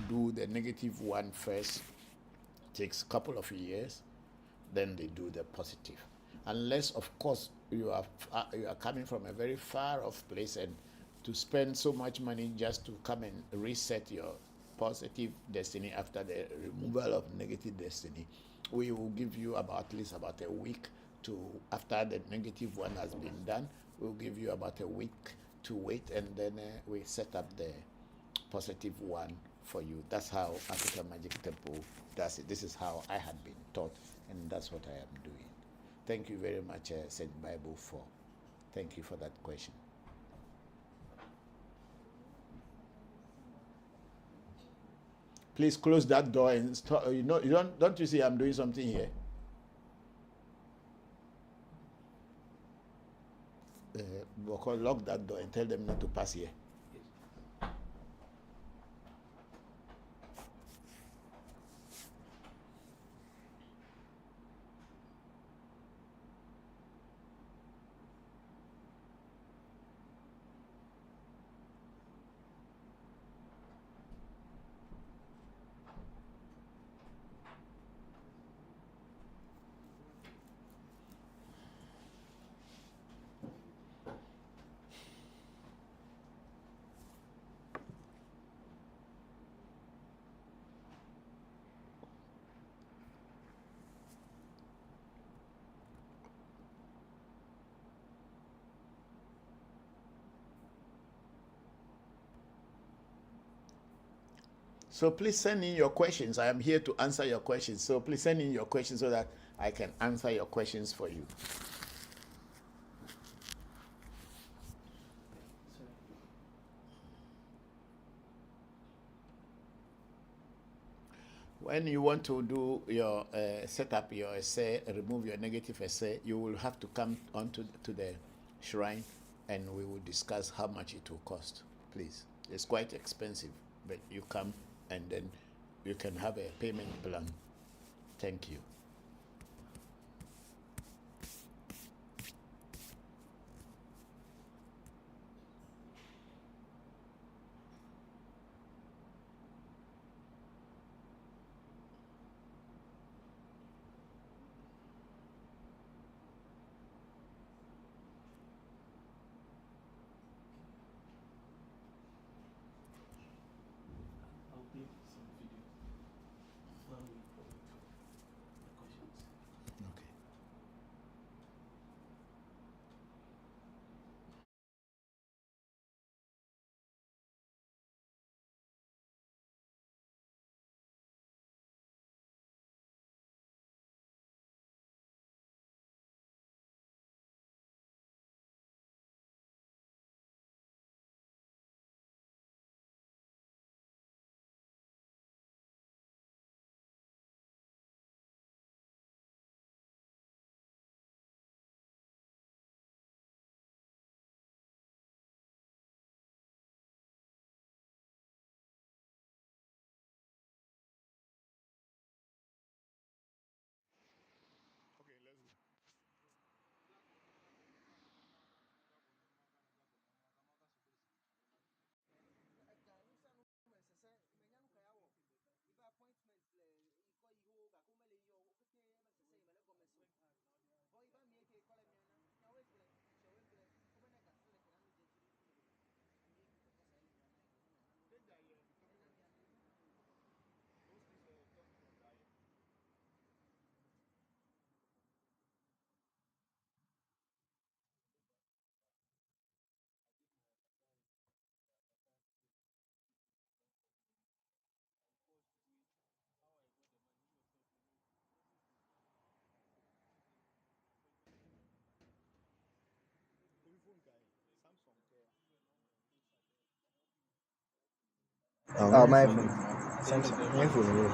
do the negative one first, takes a couple of years, then they do the positive. Unless, of course, you are coming from a very far off place, and to spend so much money just to come and reset your positive destiny after the removal of negative destiny, we will give you at least about a week to, after the negative one has been done, we'll give you about a week to wait, and then we set up the positive one for you. That's how African Magic Temple does it. This is how I had been taught, and that's what I am doing. Thank you very much, Saint Bible 4. Thank you for that question. Please close that door and stop. Don't you see I'm doing something here? Bokor, lock that door and tell them not to pass here. So please send in your questions. I am here to answer your questions. So please send in your questions so that I can answer your questions for you. When you want to do your set up your essay, remove your negative essay, you will have to come onto to the shrine and we will discuss how much it will cost. Please. It's quite expensive, but you come and then you can have a payment plan. Thank you. My phone. Samsung. My phone.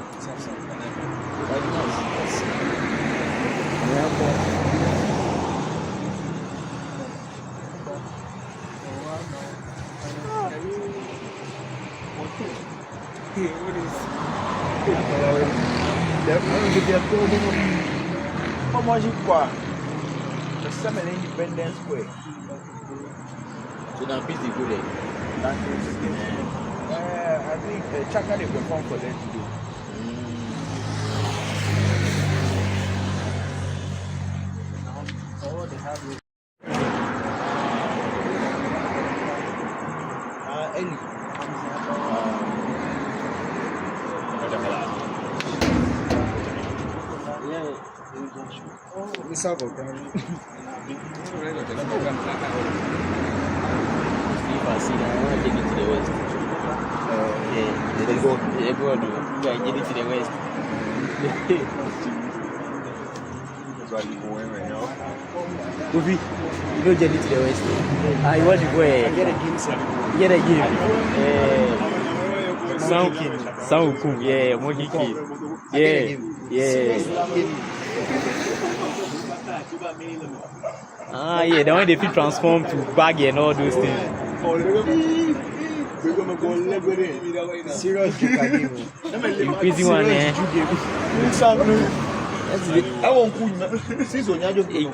How much it cost? The Summit Independence Square. So now busy good day. I think Chaka they perform for them today. Oh, they have it. Eli. This is Ewe Vodu. Yeah, get it to the west. That's why you go in right now. Ubi, you don't get it to the west. I want to go ahead. Get a game. Sound cool. Yeah, monkey kid. Yeah. Ah, yeah, the one they feel transform to bag and all those things. Serious game. Crazy one, eh? I won't cool.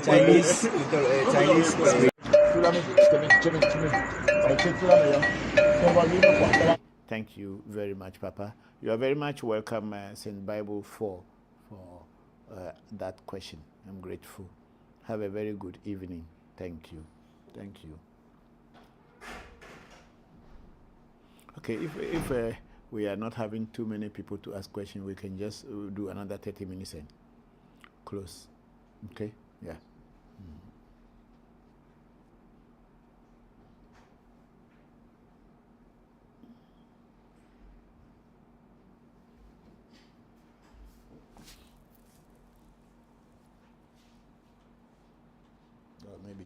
Chinese. Thank you very much, Papa. You are very much welcome, St. Bible, for that question. I'm grateful. Have a very good evening. Thank you. Thank you. Okay, if we are not having too many people to ask questions, we can just do another 30 minutes and close. Okay? Yeah. Maybe.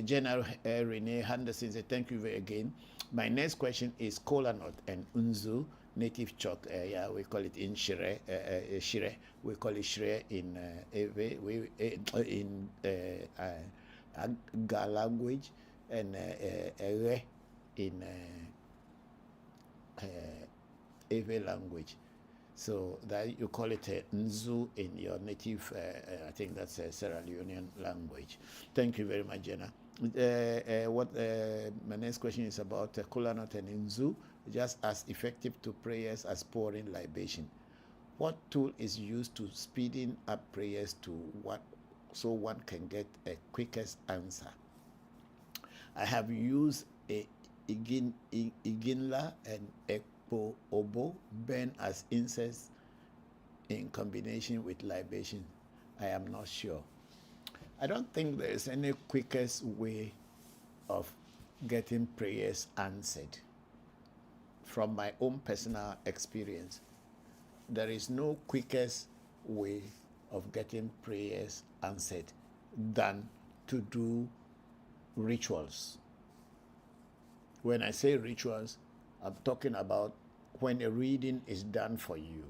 General Renee Henderson said, thank you again. My next question is kola nut and unzu, native chalk. Yeah, we call it in Shire. Shire. We call it Shire in Ewe, in Ga language, and Ewe in Ewe language. So that you call it Nzu in your native, I think that's a Sierra Leonean language. Thank you very much, Jenna. My next question is about kola nut and Nzu, just as effective to prayers as pouring libation. What tool is used to speeding up prayers to what, so one can get a quickest answer? I have used a Iginla and Ekpo Obo burn as incense in combination with libation. I am not sure. I don't think there is any quickest way of getting prayers answered. From my own personal experience, there is no quickest way of getting prayers answered than to do rituals. When I say rituals, I'm talking about when a reading is done for you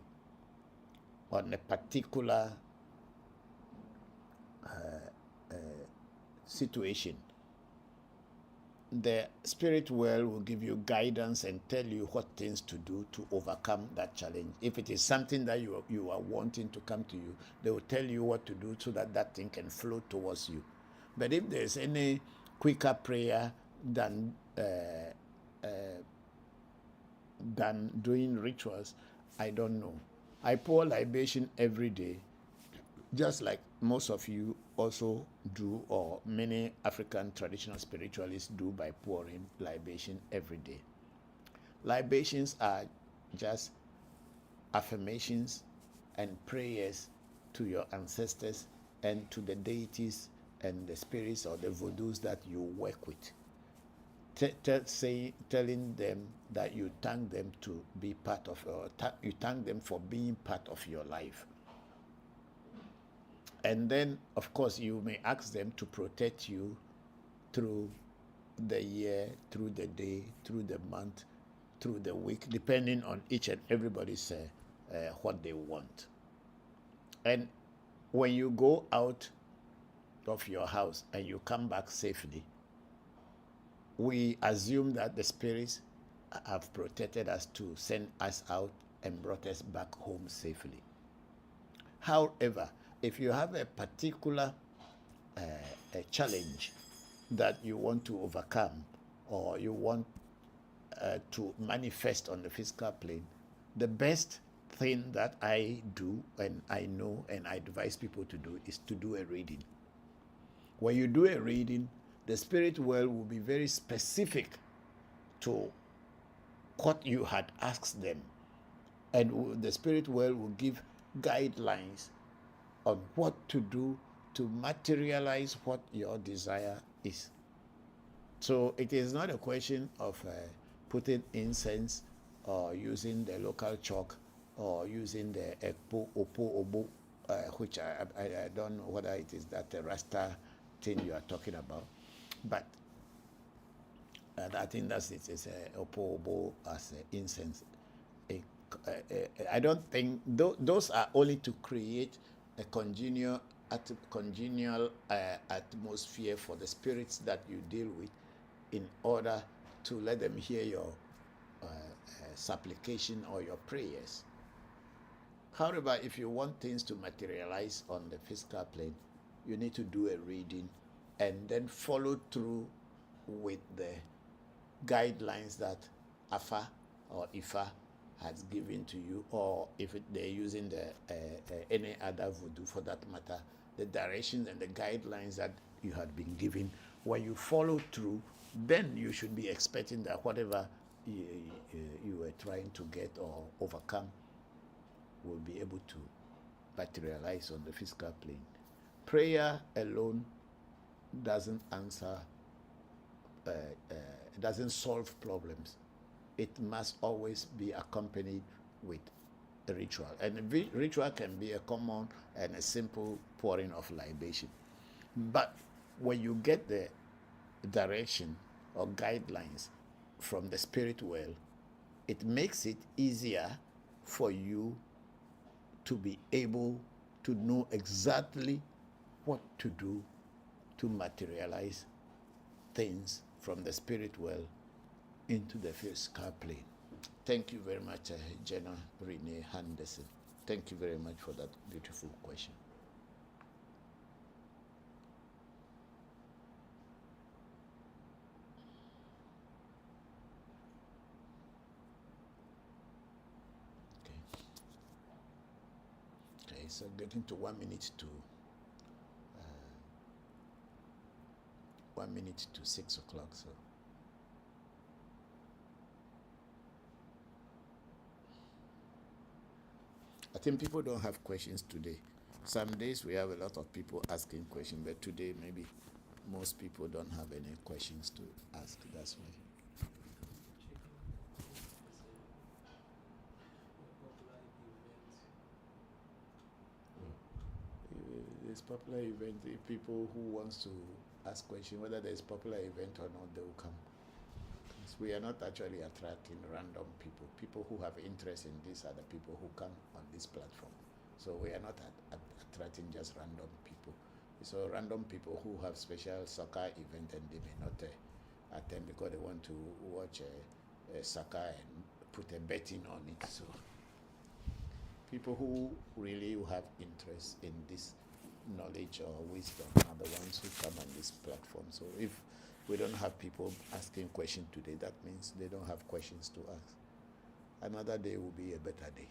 on a particular situation. The spirit world will give you guidance and tell you what things to do to overcome that challenge. If it is something that you are wanting to come to you, they will tell you what to do so that that thing can flow towards you. But if there's any quicker prayer than doing rituals, I don't know. I pour libation every day, just like most of you also do, or many African traditional spiritualists do, by pouring libation every day. Libations are just affirmations and prayers to your ancestors and to the deities and the spirits or the voodoos that you work with. Telling them that you thank them to be part of you thank them for being part of your life. And then, of course, you may ask them to protect you through the year, through the day, through the month, through the week, depending on each and everybody's what they want. And when you go out of your house and you come back safely, we assume that the spirits have protected us to send us out and brought us back home safely. However, if you have a particular a challenge that you want to overcome, or you want to manifest on the physical plane, the best thing that I do, and I know and I advise people to do, is to do a reading. When you do a reading, the spirit world will be very specific to what you had asked them, and the spirit world will give guidelines on what to do to materialize what your desire is. So it is not a question of putting incense or using the local chalk or using the Ekpo Opo Obo, which I don't know whether it is that Rasta thing you are talking about. But I think that's it. It's Opo Obo as incense. I don't think those are only to create a congenial atmosphere for the spirits that you deal with, in order to let them hear your supplication or your prayers. However, if you want things to materialize on the physical plane, you need to do a reading and then follow through with the guidelines that Afa or Ifa has given to you, or if they're using any other voodoo for that matter, the directions and the guidelines that you had been given. When you follow through, then you should be expecting that whatever you were trying to get or overcome will be able to materialize on the physical plane. Prayer alone doesn't answer, doesn't solve problems. It must always be accompanied with a ritual. And a ritual can be a common and a simple pouring of libation. But when you get the direction or guidelines from the spirit world, it makes it easier for you to be able to know exactly what to do to materialize things from the spirit world into the physical plane. Thank you very much, Jenna Renee Henderson. Thank you very much for that beautiful question. Okay, so getting to 1 minute to 1 minute to 6 o'clock. So I think people don't have questions today. Some days we have a lot of people asking questions, but today maybe most people don't have any questions to ask. That's why. There's popular event. If people who wants to ask questions, whether there's popular event or not, they will come. We are not actually attracting random people. People who have interest in this are the people who come on this platform. So we are not attracting just random people. So random people who have special soccer event and they may not attend because they want to watch a soccer and put a betting on it. So people who really have interest in this knowledge or wisdom are the ones who come on this platform. So if we don't have people asking questions today, that means they don't have questions to ask. Another day will be a better day.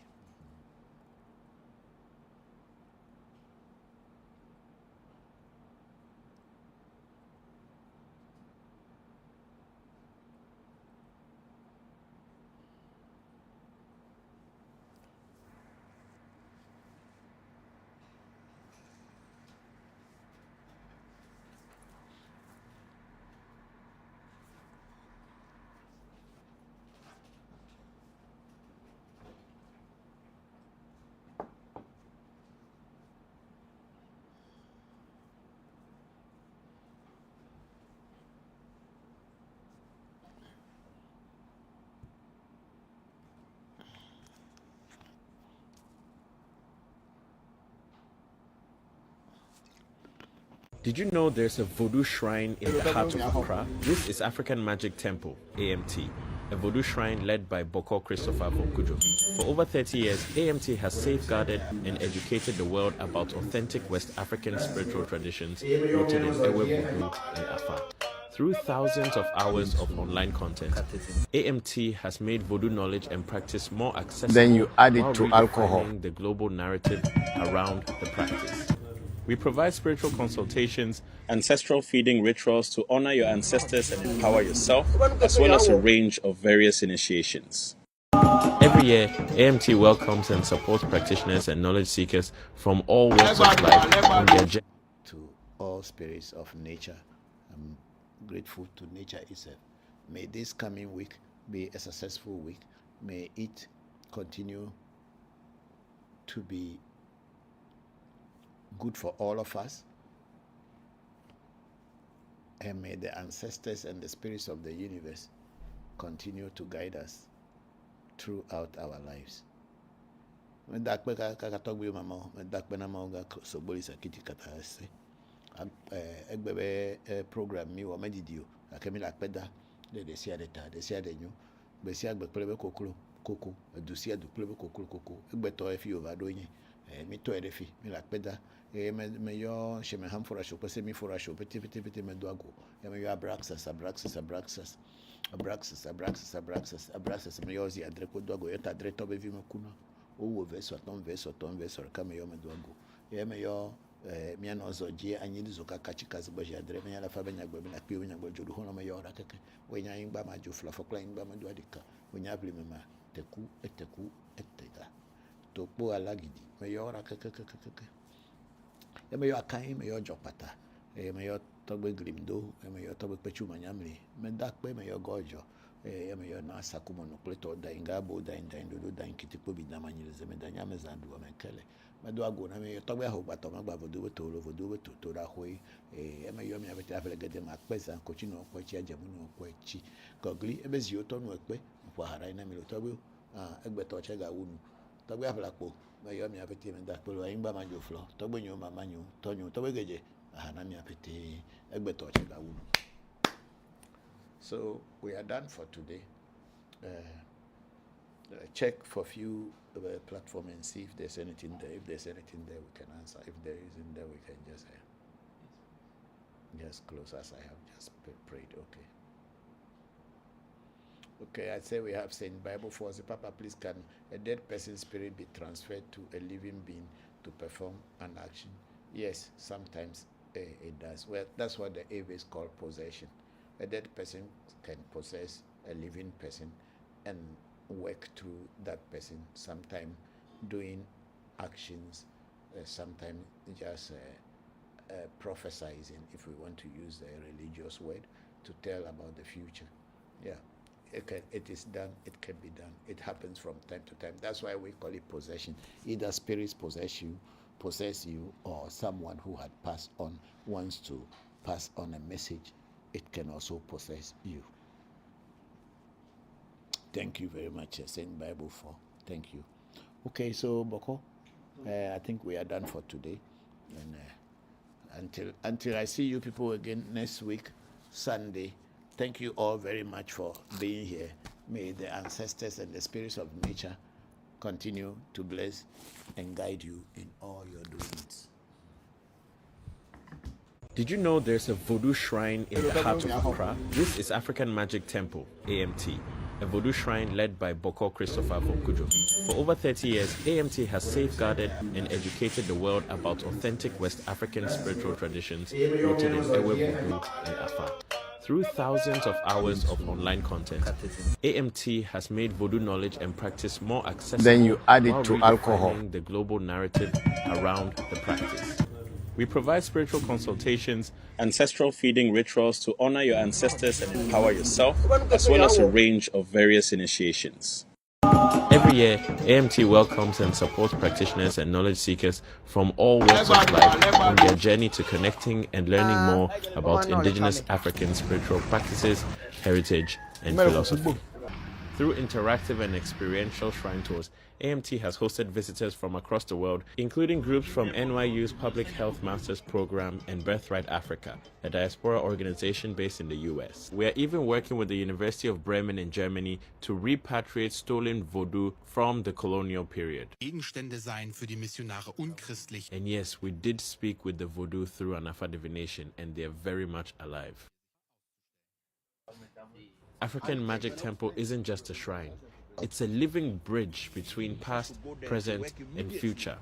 Did you know there's a Voodoo shrine in the heart of Accra? This is African Magic Temple, AMT, a Voodoo shrine led by Bokor Christopher Voncujovi. For over 30 years, AMT has safeguarded and educated the world about authentic West African spiritual traditions rooted in Ewe Vodu and Afa. Through thousands of hours of online content, AMT has made Voodoo knowledge and practice more accessible. Then you add it while to alcohol. redefining the global narrative around the practice. We provide spiritual consultations, ancestral feeding rituals to honor your ancestors and empower yourself, as well as a range of various initiations. Every year, AMT welcomes and supports practitioners and knowledge seekers from all walks of life on their journey to all spirits of nature. I'm grateful to nature itself. May this coming week be a successful week. May it continue to be good for all of us. And may the ancestors and the spirits of the universe continue to guide us throughout our lives. Program me or medidio, a camila peda, the sia de ta, the sia de new, Bessia Beplebe Coco, a Ducia du Plebe Coco, a beto if you are doing it, me to edefi, me like peda, may your shame ham for a show, semi for a show, petit meduago, and you are Abraxas, Mayosi, Adreco Dogo, et Adreto Bevimacuna, oh, Veso, Tom Veso, Cameo Meduago, Yamayo. Miano zoji anyidi zoka kachikazi boji adre menya la fabenya gbe na piwo nya gbe jodu hono mayo ra keke wenya ingba ma jo fla fokla ingba ma duadika wenya bli mema teku etega topo alagidi mayo ra keke e mayo akan mayo jopata e mayo togbe grimdo e mayo togbe pechu manyamri medakpe mayo gojo e mayo na sakumo no pleto da ingabo da indodo da inkitipo bidamanyirize medanya mezandu wa menkele do ago na me to gbe ho gba to ma gba vodu to ra hoi e me yo mi abete afele gede ma pesa kochi no ko chi ajemu no ko chi gogli ebe zi o to no pe po hara ina mi lo to gbe egbe to che ga wunu to gbe afele po me yo mi abete me da pe lo yin gba ma jo flo to gbe nyu mama nyu to nyu to gbe geje na mi abete egbe to che ga wunu. So we are done for today. Check for few platform and see if there's anything there. If there's anything there, we can answer. If there isn't there, we can just close as I have just prayed. Okay. Okay, I say we have Saint Bible for us. Papa, please, can a dead person's spirit be transferred to a living being to perform an action? Yes, sometimes it does. Well, that's what the Ewe call possession. A dead person can possess a living person and work through that person, sometimes doing actions, sometimes just prophesizing, if we want to use a religious word, to tell about the future. Yeah, it is done, it can be done. It happens from time to time. That's why we call it possession. Either spirits possess you, or someone who had passed on wants to pass on a message. It can also possess you. Thank you very much, Saint Bible 4. Thank you. Okay, so Bokor, I think we are done for today. And until I see you people again next week, Sunday, thank you all very much for being here. May the ancestors and the spirits of nature continue to bless and guide you in all your doings. Did you know there's a Voodoo shrine in the heart of Accra? This is African Magic Temple, AMT, a Voodoo shrine led by Bokor Christopher Voncujovi. For over 30 years, AMT has safeguarded and educated the world about authentic West African spiritual traditions rooted in Ewe Vodu and Afa. Through thousands of hours of online content, AMT has made Voodoo knowledge and practice more accessible. Then you add it while to alcohol. redefining the global narrative around the practice. We provide spiritual consultations, ancestral feeding rituals to honor your ancestors and empower yourself, as well as a range of various initiations. Every year, AMT welcomes and supports practitioners and knowledge seekers from all walks of life on their journey to connecting and learning more about indigenous African spiritual practices, heritage, and philosophy. Through interactive and experiential shrine tours, AMT has hosted visitors from across the world, including groups from NYU's Public Health Masters Program and Birthright Africa, a diaspora organization based in the US. We are even working with the University of Bremen in Germany to repatriate stolen Voodoo from the colonial period. Gegenstände seien für die Missionare unchristlich. And yes, we did speak with the Voodoo through an Afa divination, and they are very much alive. African Magic Temple isn't just a shrine. It's a living bridge between past, present, and future.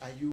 Are you